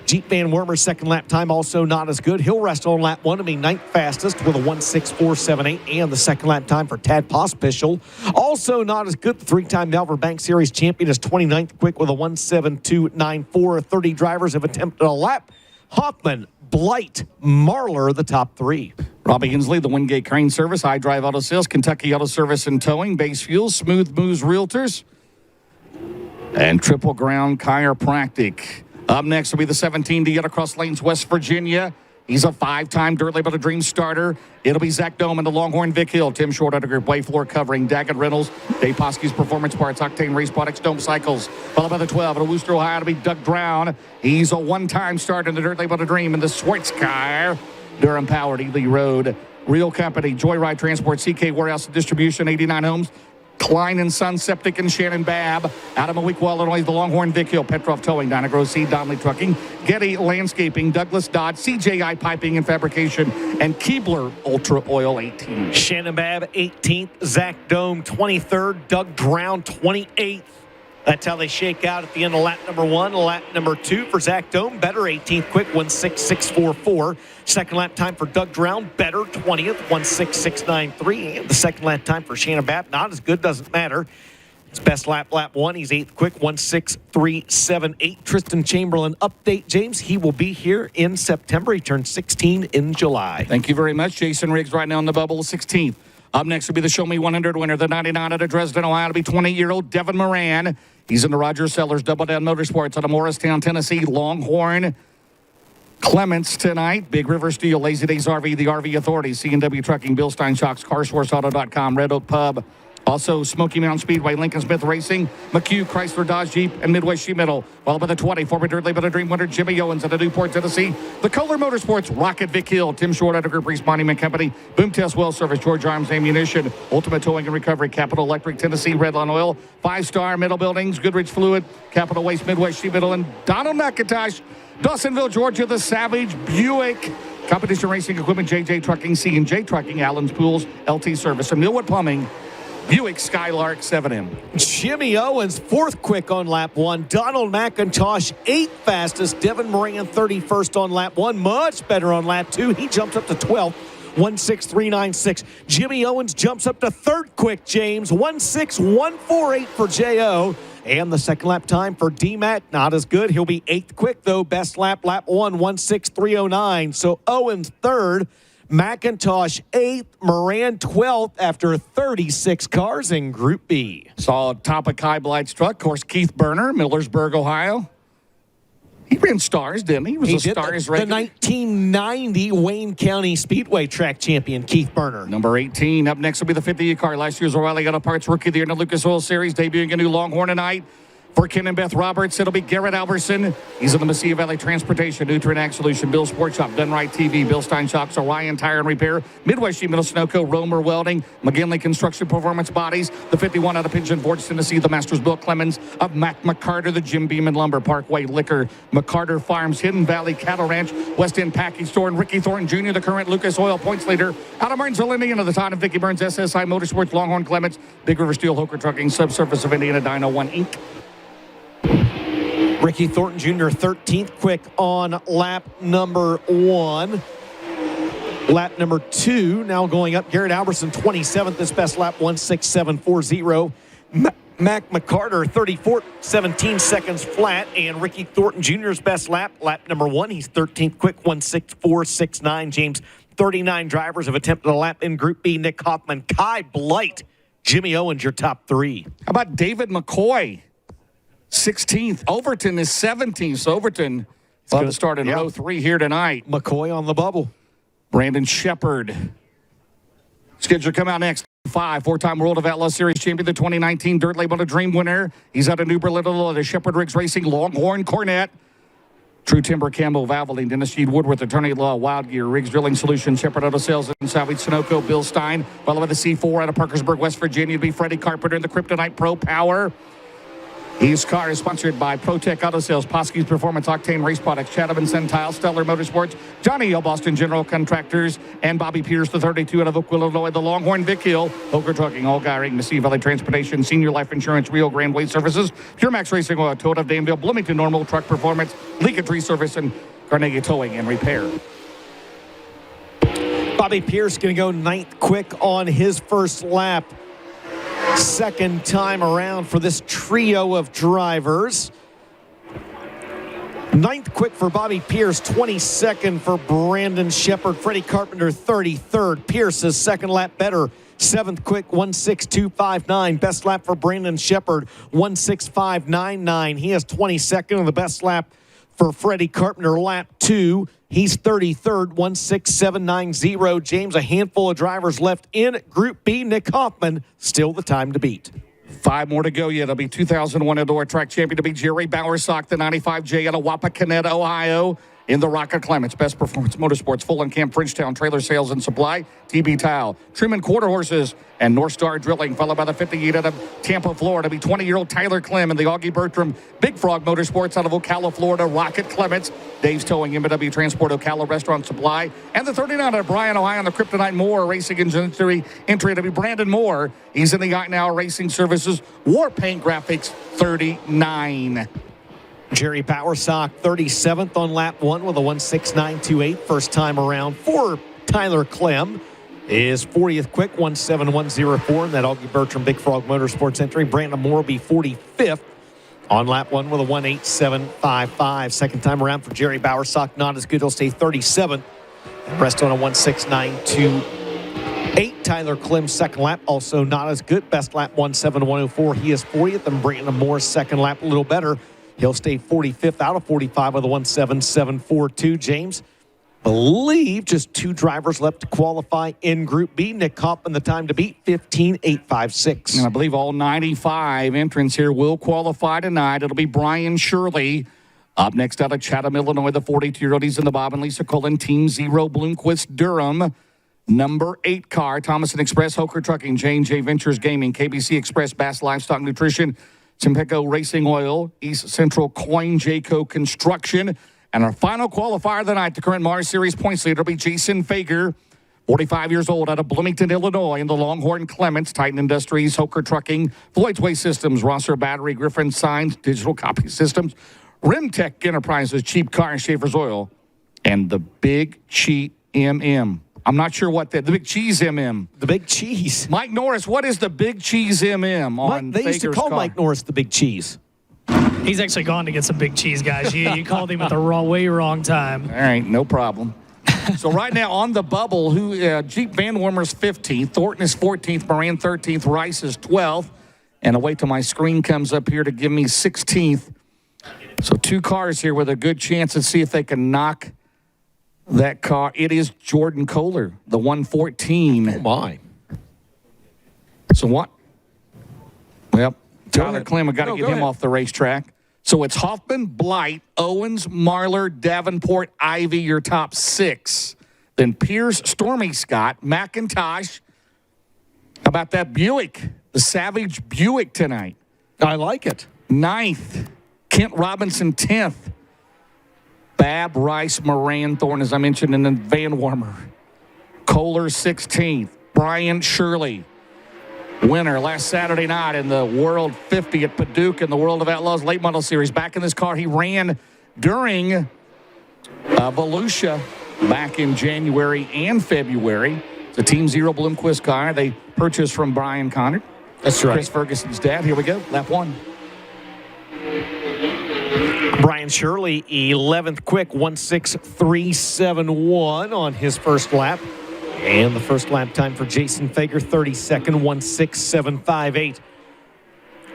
Jeep Van Wormer's second lap time also not as good. He'll rest on lap 1 to be ninth fastest with a 1:64.78, and the second lap time for Tad Pospischel also not as good. The three-time Malvern Bank Series champion is 29th quick with a 1:72.94. 30 drivers have attempted a lap. Hoffman, Blight, Marlar, the top three. Robbie Hensley, the Wingate Crane Service, iDrive Auto Sales, Kentucky Auto Service and Towing, Base Fuel, Smooth Moves Realtors, and Triple Ground Chiropractic. Up next will be the 17 to get across lanes, West Virginia. He's a 5-time Dirt Label to Dream starter. It'll be Zach Dome and the Longhorn Vic Hill. Tim Short under group way floor covering. Daggett Reynolds, Dave Poskey's Performance Parts, Octane Race Products, Dome Cycles. Followed by the 12 at Wooster, Ohio to be Doug Drown. He's a one-time starter in the Dirt Label to Dream in the Schwartzkar. Durham Powered, Ely Road. Real Company, Joyride Transport, CK Warehouse and Distribution, 89 Homes. Klein and Son Septic and Shannon Babb. Out of Malik, Illinois, the Longhorn Vic Hill, Petrov Towing, Donna Grossi, Donnelly Trucking, Getty Landscaping, Douglas Dodge, CJI Piping and Fabrication, and Keebler Ultra Oil 18. Shannon Babb 18th, Zach Dome 23rd, Doug Drown 28th. That's how they shake out at the end of lap number 1. Lap number 2 for Zach Dome, better 18th quick, 1:66.44. Second lap time for Doug Drown, better 20th, 1:66.93. And the second lap time for Shannon Babb, not as good, doesn't matter. His best lap 1. He's 8th quick, 1:63.78. Tristan Chamberlain update, James. He will be here in September. He turned 16 in July. Thank you very much. Jason Riggs right now in the bubble, 16th. Up next will be the Show Me 100 winner, the 99 out of Dresden, Ohio, to be 20-year-old Devin Moran. He's in the Roger Sellers Double Down Motorsports out of Morristown, Tennessee. Longhorn Clements tonight. Big River Steel, Lazy Days RV, the RV Authority, C&W Trucking, Bill Stein Shocks, CarSourceAuto.com, Red Oak Pub. Also, Smoky Mountain Speedway, Lincoln Smith Racing, McHugh, Chrysler, Dodge, Jeep, and Midwest Sheet Metal. Followed by the 20, former Dirt Label Dream winner Jimmy Owens out of Newport, Tennessee. The Kohler Motorsports, Rocket Vic Hill, Tim Short out of Group Reese Monument Company, Boom Test Well Service, George Arms Ammunition, Ultimate Towing and Recovery, Capital Electric, Tennessee, Redline Oil, 5-Star Metal Buildings, Goodrich Fluid, Capital Waste, Midwest Sheet Metal, and Donald McIntosh, Dawsonville, Georgia, the Savage, Buick, Competition Racing Equipment, JJ Trucking, C&J Trucking, Allen's Pools, LT Service, and Millwood Plumbing, Buick Skylark 7M. Jimmy Owens, 4th quick on lap 1. Donald McIntosh, 8th fastest. Devin Moran, 31st on lap 1. Much better on lap 2. He jumps up to 12th, 1:63.96. Jimmy Owens jumps up to 3rd quick, James. 1:61.48 for J.O. And the second lap time for D-Mac, not as good. He'll be 8th quick, though. Best lap 1, 1:63.09. So Owens 3rd. McIntosh 8th, Moran 12th after 36 cars in Group B. Saw top of Kai Blight's truck, of course, Keith Berner, Millersburg, Ohio. He ran Stars, didn't he? He was a Stars regular. The 1990 Wayne County Speedway track champion, Keith Berner. Number 18. Up next will be the 50 car. Last year's O'Reilly Auto Parts Rookie of the Year in the Lucas Oil Series, debuting a new Longhorn tonight. For Ken and Beth Roberts, it'll be Garrett Alberson. He's in the Mesilla Valley Transportation, Nutrient Ag Solution, Bill Sports Shop, Done Right TV, Bill Stein Shocks, Orion Tire and Repair, Midwest Sheet Metal, Sunoco, Romer Welding, McGinley Construction Performance Bodies, the 51 out of Pigeon Forge, Tennessee, the Masters Bill Clemens of Mac McCarter, the Jim Beam and Lumber, Parkway Liquor, McCarter Farms, Hidden Valley Cattle Ranch, West End Package Store, and Ricky Thornton Jr., the current Lucas Oil points leader. Out of Martinsville, Indiana, the Todd and Vicky Burns, SSI Motorsports, Longhorn Clements, Big River Steel, Hoker Trucking, Subsurface of Indiana, Dino 1 Inc. Ricky Thornton Jr., 13th quick on lap number 1. Lap number 2, now going up. Garrett Alberson, 27th. This best lap, 1:67.40. Mac McCarter, 34th, 17 seconds flat. And Ricky Thornton Jr.'s best lap number 1. He's 13th quick, 1:64.69. James, 39 drivers have attempted a lap in Group B. Nick Hoffman, Kai Blight, Jimmy Owens, your top 3. How about David McCoy? 16th. Overton is 17th. So Overton will have to start in row 3 here tonight. McCoy on the bubble. Brandon Shepard. Scheduled to come out next. 4-time World of Outlaw Series champion, the 2019 Dirt Label to Dream winner. He's out of New Berlin, the Shepard Riggs Racing, Longhorn Cornet. True Timber, Campbell, Valvoline, Dennis Sheed, Woodworth, Attorney Law, Wild Gear, Riggs Drilling Solutions, Shepard Auto Sales, and Salvage, Sunoco, Bill Stein. Followed by the C4 out of Parkersburg, West Virginia, to be Freddie Carpenter and the Kryptonite Pro Power. His car is sponsored by ProTech Auto Sales, Poske's Performance Octane Race Products, Chatham and Centile, Stellar Motorsports, Johnny L. Boston General Contractors, and Bobby Pierce, the 32 out of Oakville, Illinois, the Longhorn, Vic Hill, Hoker Trucking, All Guy Ring, Sea Valley Transportation, Senior Life Insurance, Rio Grande Waste Services, Pure Max Racing Oil, Toyota of Danville, Bloomington Normal, Truck Performance, League Tree Service, and Carnegie Towing and Repair. Bobby Pierce going to go 9th quick on his first lap. Second time around for this trio of drivers. 9th quick for Bobby Pierce, 22nd for Brandon Shepard, Freddie Carpenter 33rd. Pierce's second lap better. 7th quick, 16259. Best lap for Brandon Shepard, 16599. He is 22nd on the best lap for Freddie Carpenter, lap 2. He's 33rd, 16790. James, a handful of drivers left in Group B. Nick Hoffman, still the time to beat. 5 more to go yet. It'll be 2001 Eldora Track Champion to be Jerry Bowersock, the 95J out of Wapakoneta, Ohio. In the Rocket Clements, Best Performance Motorsports, Full and Camp, Bridgetown, Trailer Sales and Supply, TB Tile, Truman Quarter Horses, and North Star Drilling, followed by the 58 out of Tampa, Florida. Be 20-year-old Tyler Clem and the Augie Bertram Big Frog Motorsports out of Ocala, Florida, Rocket Clements, Dave's Towing, MW Transport, Ocala Restaurant Supply, and the 39 out of Bryan, Ohio, on the Kryptonite Moore Racing entry to be Brandon Moore. He's in the Now Racing Services War Paint Graphics 39. Jerry Bowersock, 37th on lap 1 with a 16928 first time around. For Tyler Clem is 40th quick, 17104 in that Augie Bertram Big Frog Motorsports entry. Brandon Moore will be 45th on lap 1 with a 18755. Second time around for Jerry Bowersock, not as good. He'll stay 37th. Rest on a 16928. Tyler Clem's second lap, also not as good. Best lap 17104. He is 40th, and Brandon Moore's second lap a little better. He'll stay 45th out of 45 with a 17742. James, believe just 2 drivers left to qualify in Group B. Nick Hoffman, the time to beat, 15.856. And I believe all 95 entrants here will qualify tonight. It'll be Brian Shirley. Up next out of Chatham, Illinois, the 42-year-old. He's in the Bob and Lisa Cullen Team Zero Bloomquist Durham. Number 8 car, Thomason Express, Hoker Trucking, J&J Ventures Gaming, KBC Express, Bass Livestock Nutrition, Tempeco Racing Oil, East Central Coin, Jayco Construction. And our final qualifier of the night, the current Mars Series points leader, will be Jason Fager, 45 years old, out of Bloomington, Illinois, in the Longhorn Clements, Titan Industries, Hoker Trucking, Floyd's Waste Systems, Rosser Battery, Griffin Signs, Digital Copy Systems, Rimtech Enterprises, Cheap Car, Schaefer's Oil, and the Big Cheat MM. I'm not sure what that, the Big Cheese MM. The Big Cheese. Mike Norris, what is the Big Cheese MM on They used to call Mike Norris the Big Cheese. He's actually gone to get some big cheese, guys. You called him at the wrong time. All right, no problem. So right now on the bubble, Jeep Van Wormer's 15th, Thornton is 14th, Moran 13th, Rice is 12th. And I'll wait till my screen comes up here to give me 16th. So 2 cars here with a good chance to see if they can knock that car. It is Jordan Kohler, the 114. Oh, my. So what? Well, Tyler Clem, got to get him off the racetrack. So it's Hoffman, Blight, Owens, Marlar, Davenport, Ivy, your top 6. Then Pierce, Stormy Scott, McIntosh. How about that Buick, the Savage Buick tonight? I like it. 9th, Kent Robinson 10th. Bab, Rice, Moran, Thorne, as I mentioned, and then Van Warmer. Kohler 16th. Brian Shirley, winner last Saturday night in the World 50 at Paducah in the World of Outlaws Late Model Series. Back in this car, he ran during Volusia back in January and February. It's a Team Zero Bloomquist car they purchased from Brian Connor. That's right. Chris Ferguson's dad. Here we go, lap 1. Brian Shirley, 11th quick, 16371 on his first lap. And the first lap time for Jason Fager, 32nd, 16758.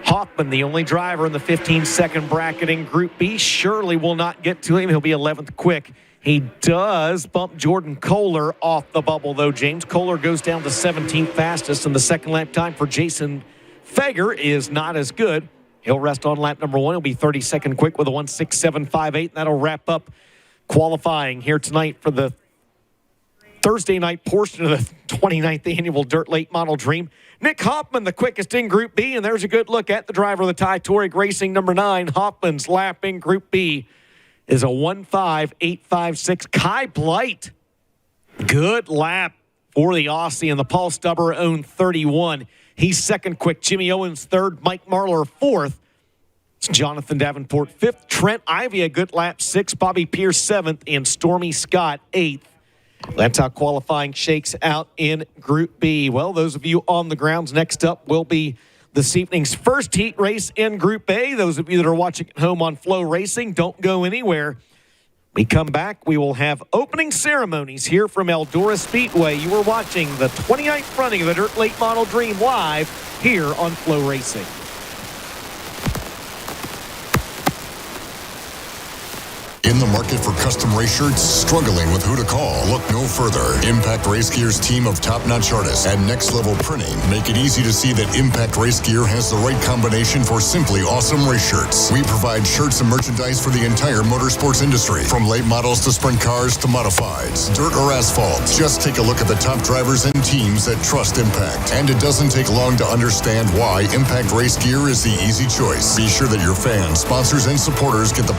Hoffman, the only driver in the 15-second bracket in Group B. Shirley will not get to him. He'll be 11th quick. He does bump Jordan Kohler off the bubble, though. James Kohler goes down to 17th fastest, and the second lap time for Jason Fager is not as good. He'll rest on lap number 1. He'll be 32nd quick with a 16758. That'll wrap up qualifying here tonight for the Thursday night portion of the 29th annual Dirt Late Model Dream. Nick Hoffman, the quickest in Group B, and there's a good look at the driver of the tie, Touareg Racing number 9. Hoffman's lap in Group B is a 1:5.856. Kai Blight, good lap for the Aussie, and the Paul Stubber owned 31. He's second quick. Jimmy Owens third. Mike Marlar fourth. It's Jonathan Davenport fifth. Trent Ivy a good lap sixth. Bobby Pierce seventh, and Stormy Scott eighth. That's how qualifying shakes out in Group B. Well, those of you on the grounds, next up will be this evening's first heat race in Group A. Those of you that are watching at home on FloRacing, don't go anywhere. We come back, we will have opening ceremonies here from Eldora Speedway. You are watching the 29th running of the Dirt Late Model Dream live here on FloRacing. In the market for custom race shirts? Struggling with who to call? Look no further. Impact Race Gear's team of top-notch artists and Next Level Printing make it easy to see that Impact Race Gear has the right combination for simply awesome race shirts. We provide shirts and merchandise for the entire motorsports industry, from late models to sprint cars to modifieds, dirt or asphalt. Just take a look at the top drivers and teams that trust Impact. And it doesn't take long to understand why Impact Race Gear is the easy choice. Be sure that your fans, sponsors, and supporters get the